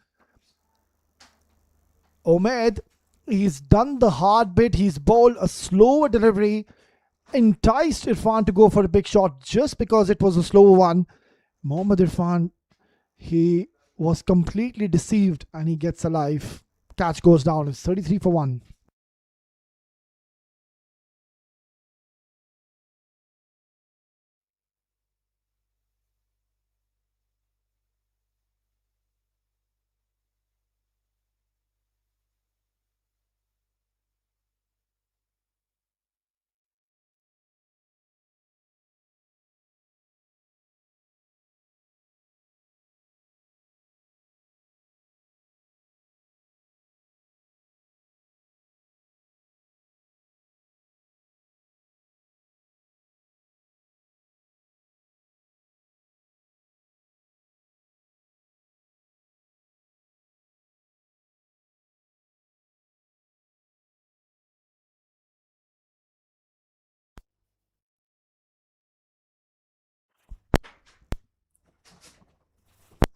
Umaid, he's done the hard bit. He's bowled a slower delivery, enticed Irfan to go for a big shot just because it was a slower one. Mohammad Irfan, he was completely deceived and he gets alive. Catch goes down. It's 33 for 1.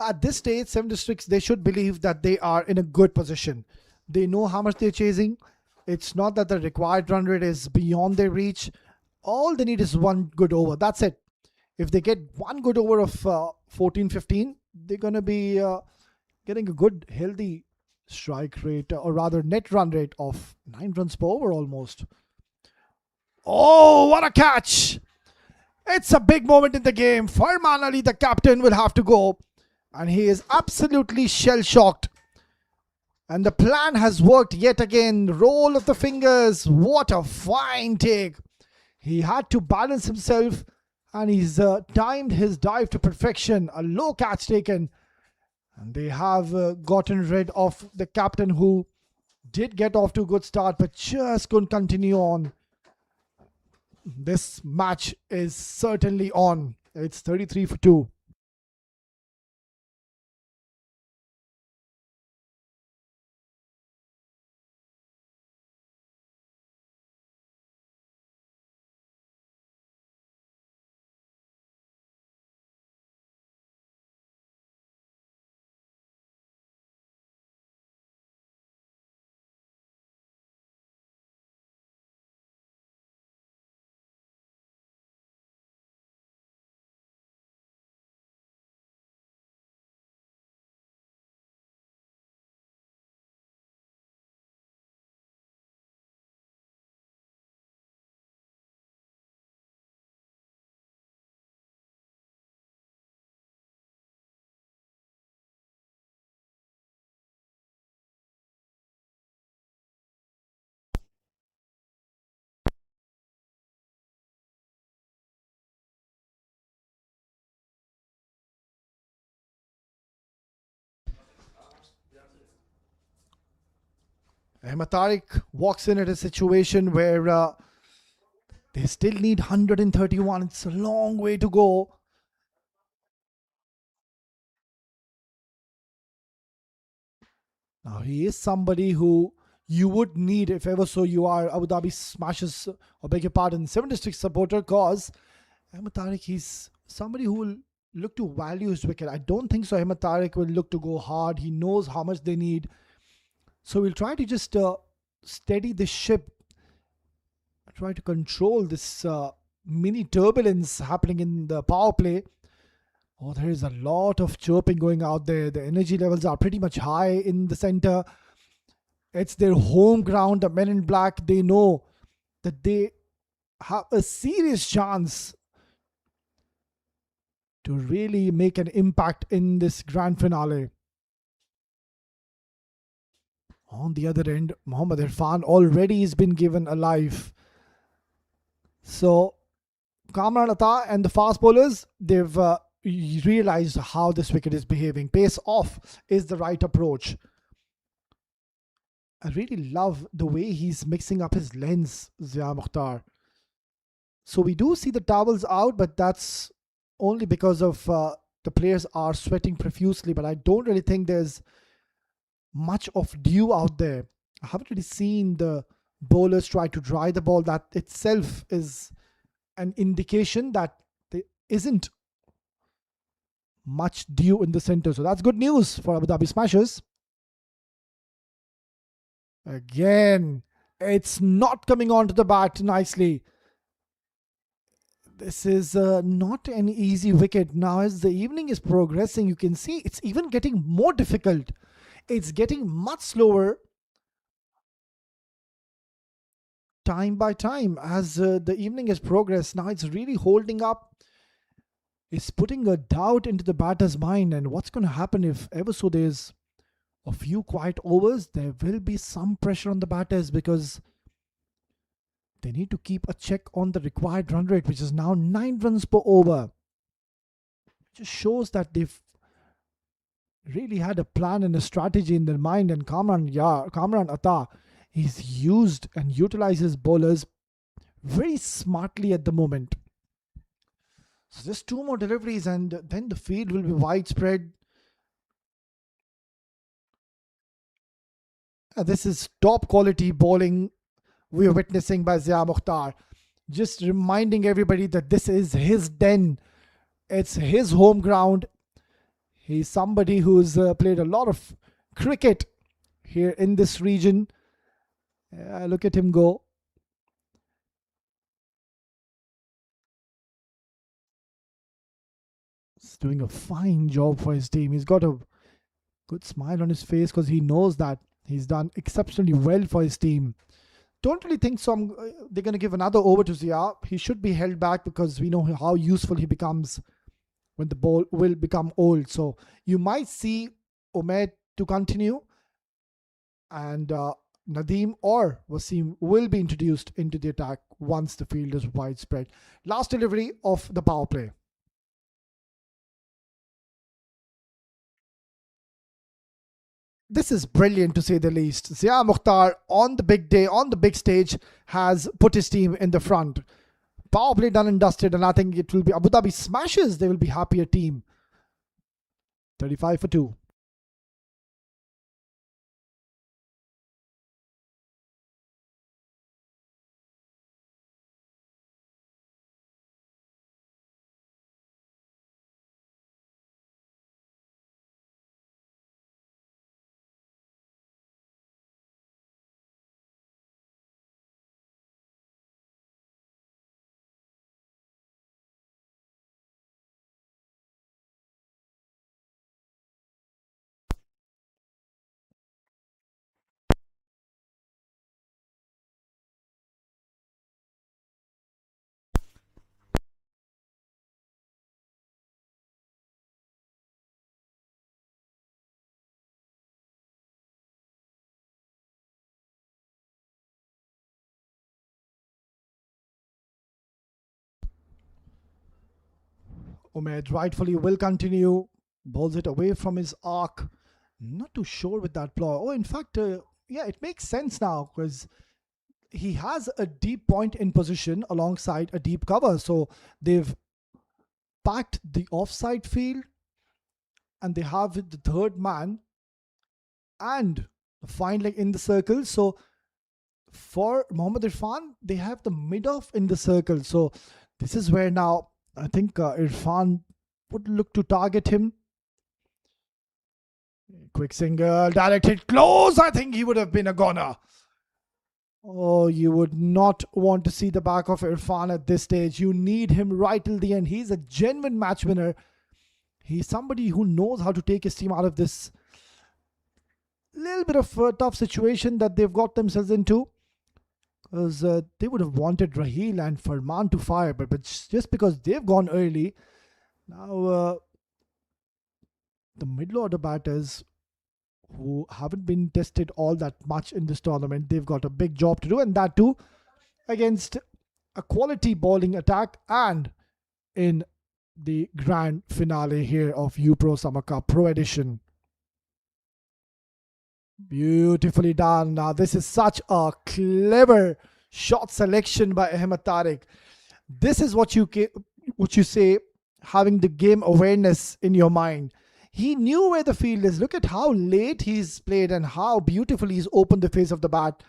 At this stage, Seven Districts, they should believe that they are in a good position. They know how much they're chasing. It's not that the required run rate is beyond their reach. All they need is one good over. That's it. If they get one good over of 14-15, they're going to be getting a good, healthy strike rate, or rather net run rate of 9 runs per over almost. Oh, what a catch! It's a big moment in the game. Farman Ali, the captain, will have to go. And he is absolutely shell-shocked. And the plan has worked yet again. Roll of the fingers. What a fine take. He had to balance himself, and he's timed his dive to perfection. A low catch taken. And they have gotten rid of the captain, who did get off to a good start but just couldn't continue on. This match is certainly on. It's 33 for 2. Ahmed Tariq walks in at a situation where they still need 131. It's a long way to go. Now, he is somebody who you would need if ever so you are Abu Dhabi Smashes, or beg your pardon, 7 District supporter, cause Ahmed Tariq, he's somebody who will look to value his wicket. I don't think so Ahmed Tariq will look to go hard. He knows how much they need. So we'll try to just steady the ship, try to control this mini turbulence happening in the power play. Oh, there is a lot of chirping going out there. The energy levels are pretty much high in the center. It's their home ground. The men in black, they know that they have a serious chance to really make an impact in this grand finale. On the other end, Mohammad Irfan already has been given a life. So Kamran Atta and the fast bowlers, they've realized how this wicket is behaving. Pace off is the right approach. I really love the way he's mixing up his lens, Zia Mukhtar. So we do see the towels out, but that's only because of the players are sweating profusely. But I don't really think there's much of dew out there. I haven't really seen the bowlers try to dry the ball. That itself is an indication that there isn't much dew in the center. So that's good news for Abu Dhabi Smashers. Again, it's not coming onto the bat nicely. This is not an easy wicket. Now, as the evening is progressing, you can see it's even getting more difficult. It's getting much slower time by time as the evening has progressed. Now, it's really holding up. It's putting a doubt into the batter's mind. And what's going to happen if ever so there's a few quiet overs? There will be some pressure on the batters because they need to keep a check on the required run rate, which is now 9 runs per over. It just shows that they've really had a plan and a strategy in their mind. And Kamran Atta, he's used and utilizes bowlers very smartly at the moment. So just 2 more deliveries and then the field will be widespread. This is top quality bowling we are witnessing by Zia Mukhtar. Just reminding everybody that this is his den. It's his home ground. He's somebody who's played a lot of cricket here in this region. Look at him go. He's doing a fine job for his team. He's got a good smile on his face because he knows that he's done exceptionally well for his team. Don't really think so. They're going to give another over to Zia. He should be held back because we know how useful he becomes when the ball will become old. So you might see Umaid to continue and Nadeem or Wasim will be introduced into the attack once the field is widespread. Last delivery of the power play. This is brilliant to say the least. Zia Mukhtar on the big day, on the big stage, has put his team in the front. Power play done and dusted, and I think it will be Abu Dhabi Smashers. They will be happier team. 35 for 2. Umaid rightfully will continue. Bowls it away from his arc. Not too sure with that ploy. Oh, in fact, yeah, it makes sense now because he has a deep point in position alongside a deep cover. So they've packed the offside field and they have the third man and the fine leg in the circle. So for Mohammad Irfan, they have the mid-off in the circle. So this is where now I think Irfan would look to target him. Quick single, direct hit close. I think he would have been a goner. Oh, you would not want to see the back of Irfan at this stage. You need him right till the end. He's a genuine match winner. He's somebody who knows how to take his team out of this little bit of a tough situation that they've got themselves into. Because they would have wanted Raheel and Farman to fire, but just because they've gone early, now the middle order batters who haven't been tested all that much in this tournament, they've got a big job to do, and that too against a quality bowling attack and in the grand finale here of UPRO Summer Cup Pro Edition. Beautifully done. Now, this is such a clever shot selection by Ahmed Tariq. This is what you say having the game awareness in your mind. He knew where the field is. Look at how late he's played and how beautifully he's opened the face of the bat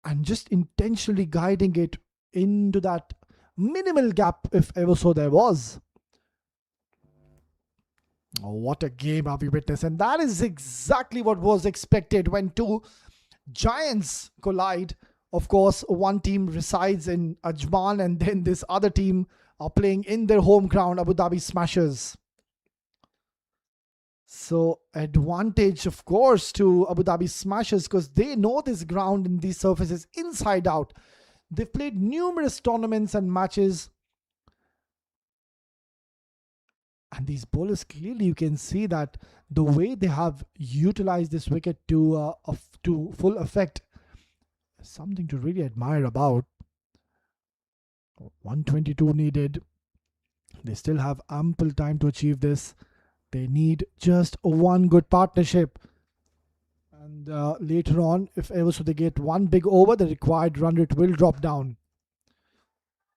and just intentionally guiding it into that minimal gap, if ever so there was. Oh, what a game have we witnessed. And that is exactly what was expected when two giants collide. Of course, one team resides in Ajman and then this other team are playing in their home ground, Abu Dhabi Smashers. So advantage, of course, to Abu Dhabi Smashers because they know this ground and these surfaces inside out. They've played numerous tournaments and matches. And these bowlers, clearly you can see that the way they have utilized this wicket to full effect is something to really admire about. 122 needed. They still have ample time to achieve this. They need just one good partnership. And later on, if ever so they get one big over, the required run rate will drop down.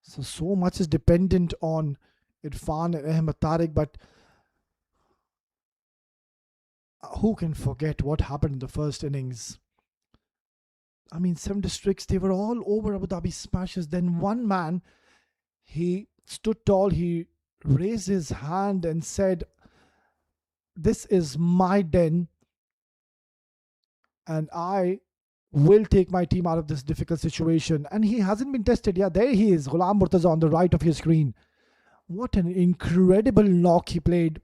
So much is dependent on Irfan and Ahmed Tariq, but who can forget what happened in the first innings? I mean, 7 districts, they were all over Abu Dhabi Smashers. Then one man, he stood tall, he raised his hand and said, "This is my den, and I will take my team out of this difficult situation." And he hasn't been tested. Yeah, there he is, Ghulam Murtaza on the right of your screen. What an incredible knock he played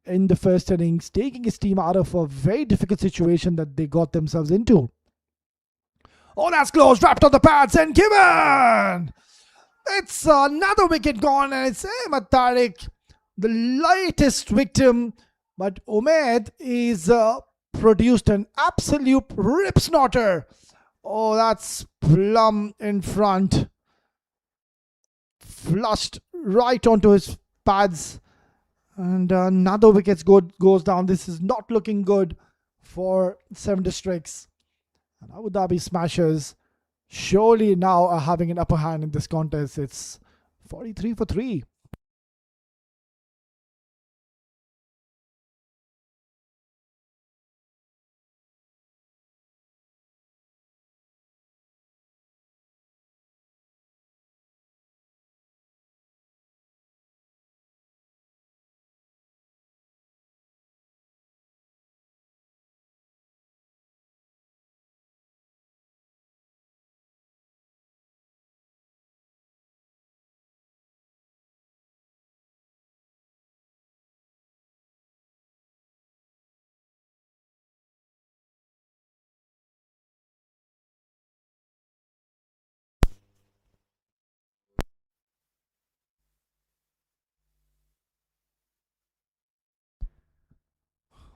in the first innings, taking his team out of a very difficult situation that they got themselves into. Oh, that's close, wrapped on the pads and given! It's another wicket gone, and it's Ahmed Tariq, the lightest victim. But Umaid is produced an absolute rip snorter. Oh, that's plumb in front. Flushed right onto his pads. And another wicket goes down. This is not looking good for 7 districts. And Abu Dhabi Smashers surely now are having an upper hand in this contest. It's 43 for 3.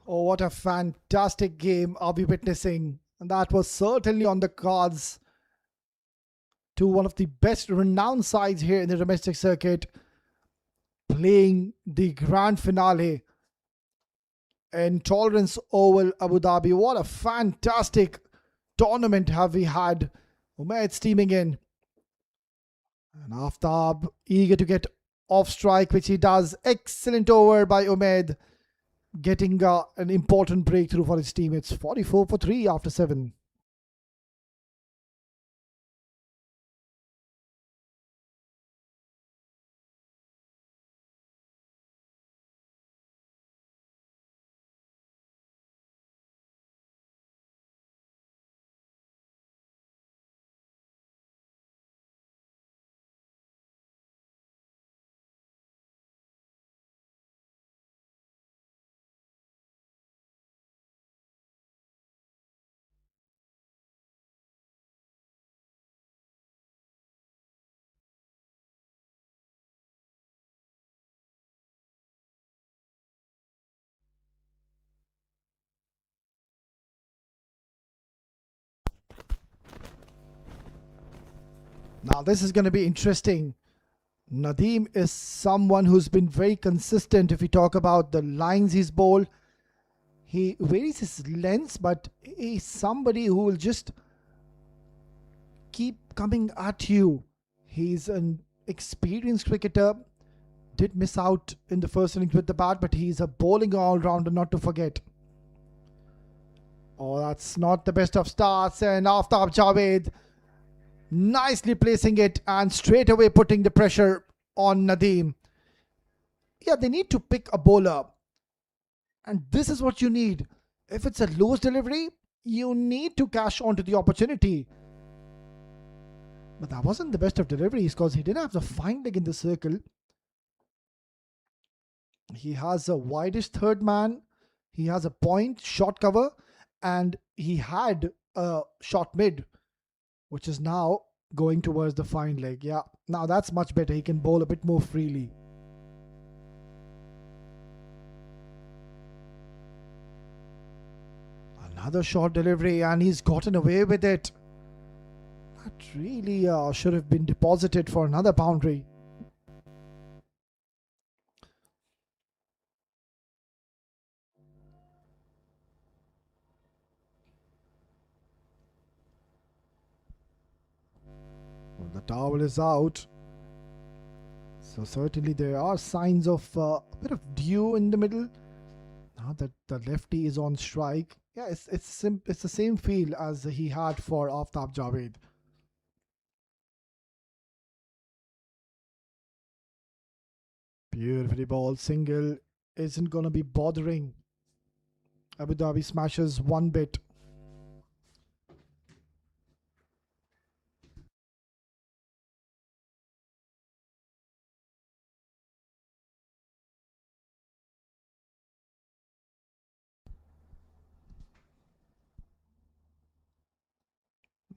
Oh, what a fantastic game are we witnessing. And that was certainly on the cards to one of the best renowned sides here in the domestic circuit, playing the grand finale in Tolerance Oval, Abu Dhabi. What a fantastic tournament have we had. Umaid steaming in. And Aftab eager to get off strike, which he does. Excellent over by Umaid, getting an important breakthrough for his team. It's 44 for 3 after 7. Now this is going to be interesting. Nadeem is someone who's been very consistent. If we talk about the lines he's bowled, he varies his lengths, but he's somebody who will just keep coming at you. He's an experienced cricketer. Did miss out in the first innings with the bat, but he's a bowling all-rounder not to forget. Oh, that's not the best of starts, and Aftab Javed nicely placing it and straight away putting the pressure on Nadeem. Yeah, they need to pick a bowler, and this is what you need. If it's a loose delivery, you need to cash onto the opportunity. But that wasn't the best of deliveries because he didn't have the fine leg in the circle. He has a widest third man, he has a point short cover, and he had a short mid, which is now going towards the fine leg. Yeah, now that's much better. He can bowl a bit more freely. Another short delivery, and he's gotten away with it. That really should have been deposited for another boundary. Well, the towel is out. So certainly there are signs of a bit of dew in the middle. Now that the lefty is on strike. Yeah, it's the same feel as he had for Aftab Javed. Beautifully ball single isn't going to be bothering Abu Dhabi Smashers one bit.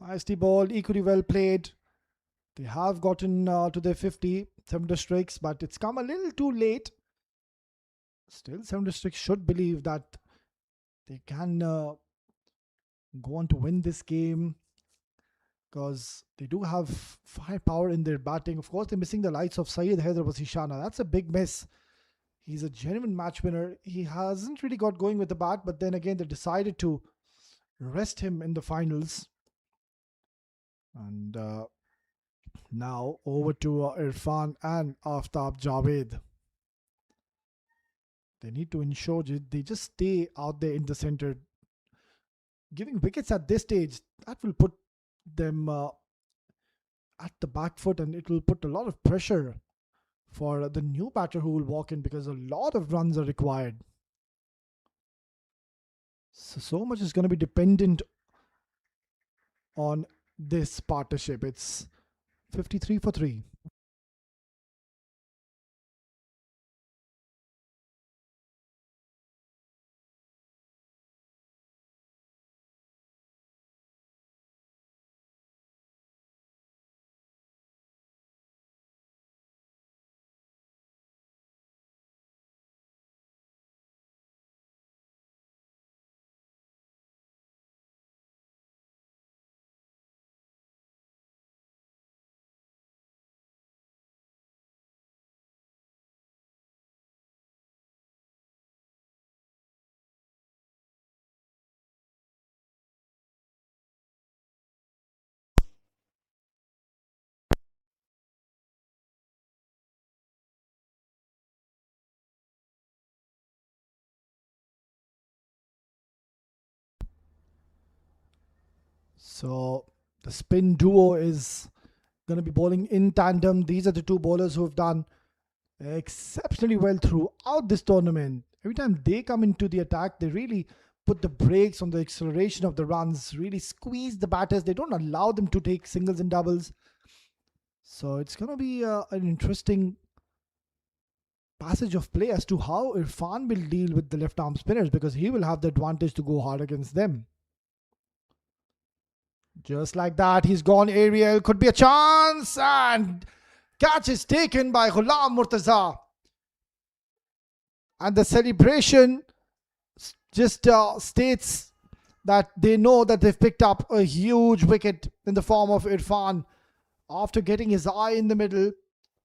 Nicely balled, equally well played. They have gotten to their 50 7 but it's come a little too late. Still, 7 should believe that they can go on to win this game because they do have firepower in their batting. Of course, they're missing the lights of Syed Haider Wasishana. That's a big miss. He's a genuine match winner. He hasn't really got going with the bat, but then again, they decided to rest him in the finals. And now over to Irfan and Aftab Javed. They need to ensure they just stay out there in the center. Giving wickets at this stage, that will put them at the back foot, and it will put a lot of pressure for the new batter who will walk in because a lot of runs are required. So much is going to be dependent on this partnership. It's 53 for 3. So the spin duo is going to be bowling in tandem. These are the two bowlers who have done exceptionally well throughout this tournament. Every time they come into the attack, they really put the brakes on the acceleration of the runs, really squeeze the batters. They don't allow them to take singles and doubles. So it's going to be an interesting passage of play as to how Irfan will deal with the left arm spinners, because he will have the advantage to go hard against them. Just like that, he's gone aerial. Could be a chance, and catch is taken by Ghulam Murtaza. And the celebration just states that they know that they've picked up a huge wicket in the form of Irfan After getting his eye in the middle,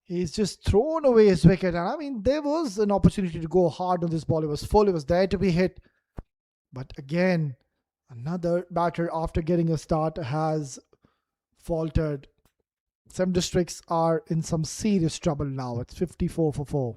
he's just thrown away his wicket. And I mean, there was an opportunity to go hard on this ball. It was full, it was there to be hit. But again, another batter after getting a start has faltered. Seven Districts are in some serious trouble now. It's 54 for 4.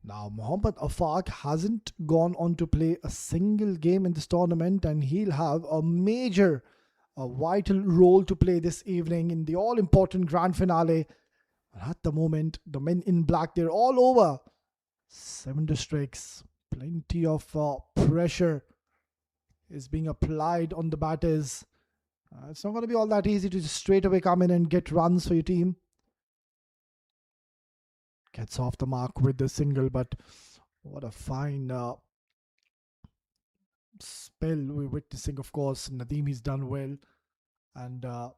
Now, Mohammad Afaq hasn't gone on to play a single game in this tournament, and he'll have a vital role to play this evening in the all important grand finale. At the moment, the men in black, they're all over. Seven Districts, plenty of pressure is being applied on the batters. It's not going to be all that easy to just straight away come in and get runs for your team. Gets off the mark with the single, but what a fine spell we're witnessing. Of course, Nadeem, he's done well, and the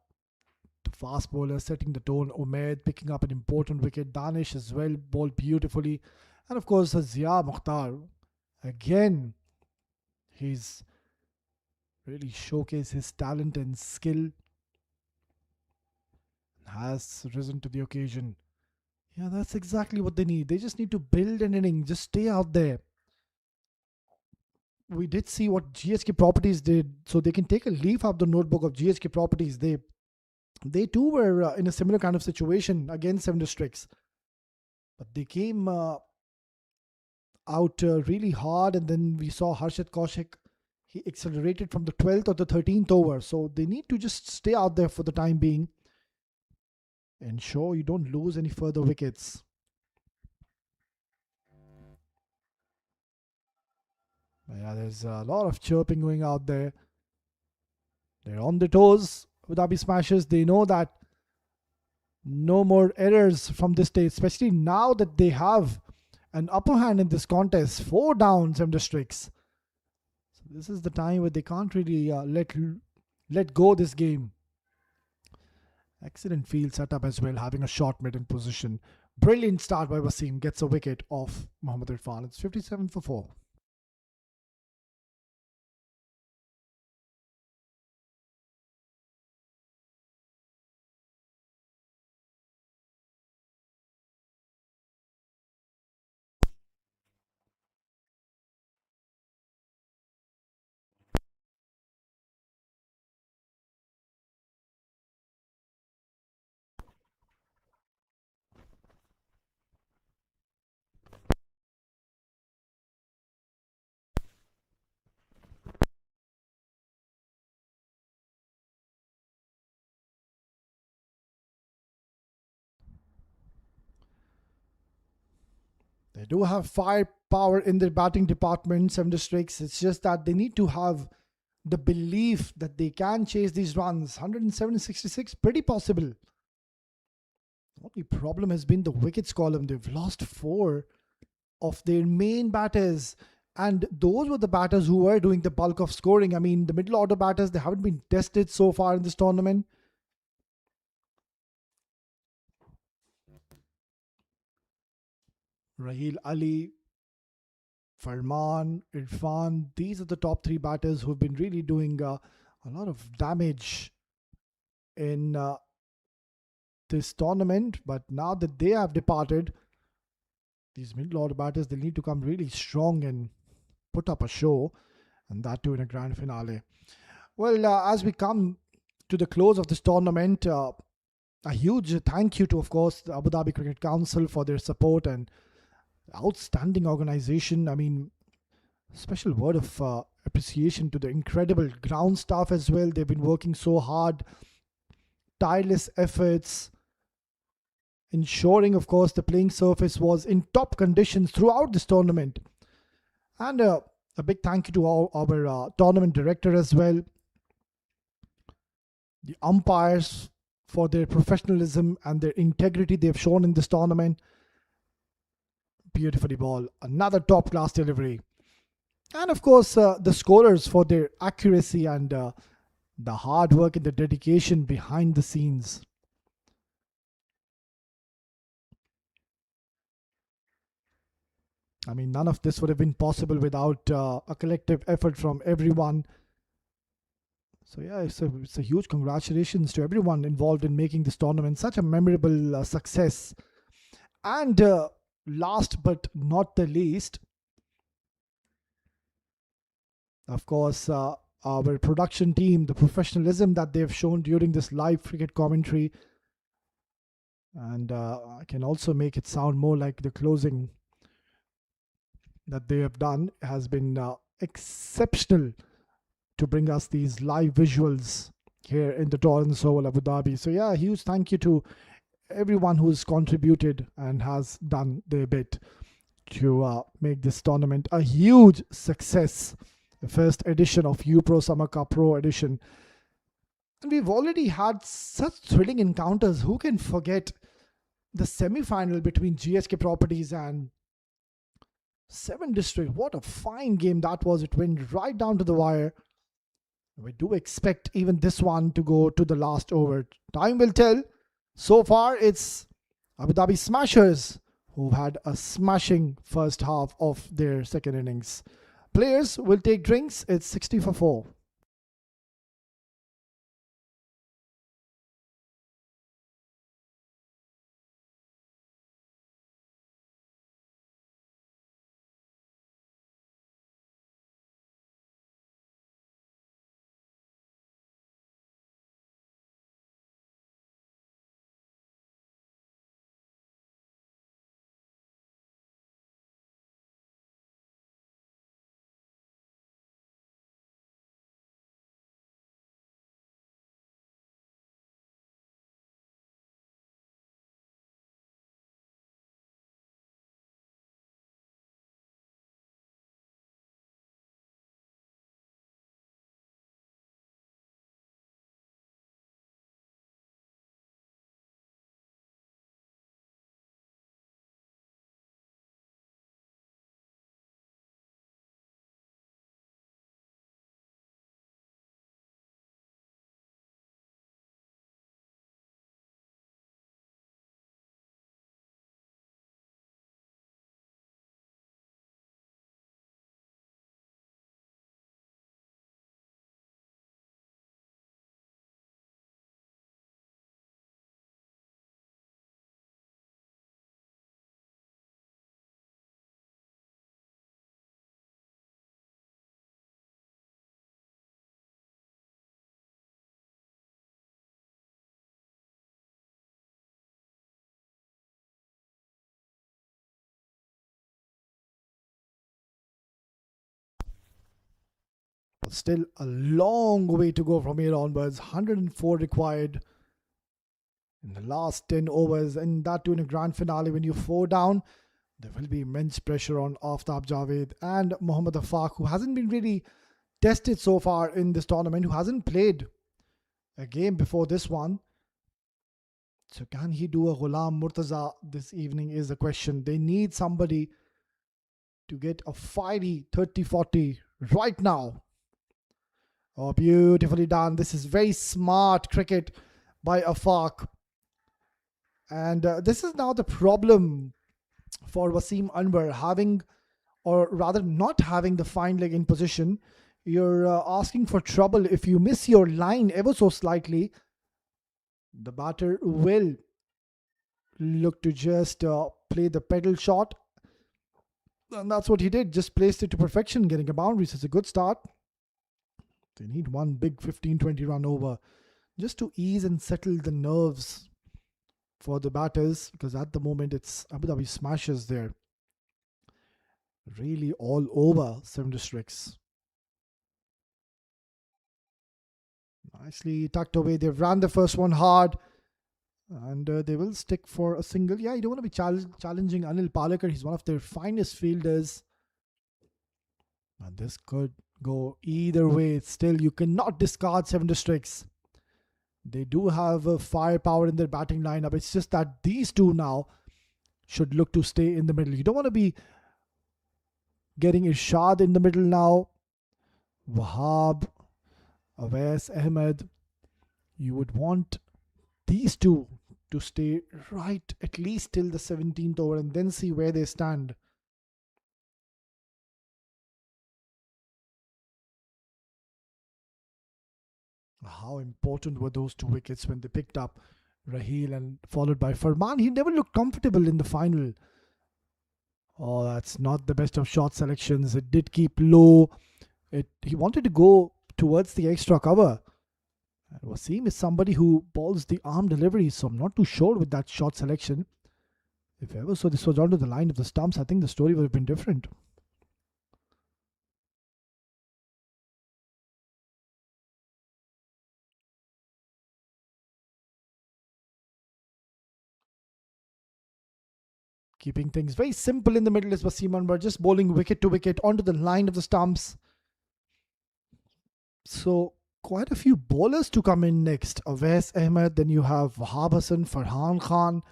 fast bowler setting the tone. Umaid picking up an important wicket. Danish as well, bowled beautifully, and of course Zia Mukhtar again. He's really showcased his talent and skill. Has risen to the occasion. Yeah, that's exactly what they need. They just need to build an inning, just stay out there. We did see what GSK Properties did, so they can take a leaf out of the notebook of GSK Properties. They too were in a similar kind of situation against Seven Districts, but they came out really hard, and then we saw Harshit Kaushik. He accelerated from the 12th or the 13th over, so they need to just stay out there for the time being. Ensure you don't lose any further wickets. Yeah, there's a lot of chirping going out there. They're on their toes with Dhabi Smashers. They know that no more errors from this stage, especially now that they have an upper hand in this contest. 4 down, Seven Districts. So this is the time where they can't really let go this game. Excellent field setup as well, having a short mid-in position. Brilliant start by Wasim, gets a wicket off Mohammad Irfan. It's 57 for 4. They do have firepower in their batting department, Seven Districts. It's just that they need to have the belief that they can chase these runs. 107-66, pretty possible. The only problem has been the wickets column. They've lost 4 of their main batters, and those were the batters who were doing the bulk of scoring. I mean, the middle order batters, they haven't been tested so far in this tournament. Raheel Ali, Farman, Irfan, these are the top 3 batters who've been really doing a lot of damage in this tournament. But now that they have departed, these middle order batters, they'll need to come really strong and put up a show, and that too in a grand finale. Well, as we come to the close of this tournament, a huge thank you to, of course, the Abu Dhabi Cricket Council for their support and outstanding organization. I mean, special word of appreciation to the incredible ground staff as well. They've been working so hard, tireless efforts, ensuring, of course, the playing surface was in top conditions throughout this tournament. And a big thank you to our tournament director as well, the umpires for their professionalism and their integrity they've shown in this tournament. Beautifully ball. Another top class delivery. And of course, the scorers for their accuracy and the hard work and the dedication behind the scenes. I mean, none of this would have been possible without a collective effort from everyone. So yeah, it's a huge congratulations to everyone involved in making this tournament such a memorable success. And last but not the least, of course, our production team, the professionalism that they've shown during this live cricket commentary. And I can also make it sound more like the closing that they have done has been exceptional to bring us these live visuals here in the Torrens Oval Abu Dhabi. So yeah, huge thank you to everyone who's contributed and has done their bit to make this tournament a huge success. The first edition of UPRO Summer Cup Pro edition. And we've already had such thrilling encounters. Who can forget the semi-final between GSK Properties and 7 District? What a fine game that was. It went right down to the wire. We do expect even this one to go to the last over. Time will tell. So far, it's Abu Dhabi Smashers who've had a smashing first half of their second innings. Players will take drinks. It's 60 for 4. But still a long way to go from here onwards. 104 required in the last 10 overs, and that too in a grand finale. When you're 4 down, there will be immense pressure on Aftab Javed and Mohammad Afaq, who hasn't been really tested so far in this tournament, who hasn't played a game before this one. So can he do a Ghulam Murtaza this evening is the question. They need somebody to get a fiery 30-40 right now. Oh, beautifully done. This is very smart cricket by Afaq. And this is now the problem for Wasim Anwar, having, or rather not having, the fine leg in position. You're asking for trouble. If you miss your line ever so slightly, the batter will look to just play the pedal shot. And that's what he did. Just placed it to perfection, getting a boundary. So it's a good start. They need one big 15-20 run over just to ease and settle the nerves for the batters, because at the moment it's Abu Dhabi Smashers there. Really all over 7 Districts. Nicely tucked away. They've ran the first one hard. And they will stick for a single. Yeah, you don't want to be challenging Anil Palekar. He's one of their finest fielders. And this could go either way. Still, you cannot discard 7 Districts. They do have firepower in their batting lineup. It's just that these two now should look to stay in the middle. You don't want to be getting Irshad in the middle now. Wahab, Awais, Ahmed. You would want these two to stay right at least till the 17th over and then see where they stand. How important were those two wickets when they picked up Raheel and followed by Farman? He never looked comfortable in the final. Oh, that's not the best of shot selections. It did keep low. He wanted to go towards the extra cover. And Wasim is somebody who balls the arm delivery, so I'm not too sure with that shot selection. If ever so this was onto the line of the stumps, I think the story would have been different. Keeping things very simple in the middle is Wasim Anwar, just bowling wicket to wicket onto the line of the stumps. So quite a few bowlers to come in next. Awais Ahmed, then you have Wahab Hassan, Farhan Khan.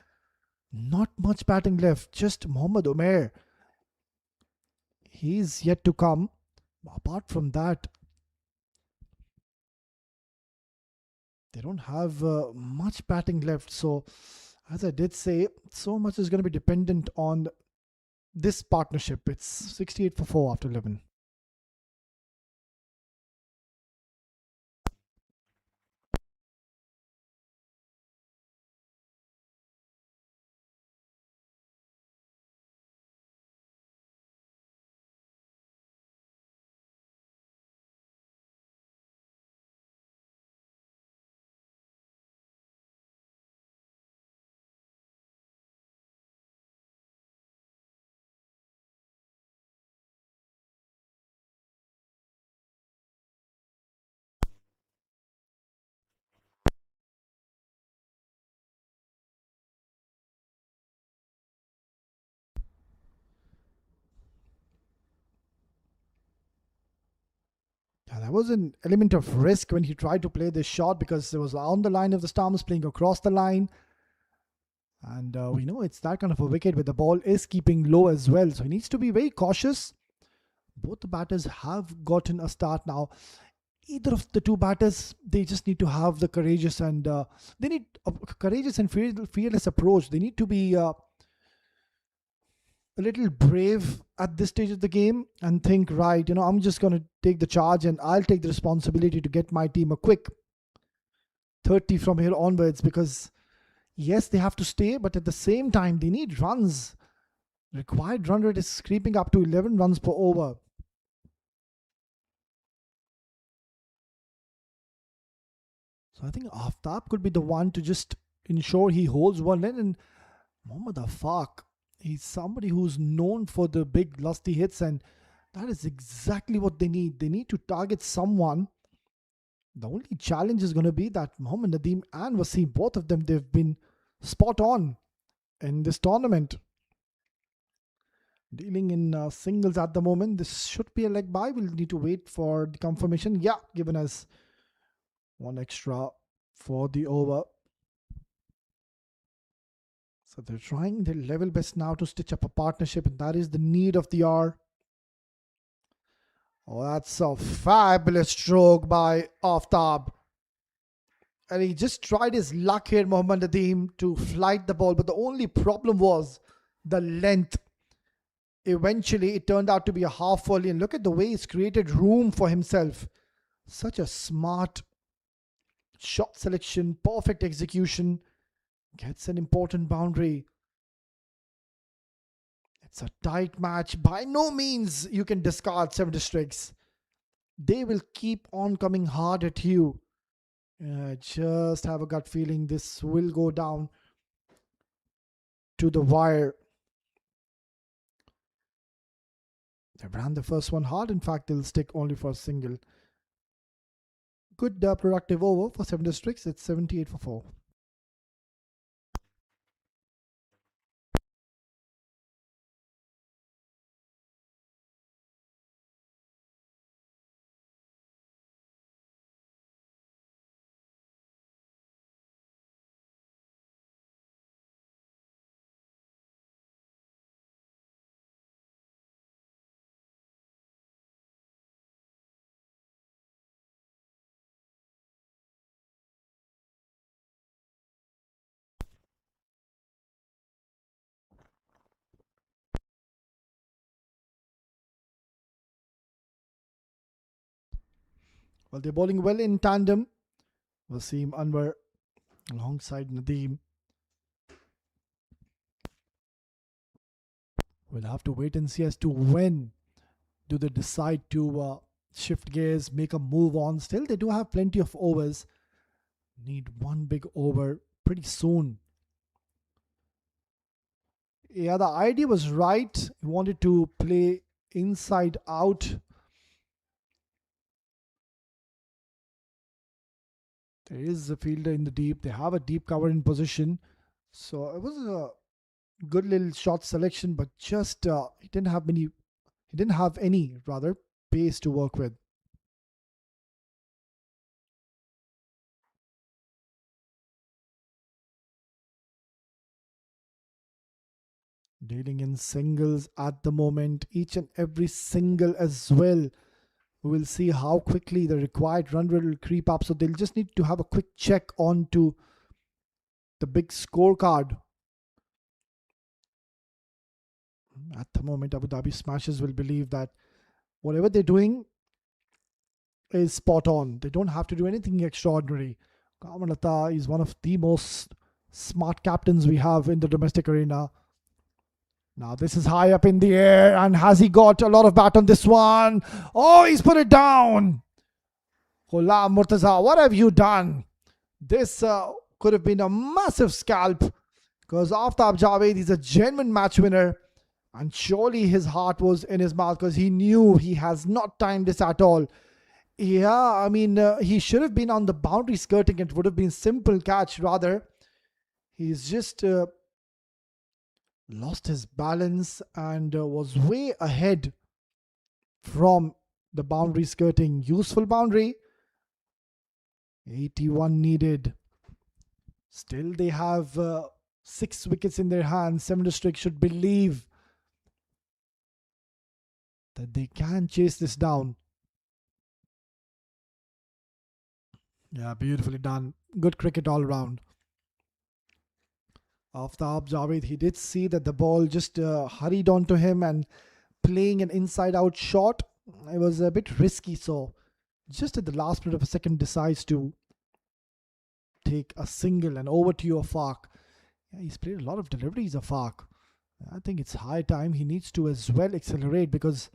Not much batting left, just Mohammad Umair. He's yet to come. Apart from that, they don't have much batting left. So, as I did say, so much is going to be dependent on this partnership. It's 68 for 4 after 11. Yeah, there was an element of risk when he tried to play this shot because it was on the line of the stumps, playing across the line. And we know it's that kind of a wicket where the ball is keeping low as well. So he needs to be very cautious. Both the batters have gotten a start now. Either of the two batters, they just need to have the courageous and they need a courageous and fearless approach. They need to be a little brave at this stage of the game and think, right, I'm just going to take the charge and I'll take the responsibility to get my team a quick 30 from here onwards because yes, they have to stay, but at the same time, they need runs. Required run rate is creeping up to 11 runs per over. So I think Aftab could be the one to just ensure he holds one end. And Mohammad Afaq, he's somebody who's known for the big lusty hits, and that is exactly what they need. They need to target someone. The only challenge is going to be that Mohammad Nadeem and Wasim, both of them, they've been spot on in this tournament. Dealing in singles at the moment. This should be a leg bye. We'll need to wait for the confirmation. Yeah, given us one extra for the over. So they're trying their level best now to stitch up a partnership, and that is the need of the hour. Oh, that's a fabulous stroke by Aftab. And he just tried his luck here, Mohammad Nadeem, to flight the ball. But the only problem was the length. Eventually, it turned out to be a half volley. And look at the way he's created room for himself. Such a smart shot selection, perfect execution. Gets an important boundary. It's a tight match. By no means you can discard 7 districts. They will keep on coming hard at you. Just have a gut feeling this will go down to the wire. They ran the first one hard. In fact, they'll stick only for a single. Good productive over for 7 districts. It's 78 for 4. Well, they're bowling well in tandem. Wasim Anwar alongside Nadeem. We'll have to wait and see as to when do they decide to shift gears, make a move on. Still, they do have plenty of overs. Need one big over pretty soon. Yeah, the idea was right. He wanted to play inside out. There is a fielder in the deep. They have a deep cover in position. So it was a good little shot selection, but just he didn't have many. He didn't have any rather pace to work with. Dealing in singles at the moment, each and every single as well. We will see how quickly the required run rate will creep up. So they'll just need to have a quick check onto the big scorecard. At the moment, Abu Dhabi Smashers will believe that whatever they're doing is spot on. They don't have to do anything extraordinary. Kamalata is one of the most smart captains we have in the domestic arena. Now this is high up in the air, and has he got a lot of bat on this one? Oh, he's put it down. Ghulam Murtaza, what have you done? This could have been a massive scalp, because Aftab Javed is a genuine match winner, and surely his heart was in his mouth because he knew he has not timed this at all. Yeah, I mean, he should have been on the boundary skirting. It would have been simple catch rather. He's just lost his balance and was way ahead from the boundary skirting. Useful boundary. 81 needed. Still they have 6 wickets in their hands. 7 districts should believe that they can chase this down. Yeah, beautifully done. Good cricket all round. Aftab Javed, he did see that the ball just hurried onto him and playing an inside out shot. It was a bit risky, so just at the last minute of a second decides to take a single. And over to your Afaq. Yeah, he's played a lot of deliveries, Afaq. I think it's high time he needs to as well accelerate, because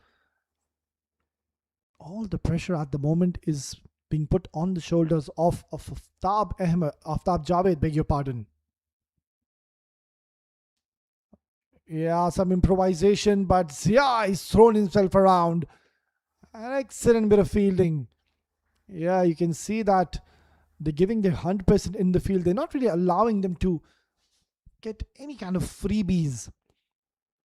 all the pressure at the moment is being put on the shoulders of Aftab Javed, beg your pardon. Yeah, some improvisation, but Zia is thrown himself around. An excellent bit of fielding. Yeah, you can see that they're giving their 100% in the field. They're not really allowing them to get any kind of freebies.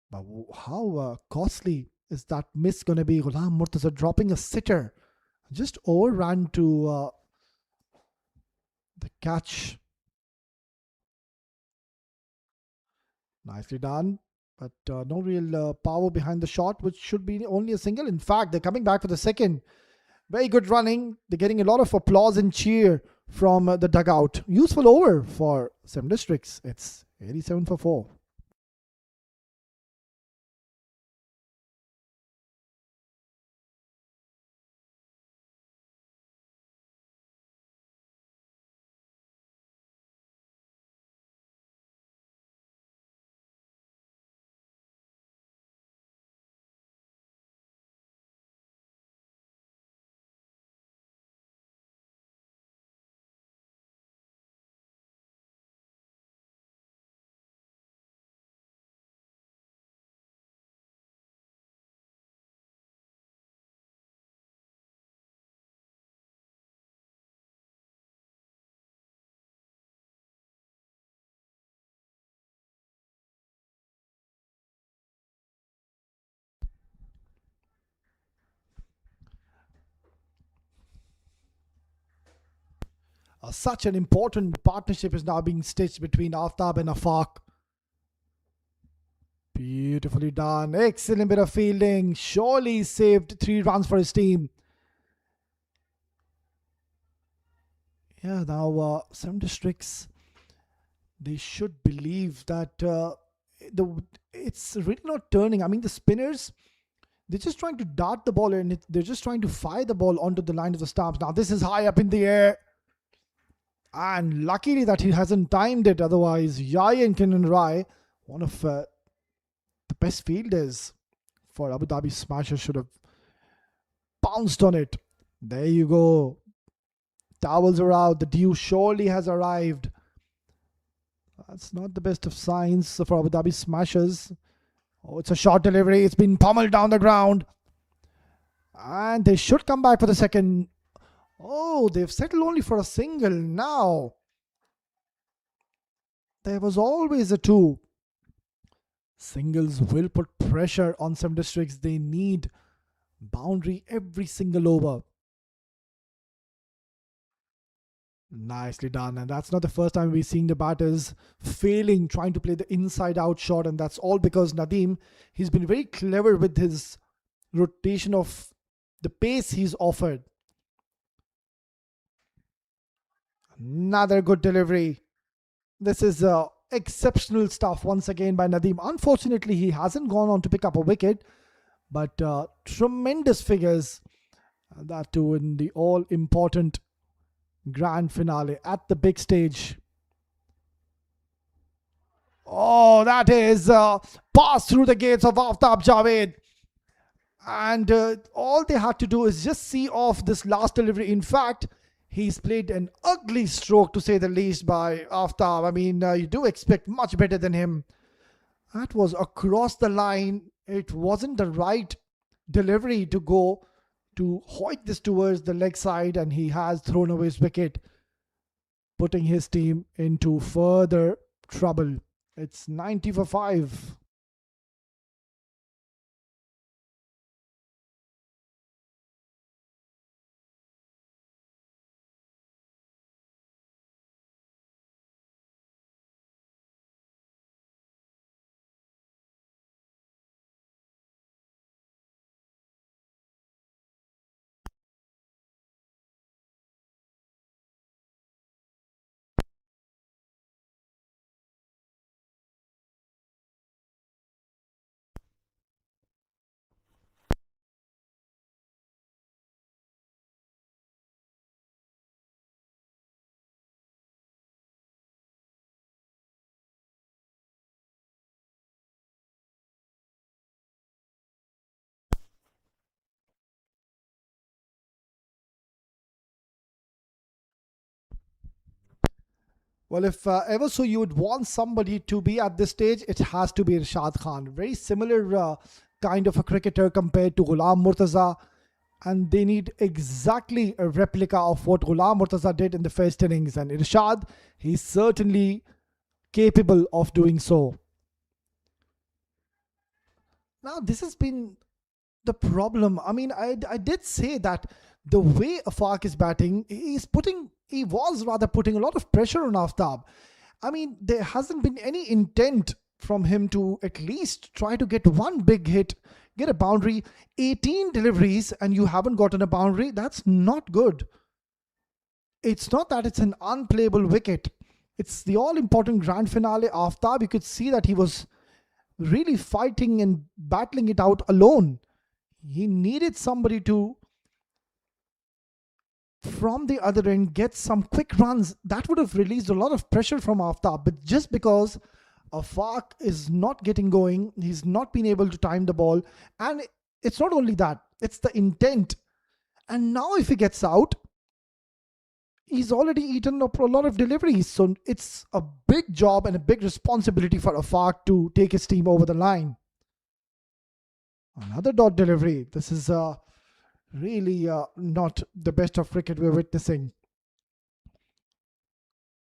But how costly is that miss going to be? Ghulam Murtaza dropping a sitter. Just overran to the catch. Nicely done. But no real power behind the shot, which should be only a single. In fact, they're coming back for the second. Very good running. They're getting a lot of applause and cheer from the dugout. Useful over for 7 districts. It's 87 for 4. Such an important partnership is now being stitched between Aftab and Afaq. Beautifully done. Excellent bit of fielding. Surely saved 3 runs for his team. Yeah, now 7 districts, they should believe that it's really not turning. I mean, the spinners, They're just trying to dart the ball and they're just trying to fire the ball onto the line of the stumps. Now this is high up in the air. And luckily that he hasn't timed it. Otherwise, Yai and Kenan Rai, one of the best fielders for Abu Dhabi Smashers, should have pounced on it. There you go. Towels are out. The dew surely has arrived. That's not the best of signs for Abu Dhabi Smashers. Oh, it's a short delivery. It's been pummeled down the ground. And they should come back for the second. Oh, they've settled only for a single now. There was always a two. Singles will put pressure on 7 districts. They need boundary every single over. Nicely done. And that's not the first time we're seeing the batters failing trying to play the inside out shot. And that's all because Nadeem, he's been very clever with his rotation of the pace he's offered. Another good delivery. This is exceptional stuff once again by Nadeem. Unfortunately, he hasn't gone on to pick up a wicket, but tremendous figures. That too in the all-important grand finale at the big stage. Oh, that is passed through the gates of Aftab Javed. And all they had to do is just see off this last delivery. In fact, he's played an ugly stroke, to say the least, by Aftab. I mean, you do expect much better than him. That was across the line. It wasn't the right delivery to go to hoik this towards the leg side, and he has thrown away his wicket, putting his team into further trouble. It's 90 for 5. Well, if ever so you would want somebody to be at this stage, it has to be Irshad Khan. Very similar kind of a cricketer compared to Ghulam Murtaza. And they need exactly a replica of what Ghulam Murtaza did in the first innings. And Irshad, he's certainly capable of doing so. Now, this has been the problem. I mean, I did say that the way Afaq is batting, he was rather putting a lot of pressure on Aftab. I mean, there hasn't been any intent from him to at least try to get one big hit, get a boundary. 18 deliveries and you haven't gotten a boundary. That's not good. It's not that it's an unplayable wicket. It's the all-important grand finale. Aftab, you could see that he was really fighting and battling it out alone. He needed somebody to, from the other end, get some quick runs. That would have released a lot of pressure from Aftab. But just because Afaq is not getting going, he's not been able to time the ball. And it's not only that, it's the intent. And now if he gets out, he's already eaten up a lot of deliveries. So it's a big job and a big responsibility for Afaq to take his team over the line. Another dot delivery. This is really not the best of cricket we're witnessing.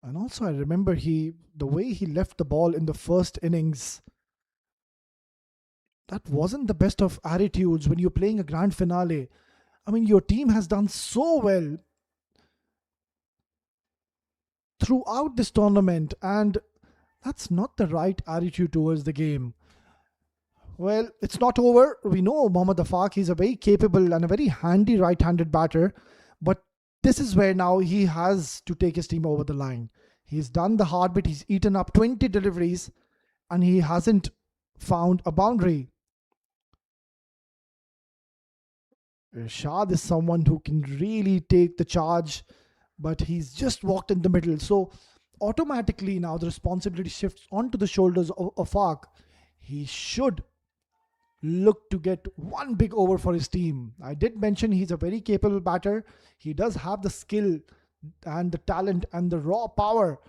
And also I remember the way he left the ball in the first innings, that wasn't the best of attitudes when you're playing a grand finale. I mean, your team has done so well throughout this tournament, and that's not the right attitude towards the game. Well, it's not over. We know Mohammad Afaq, he's a very capable and a very handy right-handed batter, but this is where now he has to take his team over the line. He's done the hard bit. He's eaten up 20 deliveries and he hasn't found a boundary. Irshad is someone who can really take the charge, but he's just walked in the middle. So automatically now the responsibility shifts onto the shoulders of Afaq. He should look to get one big over for his team. I did mention he's a very capable batter. He does have the skill and the talent and the raw power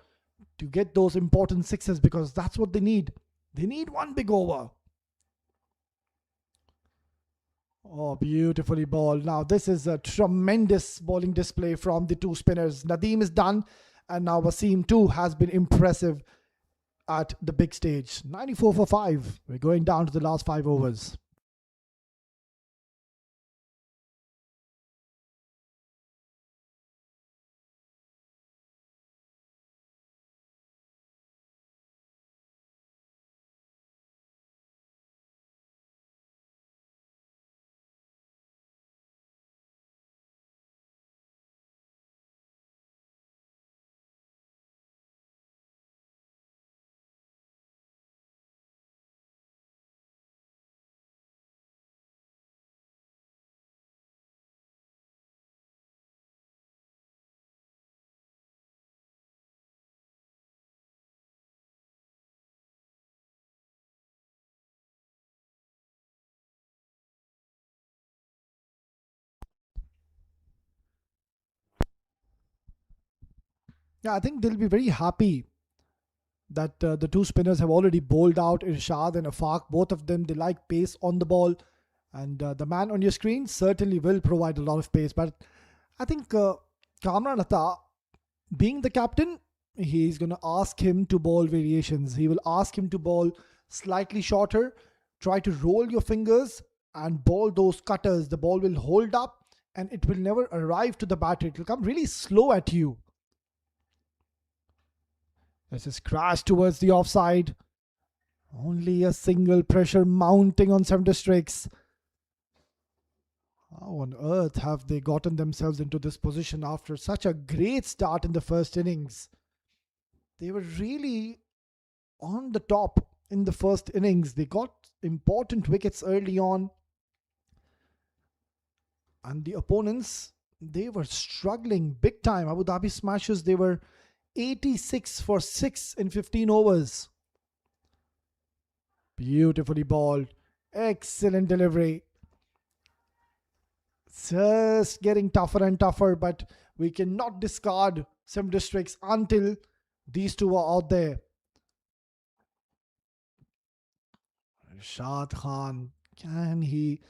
to get those important sixes, because that's what they need. They need one big over. Oh, beautifully bowled. Now, this is a tremendous bowling display from the two spinners. Nadeem is done, and now Wasim too has been impressive at the big stage. 94 for 5. We're going down to the last 5 overs. Yeah, I think they'll be very happy that the two spinners have already bowled out Irshad and Afaq. Both of them, they like pace on the ball. And the man on your screen certainly will provide a lot of pace. But I think Kamran Atta, being the captain, he's going to ask him to bowl variations. He will ask him to bowl slightly shorter, try to roll your fingers and bowl those cutters. The ball will hold up and it will never arrive to the batter. It will come really slow at you. This is crash towards the offside. Only a single pressure mounting on Seven Districts. How on earth have they gotten themselves into this position after such a great start in the first innings? They were really on the top in the first innings. They got important wickets early on. And the opponents, they were struggling big time. Abu Dhabi Smashers, they were 86 for 6 in 15 overs. Beautifully bowled. Excellent delivery. Just getting tougher and tougher, but we cannot discard Seven Districts until these two are out there. Shad Khan, can he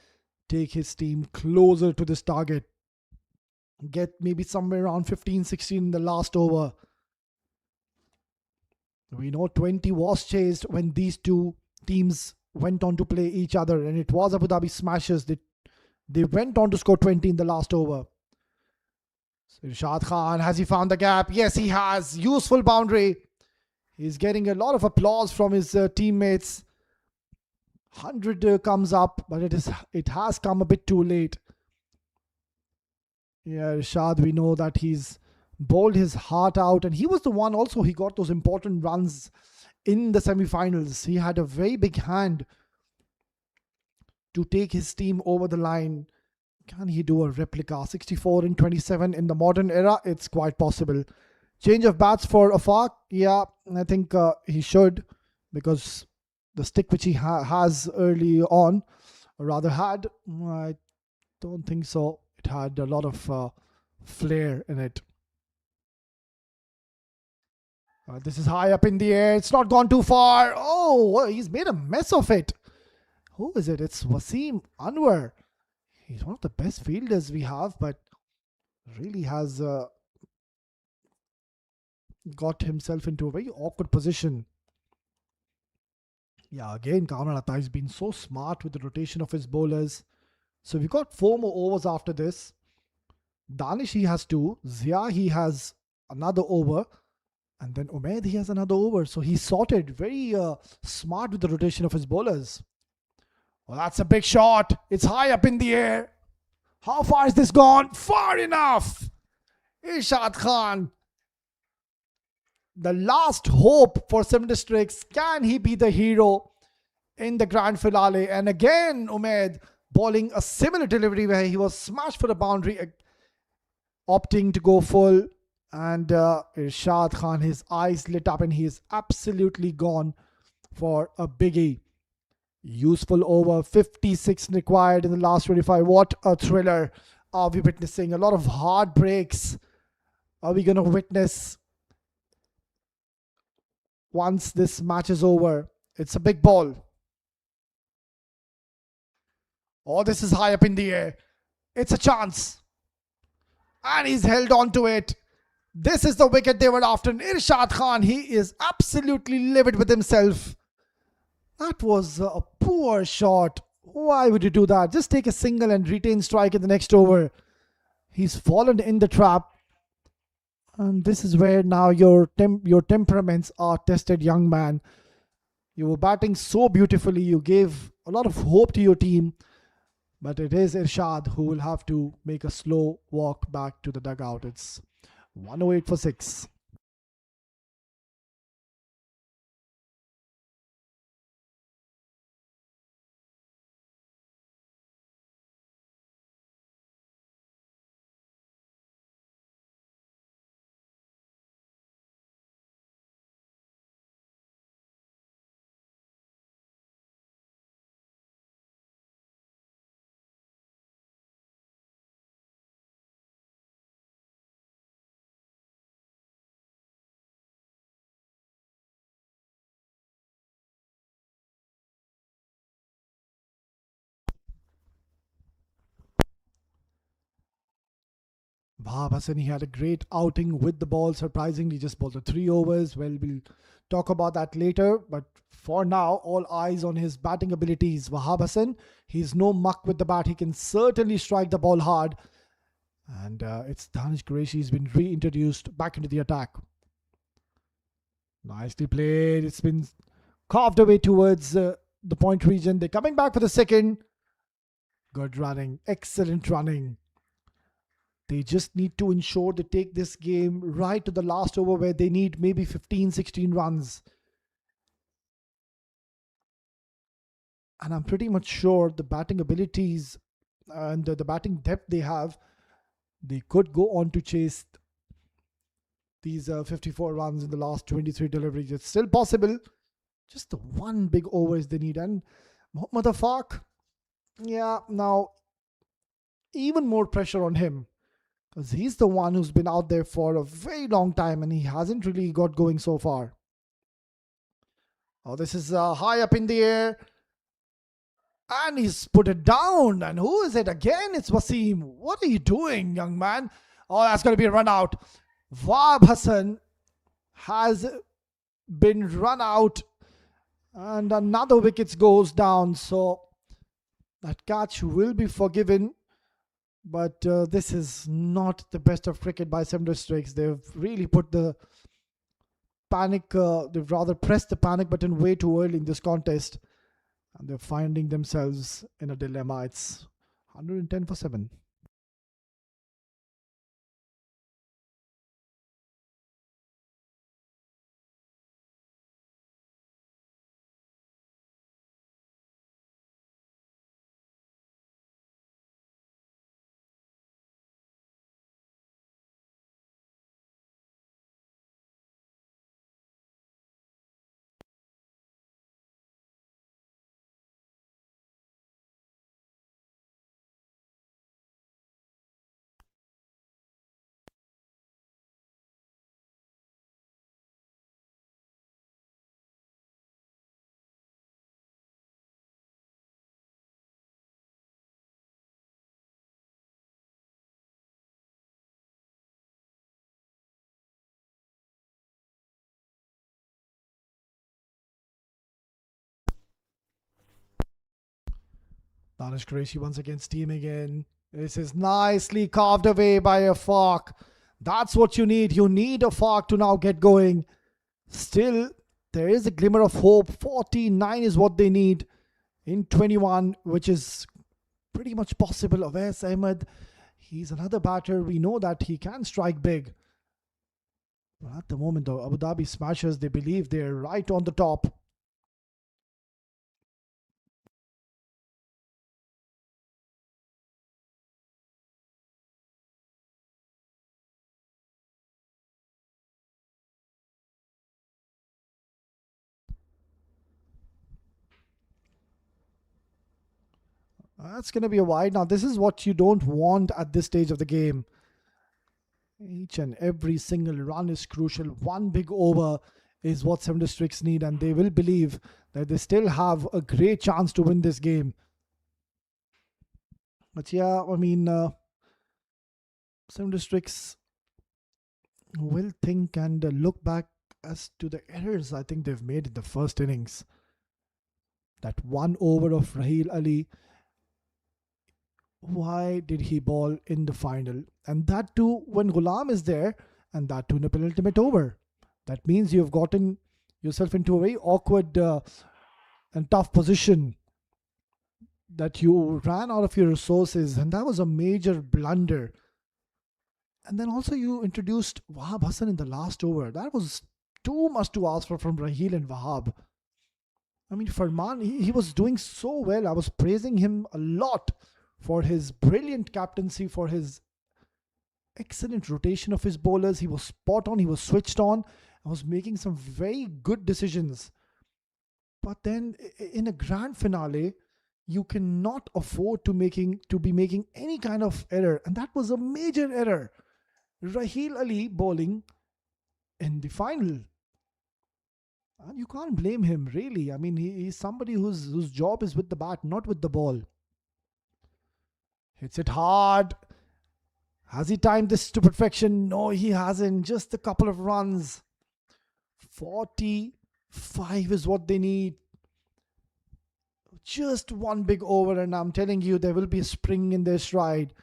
take his team closer to this target? Get maybe somewhere around 15-16 in the last over. We know 20 was chased when these two teams went on to play each other, and it was Abu Dhabi Smashers. They went on to score 20 in the last over. So Irshad Khan, has he found the gap? Yes, he has. Useful boundary. He's getting a lot of applause from his teammates. 100 comes up, but it has come a bit too late. Yeah, Irshad, we know that he's bowled his heart out, and he was the one also, he got those important runs in the semi-finals. He had a very big hand to take his team over the line. Can he do a replica? 64 in 27 in the modern era? It's quite possible. Change of bats for Afaq? Yeah, I think he should, because the stick which he has early on, or rather had, I don't think so. It had a lot of flair in it. This is high up in the air. It's not gone too far. Oh, he's made a mess of it. Who is it? It's Wasim Anwar. He's one of the best fielders we have, but really has got himself into a very awkward position. Yeah, again, Kamran Atta has been so smart with the rotation of his bowlers. So we've got 4 more overs after this. Danish, he has 2. Zia, he has another over. And then Umaid, he has another over. So he's sorted. Very smart with the rotation of his bowlers. Well, that's a big shot. It's high up in the air. How far is this gone? Far enough. Irshad Khan, the last hope for Seven Districts. Can he be the hero in the grand finale? And again, Umaid, bowling a similar delivery where he was smashed for the boundary, opting to go full. And Irshad Khan, his eyes lit up and he is absolutely gone for a biggie. Useful over, 56 required in the last 25. What a thriller are we witnessing? A lot of heartbreaks are we going to witness once this match is over. It's a big ball. Oh, this is high up in the air. It's a chance. And he's held on to it. This is the wicket they were after. Irshad Khan, he is absolutely livid with himself. That was a poor shot. Why would you do that? Just take a single and retain strike in the next over. He's fallen in the trap. And this is where now your temperaments are tested, young man. You were batting so beautifully. You gave a lot of hope to your team. But it is Irshad who will have to make a slow walk back to the dugout. It's 108 for 6. Wahab Hassan, he had a great outing with the ball. Surprisingly, just bowled the 3 overs. Well, we'll talk about that later. But for now, all eyes on his batting abilities. Wahab Hassan, he's no muck with the bat. He can certainly strike the ball hard. And it's Danish Qureshi. He's been reintroduced back into the attack. Nicely played. It's been carved away towards the point region. They're coming back for the second. Good running. Excellent running. They just need to ensure they take this game right to the last over where they need maybe 15, 16 runs. And I'm pretty much sure the batting abilities and the batting depth they have, they could go on to chase these 54 runs in the last 23 deliveries. It's still possible. Just the one big overs they need. And Mohammad Afaq, yeah, now even more pressure on him. Because he's the one who's been out there for a very long time and he hasn't really got going so far. Oh, this is high up in the air. And he's put it down. And who is it again? It's Wasim. What are you doing, young man? Oh, that's going to be a run out. Wahab Hassan has been run out. And another wicket goes down. So that catch will be forgiven. But this is not the best of cricket by Sem Districts. They've really put the panic, they've rather pressed the panic button way too early in this contest. And they're finding themselves in a dilemma. It's 110 for 7. Danish Qureshi once again steaming in. This is nicely carved away by Afaq. That's what you need. You need Afaq to now get going. Still, there is a glimmer of hope. 49 is what they need in 21, which is pretty much possible. Awais Ahmed, he's another batter. We know that he can strike big. But at the moment, the Abu Dhabi Smashers, they believe they're right on the top. That's going to be a wide. Now, this is what you don't want at this stage of the game. Each and every single run is crucial. One big over is what Seven Districts need, and they will believe that they still have a great chance to win this game. But yeah, I mean, Seven Districts will think and look back as to the errors I think they've made in the first innings. That one over of Raheel Ali, why did he bowl in the final? And that too when Ghulam is there, and that too in a penultimate over. That means you've gotten yourself into a very awkward and tough position, that you ran out of your resources, and that was a major blunder. And then also you introduced Wahab Hassan in the last over. That was too much to ask for from Raheel and Wahab. I mean, Farman, he was doing so well. I was praising him a lot for his brilliant captaincy, for his excellent rotation of his bowlers. He was spot on, he was switched on, and was making some very good decisions. But then in a grand finale, you cannot afford to be making any kind of error. And that was a major error. Raheel Ali bowling in the final. And you can't blame him, really. I mean, he's somebody whose job is with the bat, not with the ball. Hits it hard. Has he timed this to perfection? No, he hasn't. Just a couple of runs. 45 is what they need. Just one big over, and I'm telling you, there will be a spring in their stride.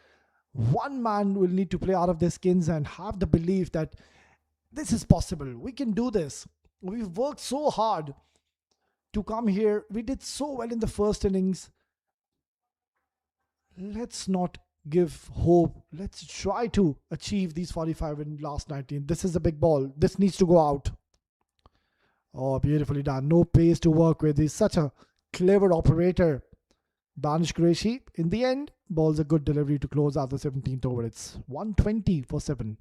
One man will need to play out of their skins and have the belief that this is possible. We can do this. We've worked so hard to come here. We did so well in the first innings. Let's not give hope. Let's try to achieve these 45 in last 19. This is a big ball. This needs to go out. Oh, beautifully done. No pace to work with. He's such a clever operator. Danish Qureshi, in the end, bowls a good delivery to close out the 17th over. It's 120 for 7.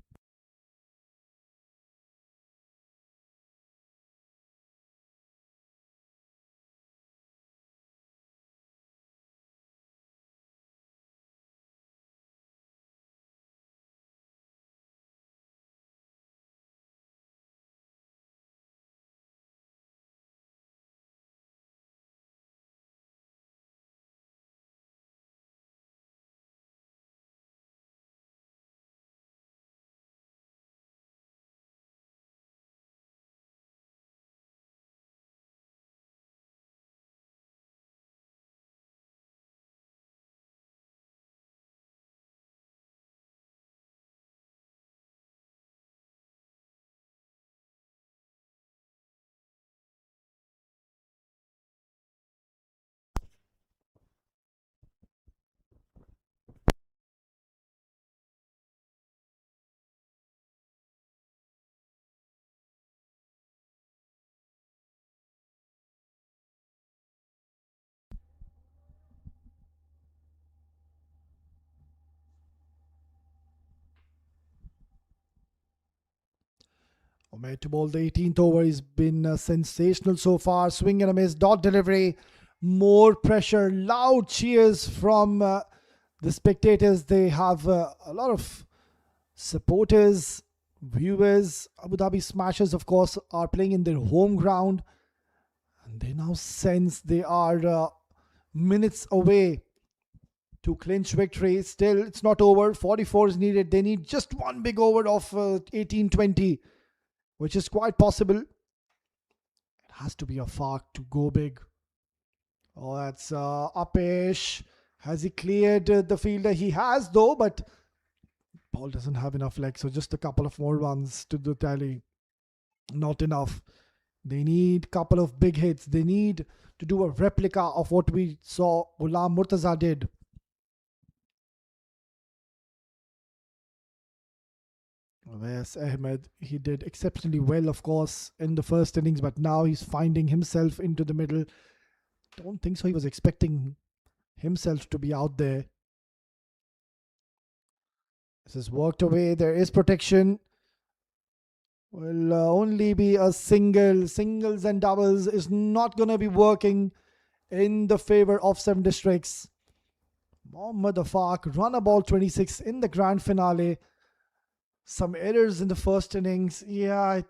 Omer to bowl the 18th over. He's been sensational so far. Swing and a miss. Dot delivery. More pressure. Loud cheers from the spectators. They have a lot of supporters, viewers. Abu Dhabi Smashers, of course, are playing in their home ground. And they now sense they are minutes away to clinch victory. Still, it's not over. 44 is needed. They need just one big over of 18-20. Which is quite possible. It has to be a Fark to go big. Oh, that's Upish. Has he cleared the fielder? He has though, but ball doesn't have enough legs, so just a couple of more runs to the tally. Not enough. They need a couple of big hits. They need to do a replica of what we saw Ghulam Murtaza did. Yes, Ahmed, he did exceptionally well, of course, in the first innings, but now he's finding himself into the middle. Don't think so. He was expecting himself to be out there. This is worked away. There is protection. Will only be a single. Singles and doubles is not going to be working in the favor of Seven Districts. Mohammad Afaq run a ball 26 in the grand finale. Some errors in the first innings. Yeah,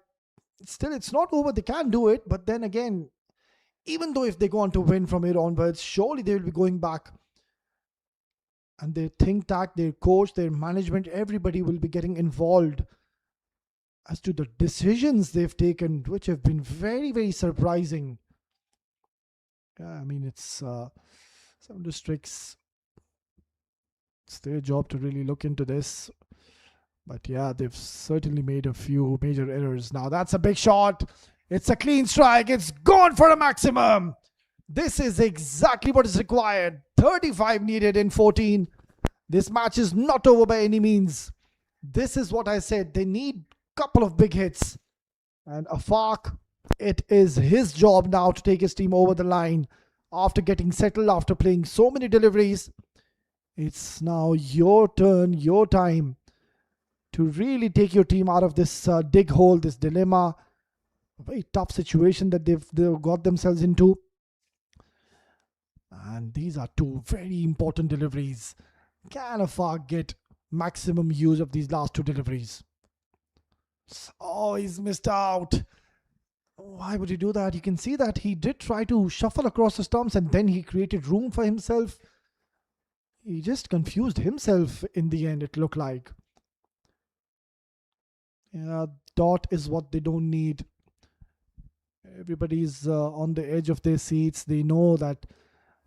still it's not over. They can do it. But then again, even though if they go on to win from here onwards, surely they will be going back. And their think tank, their coach, their management, everybody will be getting involved as to the decisions they've taken, which have been very, very surprising. Yeah, I mean, it's some districts. It's their job to really look into this. But yeah, they've certainly made a few major errors. Now that's a big shot. It's a clean strike. It's gone for a maximum. This is exactly what is required. 35 needed in 14. This match is not over by any means. This is what I said. They need a couple of big hits. And Afaq, it is his job now to take his team over the line. After getting settled, after playing so many deliveries, it's now your turn, your time to really take your team out of this dig hole, this dilemma, a very tough situation that they've got themselves into. And these are two very important deliveries. Can Afaq get maximum use of these last two deliveries? Oh, he's missed out. Why would he do that? You can see that he did try to shuffle across the stumps and then he created room for himself. He just confused himself in the end, it looked like. Yeah, dot is what they don't need. Everybody's on the edge of their seats. They know that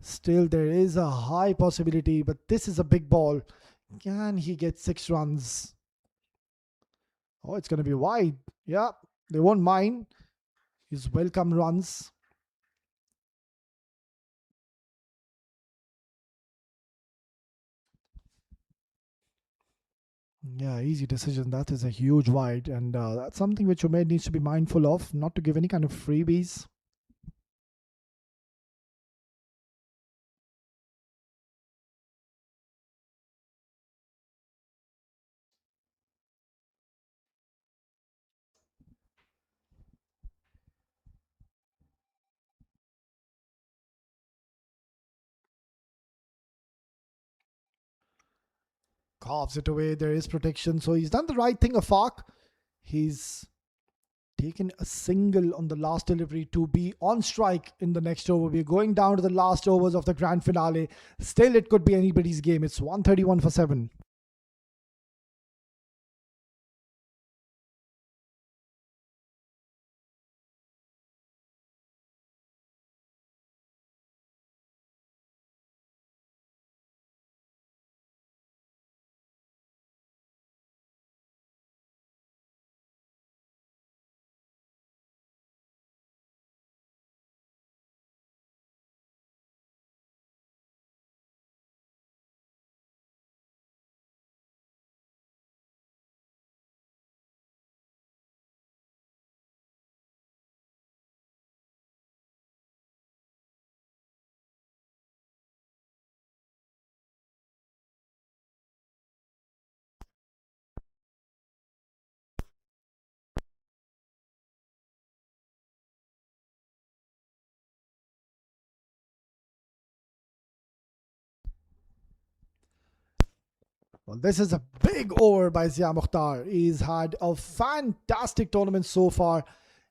still there is a high possibility, but this is a big ball. Can he get 6 runs? Oh, it's going to be wide. Yeah, they won't mind his welcome runs. Yeah, easy decision. That is a huge wide, and that's something which Umaid needs to be mindful of, not to give any kind of freebies. Carves it away. There is protection, so he's done the right thing. Afaq, he's taken a single on the last delivery to be on strike in the next over. We're going down to the last overs of the grand finale. Still, it could be anybody's game. It's 131 for 7. Well, this is a big over by Zia Mukhtar. He's had a fantastic tournament so far.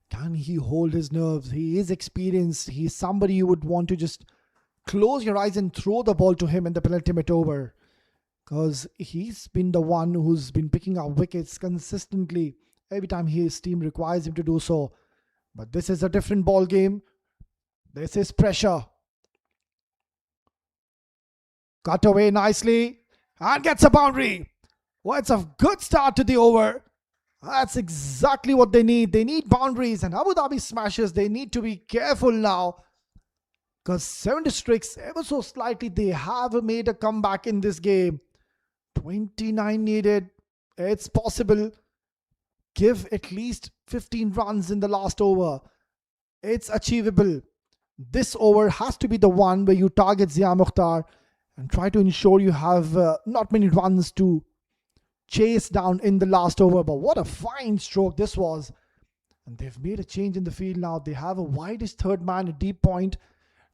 Can he hold his nerves? He is experienced. He's somebody you would want to just close your eyes and throw the ball to him in the penultimate over. Because he's been the one who's been picking up wickets consistently every time his team requires him to do so. But this is a different ball game. This is pressure. Cut away nicely and gets a boundary. Well, it's a good start to the over. That's exactly what they need. They need boundaries, and Abu Dhabi Smashers, they need to be careful now. Because 7 districts, ever so slightly, they have made a comeback in this game. 29 needed. It's possible. Give at least 15 runs in the last over. It's achievable. This over has to be the one where you target Zia Mukhtar and try to ensure you have not many runs to chase down in the last over. But what a fine stroke this was. And they've made a change in the field now. They have a widest third man, a deep point.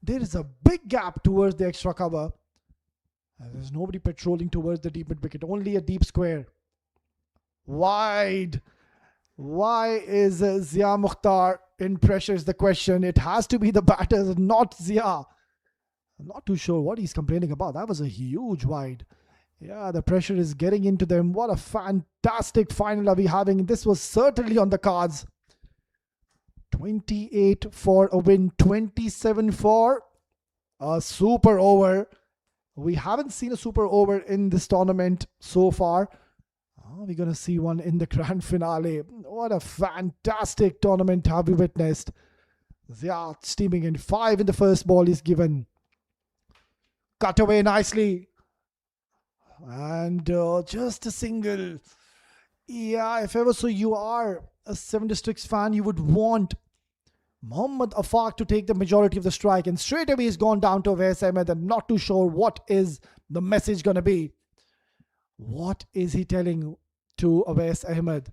There is a big gap towards the extra cover. There's nobody patrolling towards the deep mid wicket, only a deep square. Wide. Why is Zia Mukhtar in pressure is the question. It has to be the batters, not Zia. I'm not too sure what he's complaining about. That was a huge wide. Yeah, the pressure is getting into them. What a fantastic final are we having. This was certainly on the cards. 28 for a win, 27 for a super over. We haven't seen a super over in this tournament so far. We're going to see one in the grand finale. What a fantastic tournament have we witnessed. Zia steaming in. 5 in the first ball is given. Cut away nicely. And just a single. Yeah, if ever so you are a Seven Districts fan, you would want Mohammad Afaq to take the majority of the strike. And straight away he's gone down to Awais Ahmed. I'm not too sure what is the message going to be. What is he telling to Awais Ahmed?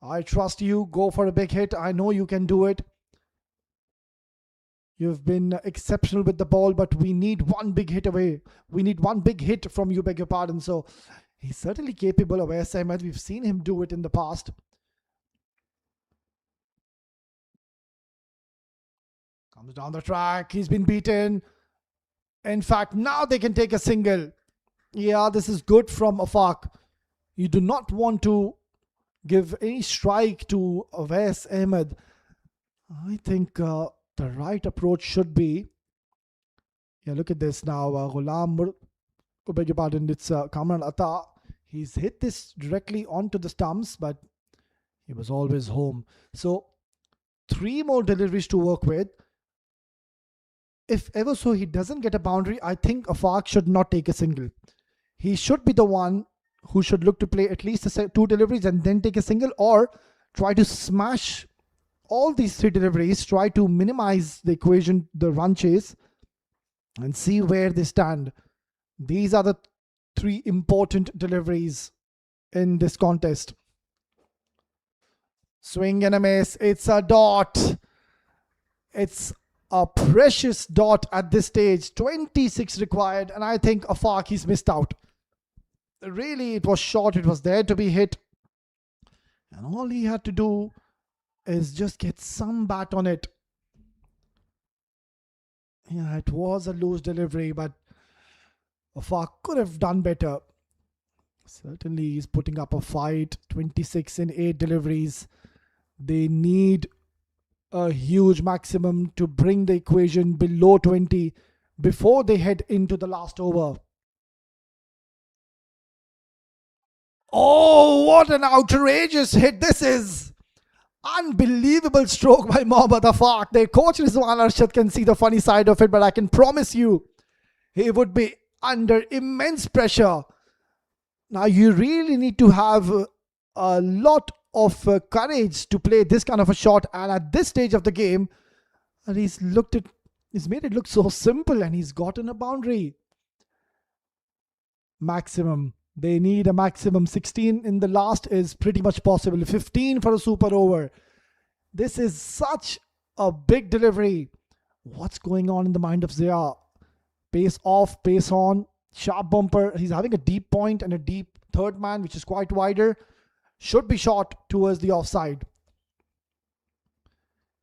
I trust you. Go for a big hit. I know you can do it. You've been exceptional with the ball, but we need one big hit away. We need one big hit from you, beg your pardon. So he's certainly capable of Awais Ahmed. We've seen him do it in the past. Comes down the track. He's been beaten. In fact, now they can take a single. Yeah, this is good from Afaq. You do not want to give any strike to Awais Ahmed. I think the right approach should be. Yeah, look at this now. Ghulam, beg your pardon, it's Kamran Atta. He's hit this directly onto the stumps, but he was always home. So 3 more deliveries to work with. If ever so he doesn't get a boundary, I think Afaq should not take a single. He should be the one who should look to play at least 2 deliveries and then take a single, or try to smash all these 3 deliveries, try to minimize the equation, the run chase, and see where they stand. These are the 3 important deliveries in this contest. Swing and a miss. It's a dot. It's a precious dot at this stage. 26 required, and I think Afaq, he's missed out. Really, it was short. It was there to be hit. And all he had to do is just get some bat on it. Yeah, it was a loose delivery, but Afaq could have done better. Certainly, he's putting up a fight. 26 in 8 deliveries. They need a huge maximum to bring the equation below 20 before they head into the last over. Oh, what an outrageous hit this is. Unbelievable stroke by Mohammad Afaq. Their coach Rizwan Arshad can see the funny side of it, but I can promise you he would be under immense pressure. Now you really need to have a lot of courage to play this kind of a shot, and at this stage of the game, and he's made it look so simple, and he's gotten a boundary. Maximum. They need a maximum. 16 in the last is pretty much possible. 15 for a super over. This is such a big delivery. What's going on in the mind of Zia? Pace off, pace on, sharp bumper. He's having a deep point and a deep third man, which is quite wider. Should be shot towards the offside.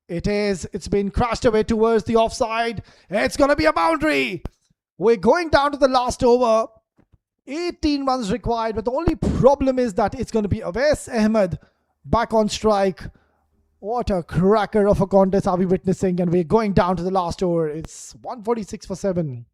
It is. It's been crashed away towards the offside. It's going to be a boundary. We're going down to the last over. 18 runs required, but the only problem is that it's going to be Awais Ahmed back on strike. What a cracker of a contest are we witnessing, and we're going down to the last over. It's 146 for 7.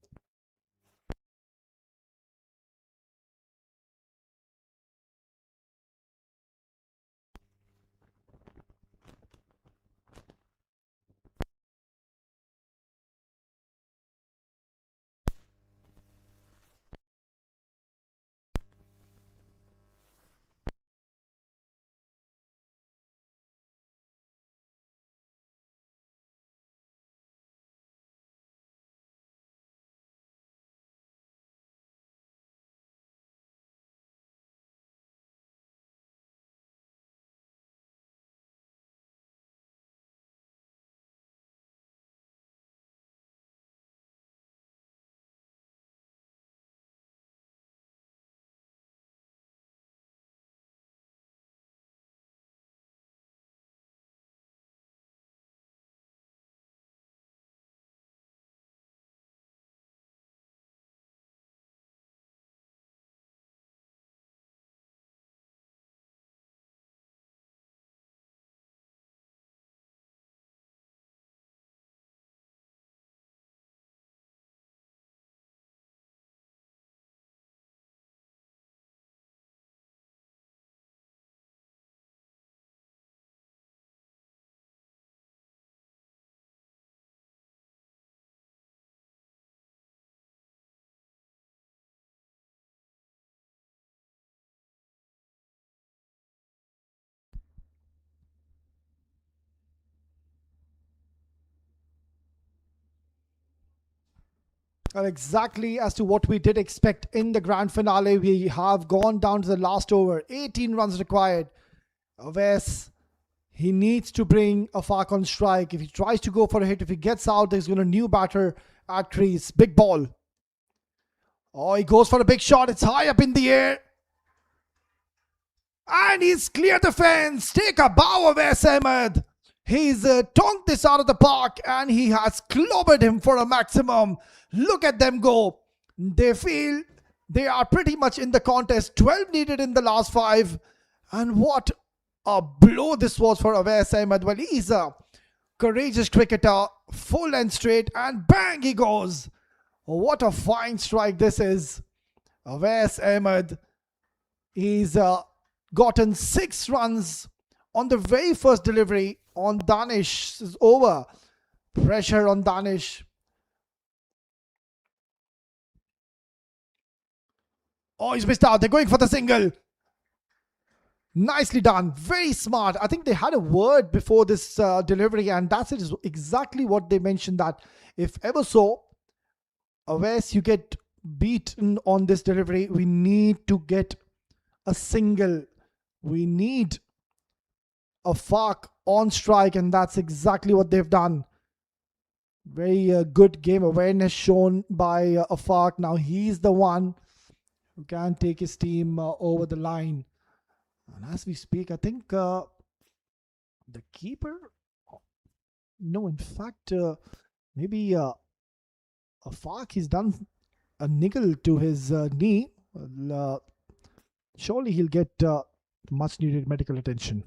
Well, exactly as to what we did expect in the grand finale. We have gone down to the last over. 18 runs required. Wes, he needs to bring a Fark on strike. If he tries to go for a hit, if he gets out, there's going to new batter at crease. Big ball. Oh, he goes for a big shot. It's high up in the air. And he's cleared the fence. Take a bow of Wes Ahmed. He's tonked this out of the park and he has clobbered him for a maximum. Look at them go. They feel they are pretty much in the contest. 12 needed in the last 5. And what a blow this was for Wes Ahmed. Well, he's a courageous cricketer. Full and straight and bang he goes. What a fine strike this is. Wes Ahmed. He's gotten 6 runs on the very first delivery on Danish's over. Pressure on Danish. Oh, he's missed out. They're going for the single. Nicely done. Very smart. I think they had a word before this delivery, and that's it. Is exactly what they mentioned, that if ever so, Wes, you get beaten on this delivery, we need to get a single. We need a Fark on strike, and that's exactly what they've done. Very good game awareness shown by a Fark. Now he's the one who can take his team over the line. And as we speak, I think the keeper, no, in fact, maybe a Fark, he's done a niggle to his knee. Well, surely he'll get much needed medical attention.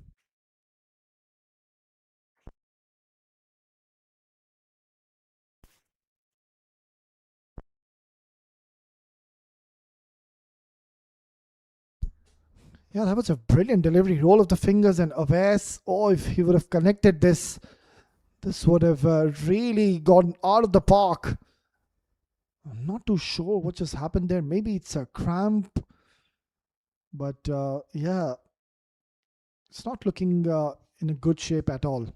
Yeah, that was a brilliant delivery. Roll of the fingers and Wes. Oh, if he would have connected this, this would have really gone out of the park. I'm not too sure what just happened there. Maybe it's a cramp. But yeah, it's not looking in a good shape at all.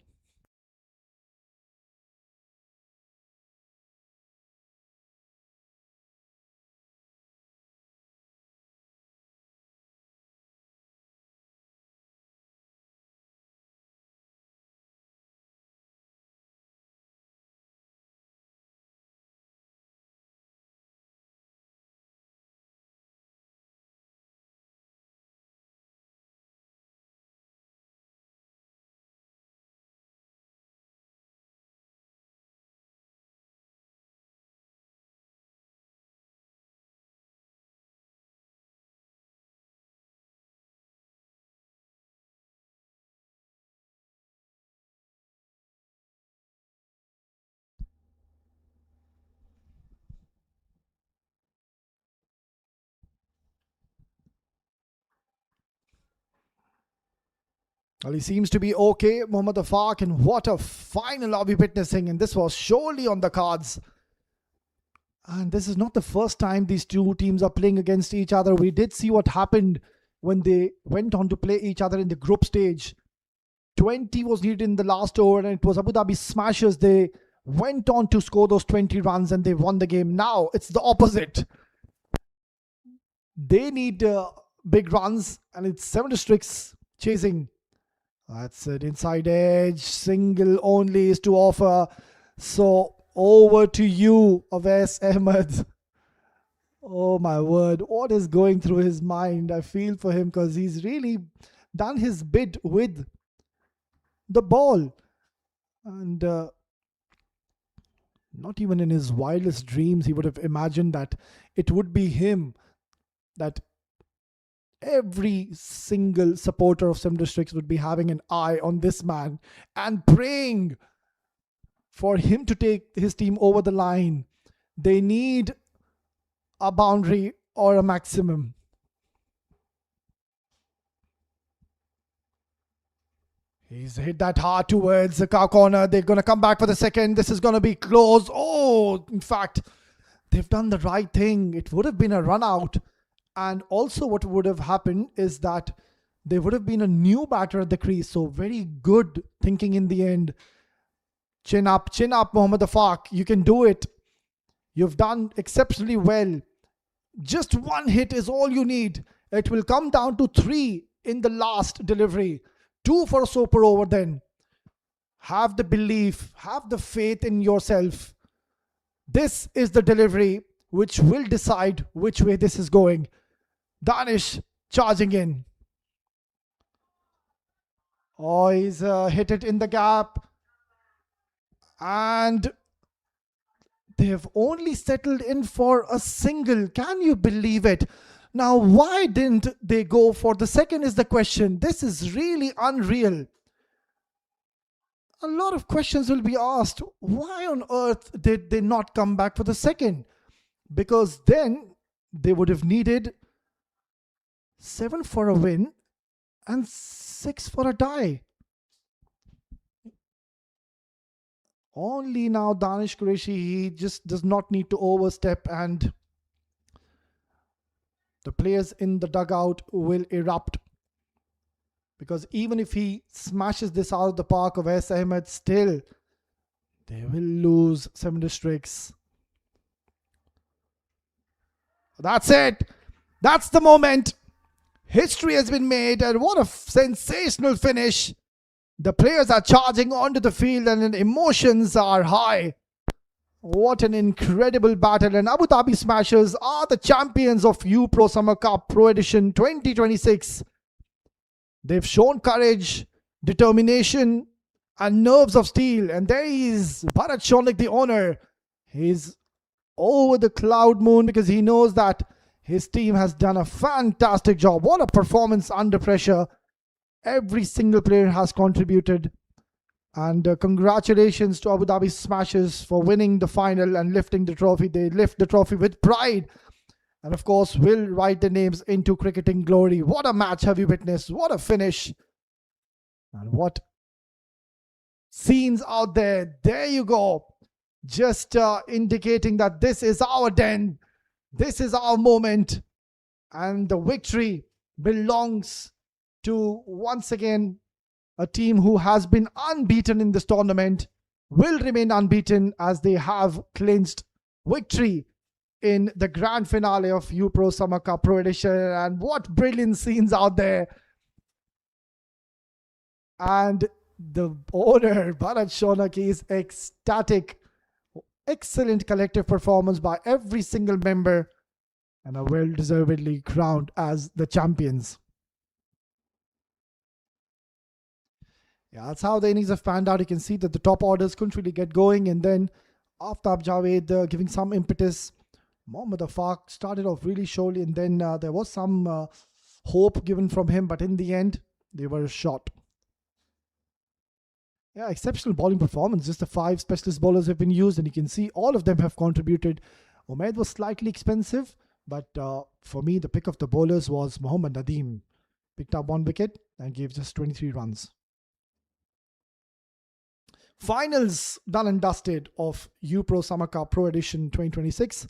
Well, he seems to be okay, Mohammad Fark, and what a final are we witnessing, and this was surely on the cards. And this is not the first time these two teams are playing against each other. We did see what happened when they went on to play each other in the group stage. 20 was needed in the last over, and it was Abu Dhabi Smashers. They went on to score those 20 runs and they won the game. Now it's the opposite. They need big runs, and it's 7-6 chasing. That's it. Inside edge. Single only is to offer. So over to you, Wes Ahmed. Oh my word. What is going through his mind? I feel for him because he's really done his bit with the ball. And not even in his wildest dreams he would have imagined that it would be him, that every single supporter of Sim Districts would be having an eye on this man and praying for him to take his team over the line. They need a boundary or a maximum. He's hit that hard towards the car corner. They're going to come back for the second. This is going to be close. Oh, in fact, they've done the right thing. It would have been a run out. And also what would have happened is that there would have been a new batter at the crease. So very good thinking in the end. Chin up, Mohammad Fark. You can do it. You've done exceptionally well. Just one hit is all you need. It will come down to 3 in the last delivery. 2 for a super over then. Have the belief, have the faith in yourself. This is the delivery which will decide which way this is going. Danish charging in. Oh, he's hit it in the gap. And they have only settled in for a single. Can you believe it? Now, why didn't they go for the second is the question. This is really unreal. A lot of questions will be asked. Why on earth did they not come back for the second? Because then they would have needed 7 for a win and 6 for a tie. Only now Danish Qureshi, he just does not need to overstep, and the players in the dugout will erupt. Because even if he smashes this out of the park of S. Ahmed, still they will lose 7 districts. That's it. That's the moment. History has been made, and what a sensational finish. The players are charging onto the field and emotions are high. What an incredible battle, and Abu Dhabi Smashers are the champions of UPRO Summer Cup Pro Edition 2026. They've shown courage, determination and nerves of steel, and there is Bharat Shonik, the owner. He's over the cloud moon because he knows that his team has done a fantastic job. What a performance under pressure. Every single player has contributed. And congratulations to Abu Dhabi Smashers for winning the final and lifting the trophy. They lift the trophy with pride. And of course, will write their names into cricketing glory. What a match have you witnessed. What a finish. And what scenes out there. There you go. Just indicating that this is our den. This is our moment. And the victory belongs to, once again, a team who has been unbeaten in this tournament, will remain unbeaten as they have clinched victory in the grand finale of UPRO Summer Cup Pro Edition. And what brilliant scenes out there. And the owner, Bharat Shonak, is ecstatic. Excellent collective performance by every single member, and are well deservedly crowned as the champions. Yeah, that's how the innings have panned out. You can see that the top orders couldn't really get going, and then Aftab Javed giving some impetus. Mohammad Afaq started off really slowly, and then there was some hope given from him, but in the end, they were shot. Yeah, exceptional bowling performance. Just the 5 specialist bowlers have been used, and you can see all of them have contributed. Umaid was slightly expensive, but for me, the pick of the bowlers was Mohammad Nadeem. Picked up 1 wicket and gave just 23 runs. Finals done and dusted of UPRO Summer Cup Pro Edition 2026.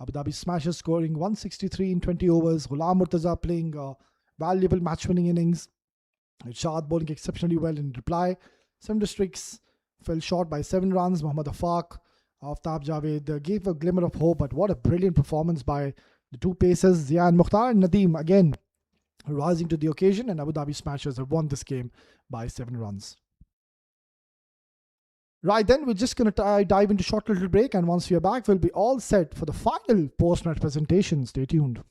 Abu Dhabi Smashers scoring 163 in 20 overs. Ghulam Murtaza playing a valuable match-winning innings. Irshad bowling exceptionally well in reply. 7 districts fell short by 7 runs. Mohammad Afaq, Aftab Javed gave a glimmer of hope, but what a brilliant performance by the 2 pacers, Zia and Mukhtar, and Nadeem again rising to the occasion, and Abu Dhabi Smashers have won this game by 7 runs. Right then, we're just going to dive into a short little break, and once we are back, we'll be all set for the final post-match presentation. Stay tuned.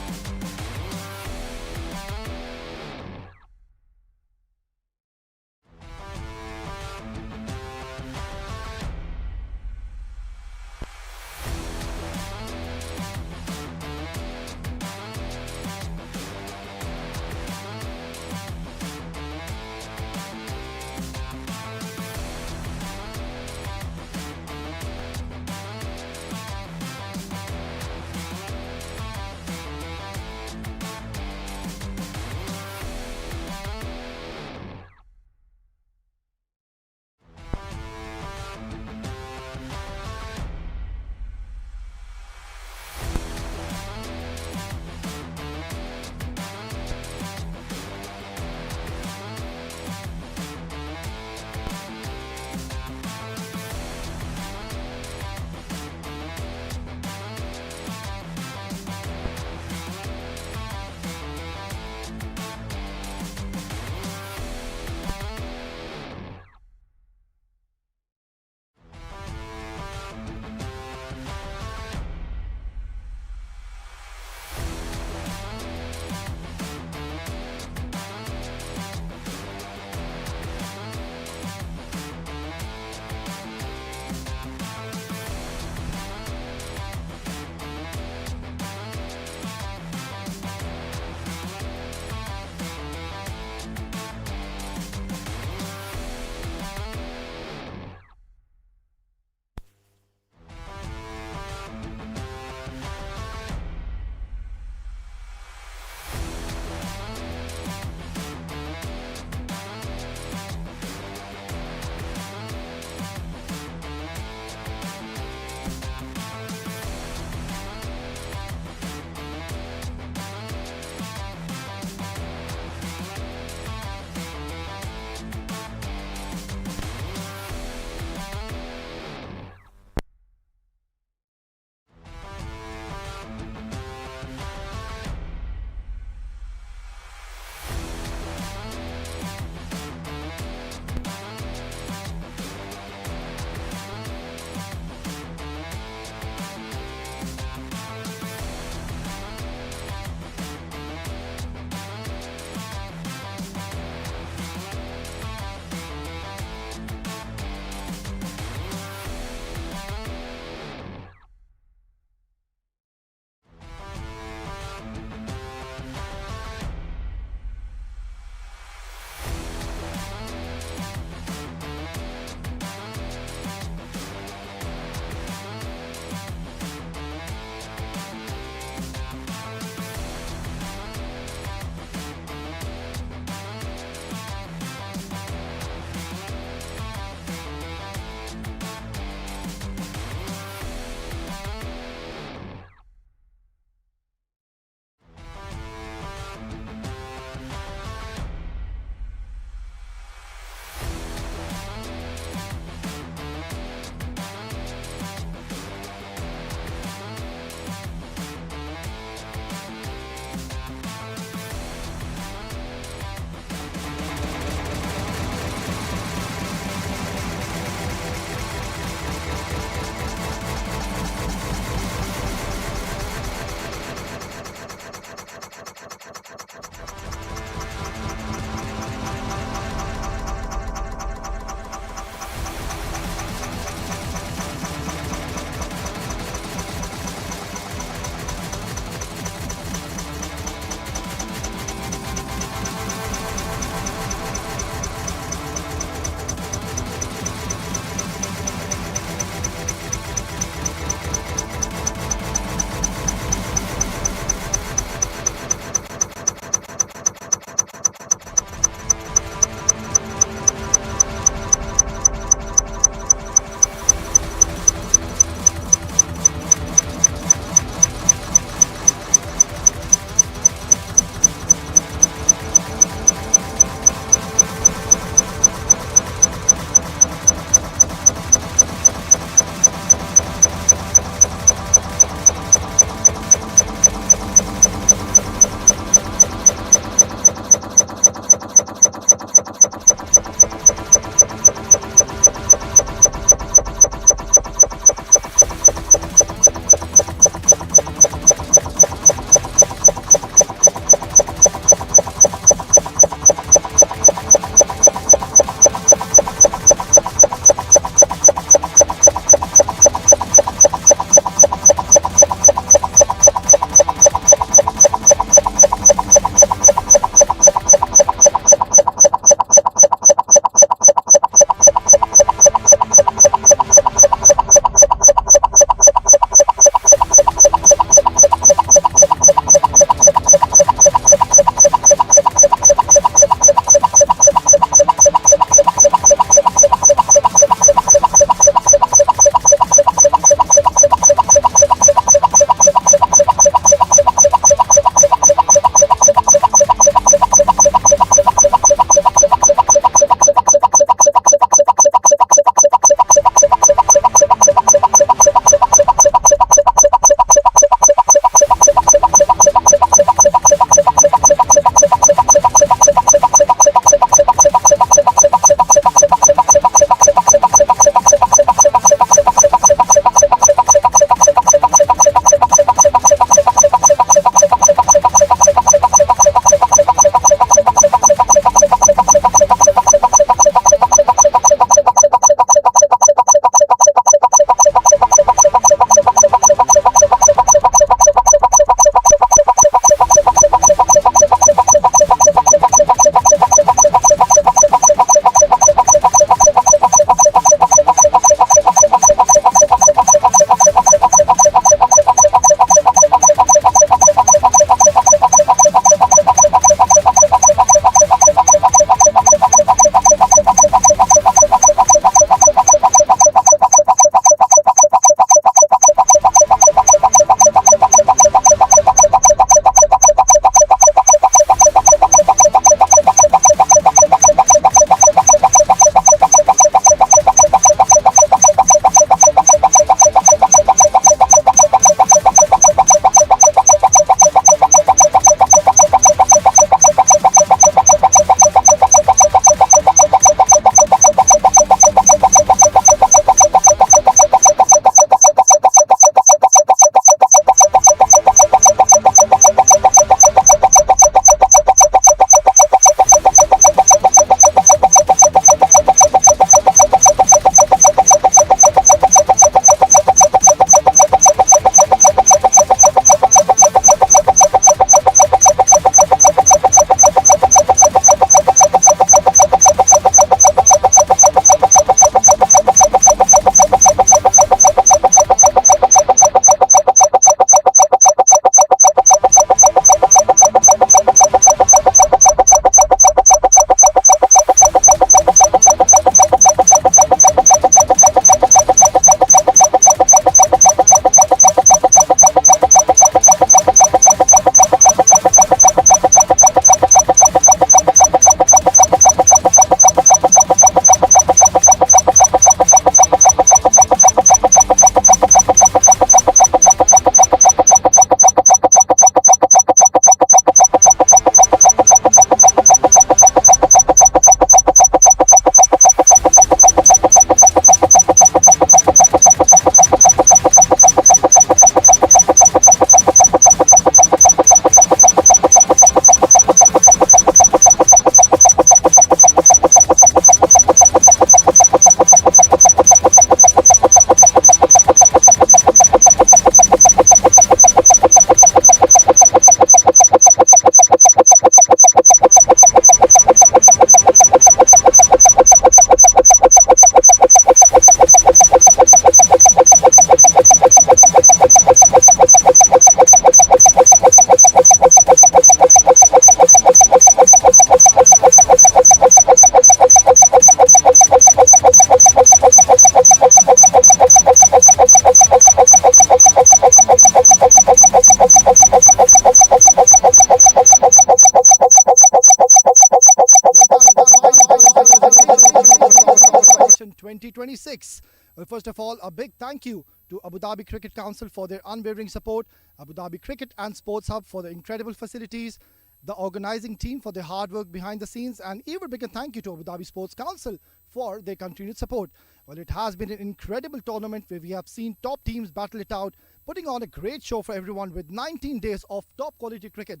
2026. Well, first of all, a big thank you to Abu Dhabi Cricket Council for their unwavering support, Abu Dhabi Cricket and Sports Hub for the incredible facilities, the organizing team for their hard work behind the scenes, and even bigger thank you to Abu Dhabi Sports Council for their continued support. Well, it has been an incredible tournament where we have seen top teams battle it out, putting on a great show for everyone with 19 days of top quality cricket.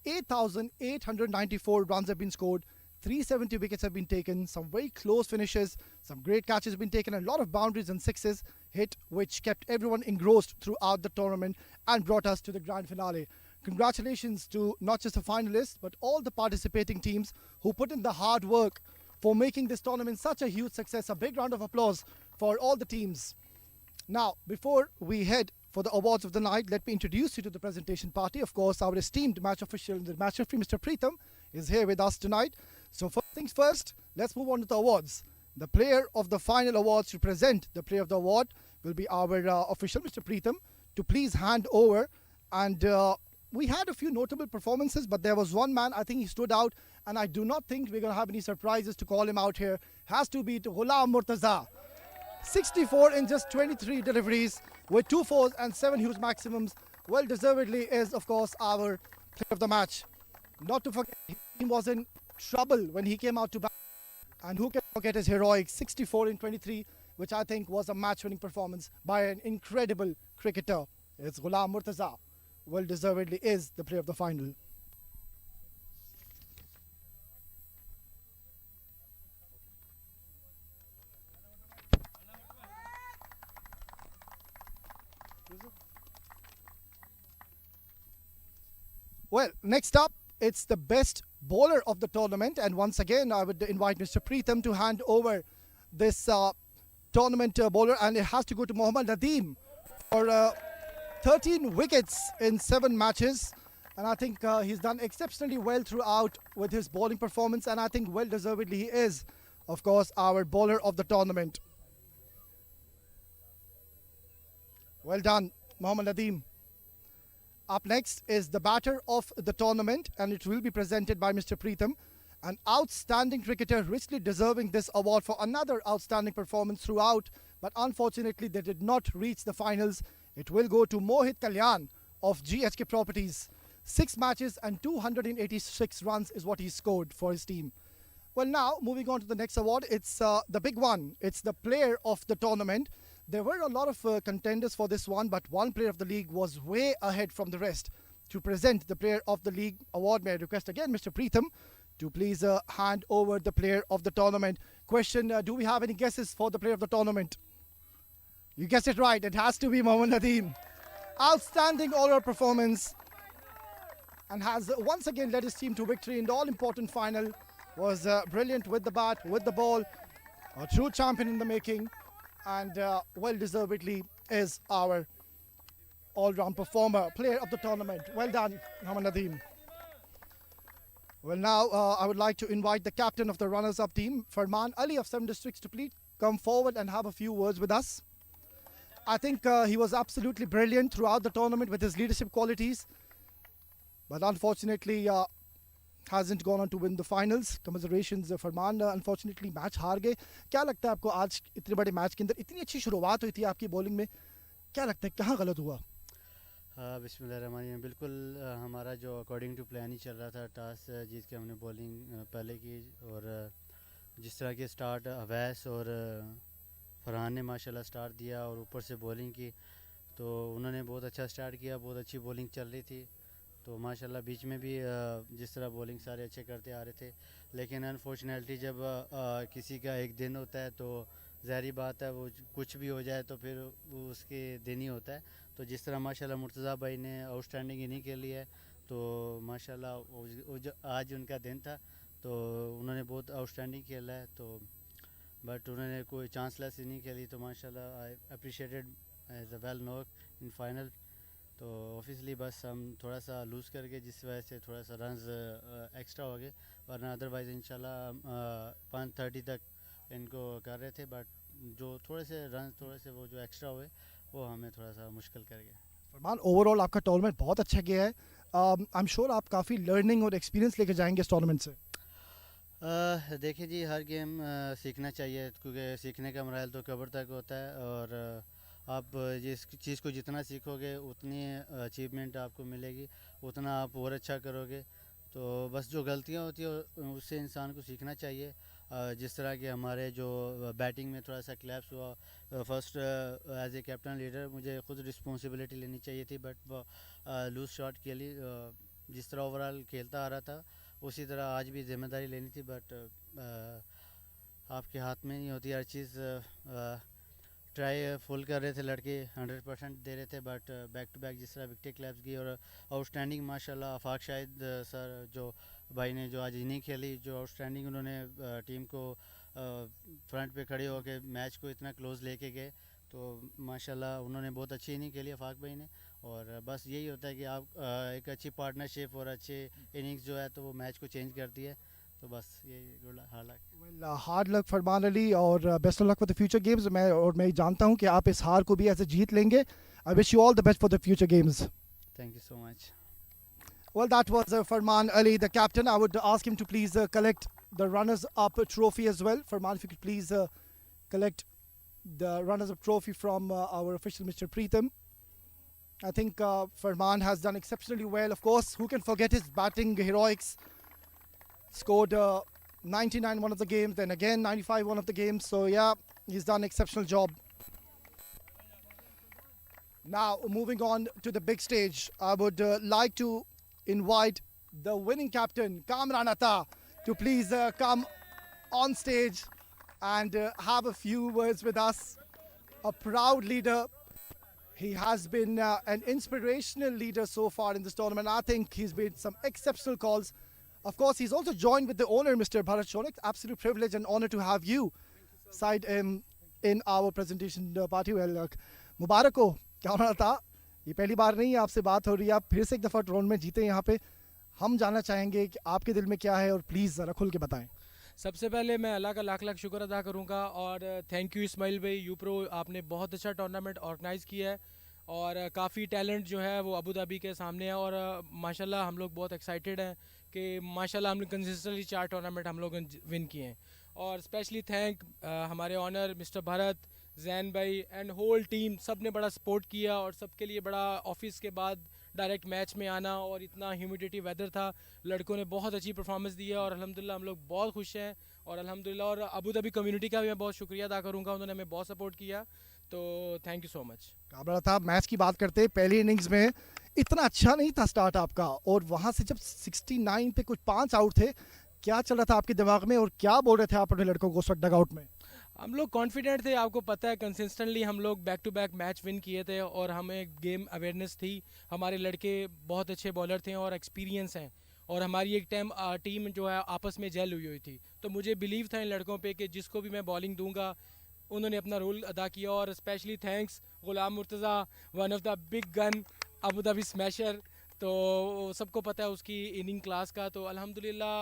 8,894 runs have been scored, 370 wickets have been taken, some very close finishes, some great catches have been taken, and a lot of boundaries and sixes hit, which kept everyone engrossed throughout the tournament and brought us to the grand finale. Congratulations to not just the finalists, but all the participating teams who put in the hard work for making this tournament such a huge success. A big round of applause for all the teams. Now, before we head for the awards of the night, let me introduce you to the presentation party. Of course, our esteemed match official, the match referee, Mr. Preetham, is here with us tonight. So first things first, let's move on to the awards. The player of the final awards to present the player of the award will be our official, Mr. Preetham, to please hand over. And we had a few notable performances, but there was one man, I think he stood out, and I do not think we're going to have any surprises to call him out here. Has to be to Ghulam Murtaza. 64 in just 23 deliveries with 2 fours and 7 huge maximums. Well deservedly is, of course, our player of the match. Not to forget, he was in trouble when he came out to bat. And who can forget his heroic 64 in 23, which I think was a match-winning performance by an incredible cricketer. It's Ghulam Murtaza. Well deservedly is the player of the final. Well, next up, it's the best bowler of the tournament, and once again I would invite Mr. Preetham to hand over this tournament bowler, and it has to go to Mohammad Nadeem for 13 wickets in 7 matches, and I think he's done exceptionally well throughout with his bowling performance, and I think well deservedly he is, of course, our bowler of the tournament. Well done, Mohammad Nadeem. Up next is the batter of the tournament, and it will be presented by Mr. Preetham, an outstanding cricketer richly deserving this award for another outstanding performance throughout, but unfortunately they did not reach the finals. It will go to Mohit Kalyan of GHK Properties. 6 matches and 286 runs is what he scored for his team. Well, now moving on to the next award, it's the big one. It's the player of the tournament. There were a lot of contenders for this one, but one player of the league was way ahead from the rest. To present the player of the league award, may I request again Mr. Preetham to please hand over the player of the tournament. Question, do we have any guesses for the player of the tournament? You guessed it right, it has to be Mohammad Nadeem. Outstanding all-round performance, and has once again led his team to victory in the all-important final. Was brilliant with the bat, with the ball, a true champion in the making, and well deservedly is our all-round performer, player of the tournament. Well done, Mohammad Nadeem. Well, now I would like to invite the captain of the runners-up team, Farman Ali of 7 districts, to please come forward and have a few words with us. I think he was absolutely brilliant throughout the tournament with his leadership qualities, but unfortunately hasn't gone on to win the finals. Commiserations, Farman. Unfortunately match हार गए. क्या लगता है आपको आज इतने बड़े match के अंदर इतनी अच्छी शुरुआत हुई थी आपकी बॉलिंग में, क्या लगता है कहाँ गलत हुआ? बिस्मिल्लाहिर्रहमानिर्रहीम, बिल्कुल हमारा जो अकॉर्डिंग टू प्लान ही चल रहा था. टॉस जीत के हमने बॉलिंग पहले की, और जिस तरह के स्टार्ट अवैस और फरहान ने माशाल्लाह स्टार्ट दिया और ऊपर से बॉलिंग की, तो उन्होंने बहुत अच्छा स्टार्ट किया. बहुत अच्छी बॉलिंग चल रही थी, तो माशाल्लाह बीच में भी जिस तरह बॉलिंग सारे अच्छे करते आ रहे थे. लेकिन अनफॉर्चुनेटली जब किसी का एक दिन होता है तो ज़ाहिर बात है वो कुछ भी हो जाए तो फिर वो उसके दिन ही होता है. तो जिस तरह माशाल्लाह मुर्तज़ा भाई ने आउटस्टैंडिंग इनिंग खेली है, तो माशाल्लाह आज उनका दिन था, तो उन्होंने बहुत आउटस्टैंडिंग खेला है. तो बट उन्होंने कोई चांसलेस इनिंग खेली, तो माशाल्लाह I appreciated as a well knock in final. तो ऑब्वियसली बस हम थोड़ा सा लूज़ कर गए, जिस वजह से थोड़ा सा रन्स एक्स्ट्रा हो गए, वरना अदरवाइज़ इंशाल्लाह 530 तक इनको कर रहे थे. बट जो थोड़े से रन वो जो एक्स्ट्रा हुए वो हमें थोड़ा सा मुश्किल कर गए. फरमान, ओवरऑल आपका टूर्नामेंट बहुत अच्छा गया है. आई एम श्योर आप काफ़ी लर्निंग और एक्सपीरियंस लेके जाएंगे इस टूर्नामेंट से. देखिए जी, हर गेम सीखना चाहिए, क्योंकि सीखने का मराहल तो कब्र तक होता है। और आप जिस चीज़ को जितना सीखोगे उतनी अचीवमेंट आपको मिलेगी, उतना आप और अच्छा करोगे। तो बस जो गलतियाँ होती है उससे इंसान को सीखना चाहिए। जिस तरह के हमारे जो बैटिंग में थोड़ा सा क्लैप्स हुआ, first as a captain leader मुझे खुद रिस्पॉन्सिबिलिटी लेनी चाहिए थी, बट लूज शॉट के लिए जिस तरह ओवरऑल खेलता आ रहा था उसी तरह आज भी जिम्मेदारी लेनी थी। बट आपके हाथ में नहीं होती हर चीज़। ट्राई फुल कर रहे थे लड़के, 100% दे रहे थे, बट बैक टू बैक जिस तरह विकेट क्लैप्स की। और आउटस्टैंडिंग माशाल्लाह आफाक शाहिद सर जो भाई ने जो आज इनिंग खेली, जो आउटस्टैंडिंग उन्होंने टीम को फ्रंट पे खड़े होकर मैच को इतना क्लोज लेके गए। तो माशाल्लाह उन्होंने बहुत अच्छी इनिंग खेली आफाक भाई ने। और बस यही होता है कि आप एक अच्छी पार्टनरशिप और अच्छे इनिंग्स जो है तो वो मैच को चेंज करती है। तो बस यही good hard luck. Well, hard luck Farman Ali और best of luck for the future games. मैं जानता हूं कि आप इस हार को भी ऐसे जीत लेंगे। I wish you all the best for the future games. Thank you so much. Well, that was Farman Ali, the captain. I would ask him to please collect the runners-up trophy as well. Farman, if you could please collect the runners-up trophy from our official, Mr. Preetham. I think Farman has done exceptionally well. Of course, who can forget his batting heroics? Scored 99 one of the games, then again 95 one of the games. So yeah, he's done an exceptional job. Now, moving on to the big stage, I would like to invite the winning captain, Kamran Atta, to please come on stage and have a few words with us. A proud leader. He has been an inspirational leader so far in this tournament. I think he's made some exceptional calls. Of course, he's also joined with the owner, Mr. Bharat Shonik. Absolute privilege and honor to have you side in our presentation party. Well, मुबारक हो Kamran Atta. ये पहली बार नहीं है आपसे बात हो रही है, आप फिर से एक दफ़ा राउंड में जीते यहाँ पे। हम जानना चाहेंगे कि आपके दिल में क्या है और प्लीज़ ज़रा खुल के बताएं। सबसे पहले मैं अल्लाह का लाख लाख शुक्र अदा करूँगा और थैंक यू इस्माइल भाई, यूप्रो आपने बहुत अच्छा टूर्नामेंट ऑर्गेनाइज़ किया है और काफ़ी टैलेंट जो है वो अबू धाबी के सामने है। और माशाल्लाह हम लोग बहुत एक्साइटेड हैं कि माशाल्लाह हमने कंसिस्टेंटली 4 टूर्नामेंट हम लोग विन किए हैं। और स्पेशली थैंक हमारे ऑनर मिस्टर भरत, जैन भाई एंड होल टीम, सब ने बड़ा सपोर्ट किया और सबके लिए बड़ा ऑफिस के बाद डायरेक्ट मैच में आना और इतना ह्यूमिडिटी वेदर था, लड़कों ने बहुत अच्छी परफॉर्मेंस दी है और अल्हम्दुलिल्लाह हम लोग बहुत खुश हैं। और अल्हम्दुलिल्लाह और अबू धाबी कम्युनिटी का भी मैं बहुत शुक्रिया अदा करूँगा, उन्होंने हमें बहुत सपोर्ट किया। तो thank you so much. Kabra था, मैच की बात करते हैं, पहली इनिंग्स में इतना अच्छा नहीं था स्टार्ट आपका और वहाँ से जब 69 पे कुछ 5 आउट थे, क्या चल रहा था आपके दिमाग में और क्या बोल रहे थे आप अपने लड़कों को उस वक्त डगआउट में? हम लोग कॉन्फिडेंट थे, आपको पता है कंसिस्टेंटली हम लोग back to back match win किए थे और हमें गेम अवेयरनेस थी। हमारे लड़के बहुत अच्छे बॉलर थे और एक्सपीरियंस हैं और हमारी एक टीम जो है आपस में जेल हुई थी। तो मुझे बिलीव था इन लड़कों पे कि जिसको भी मैं बॉलिंग दूंगा उन्होंने अपना रोल अदा किया। और specially thanks Ghulam Murtaza, one of the big gun Abu Dhabi smasher, तो सबको पता है उसकी इनिंग क्लास का। तो अल्हम्दुलिल्लाह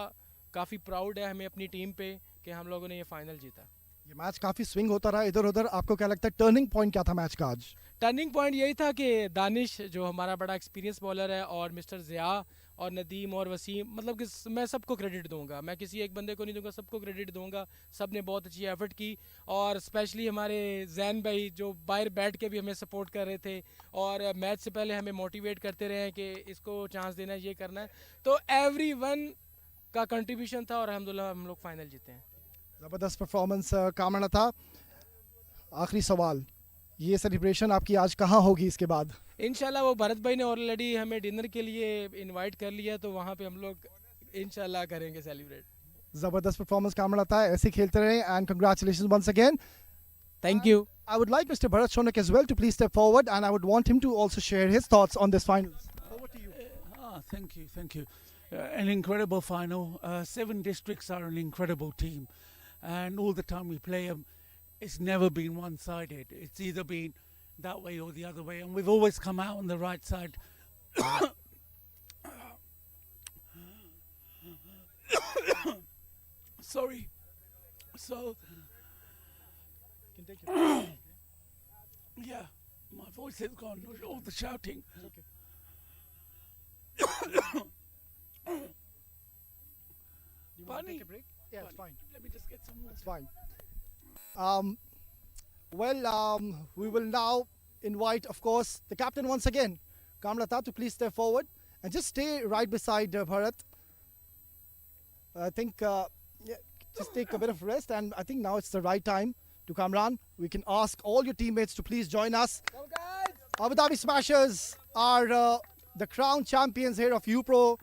काफ़ी प्राउड है हमें अपनी टीम पे कि हम लोगों ने ये फाइनल जीता। ये मैच काफी स्विंग होता रहा इधर उधर, आपको क्या लगता है टर्निंग पॉइंट क्या था मैच का आज? टर्निंग पॉइंट यही था कि दानिश जो हमारा बड़ा एक्सपीरियंस बॉलर है और मिस्टर ज़िया और नदीम और वसीम, मतलब कि मैं सबको क्रेडिट दूंगा, मैं किसी एक बंदे को नहीं दूंगा, सबको क्रेडिट दूंगा। सब ने बहुत अच्छी एफर्ट की और स्पेशली हमारे जैन भाई जो बाहर बैठ के भी हमें सपोर्ट कर रहे थे और मैच से पहले हमें मोटिवेट करते रहे कि इसको चांस देना है, ये करना है। तो एवरीवन का कंट्रीब्यूशन था और अल्हम्दुलिल्लाह हम लोग फाइनल जीते हैं। ज़बरदस्त परफॉर्मेंस कामना था। आखिरी सवाल, ये सेलिब्रेशन आपकी आज कहाँ होगी इसके बाद? इंशाल्लाह वो भरत भाई ने ऑलरेडी हमें डिनर के लिए इनवाइट कर लिया, तो वहाँ पे हम लोग इंशाल्लाह करेंगे सेलिब्रेट। ज़बरदस्त परफॉर्मेंस कामना था, ऐसे खेलते रहे and congratulations once again. Thank you. I would like Mr. Bharat Shonik as well to please step forward and I would want him to also share his thoughts on this finals. Over to you. Thank you, thank you. An incredible final. 7 districts are an incredible team, and all the time we play them, it's never been one-sided. It's either been that way or the other way, and we've always come out on the right side. Sorry. So, yeah, my voice has gone. All the shouting. You want to Bunny. take a break? Yeah, it's fine. Let me just get some water. It's fine. We will now invite, of course, the captain once again, Kamlata, to please step forward and just stay right beside Bharat. I think yeah, just take a bit of rest, and I think now it's the right time to Kamran. We can ask all your teammates to please join us. Abu Dhabi Smashers are the crown champions here of UPRO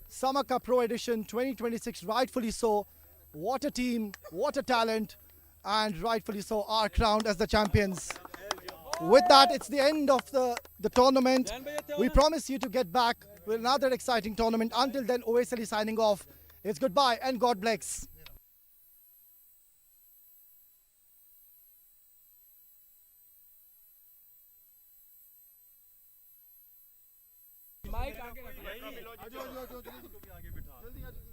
Summer Cup Pro Edition 2026, rightfully so. What a team, what a talent, and rightfully so are crowned as the champions. With that, it's the end of the tournament. We promise you to get back with another exciting tournament. Until then, OSLE signing off. It's goodbye and God bless. जल्दी आ जाओ, जल्दी आ जाओ।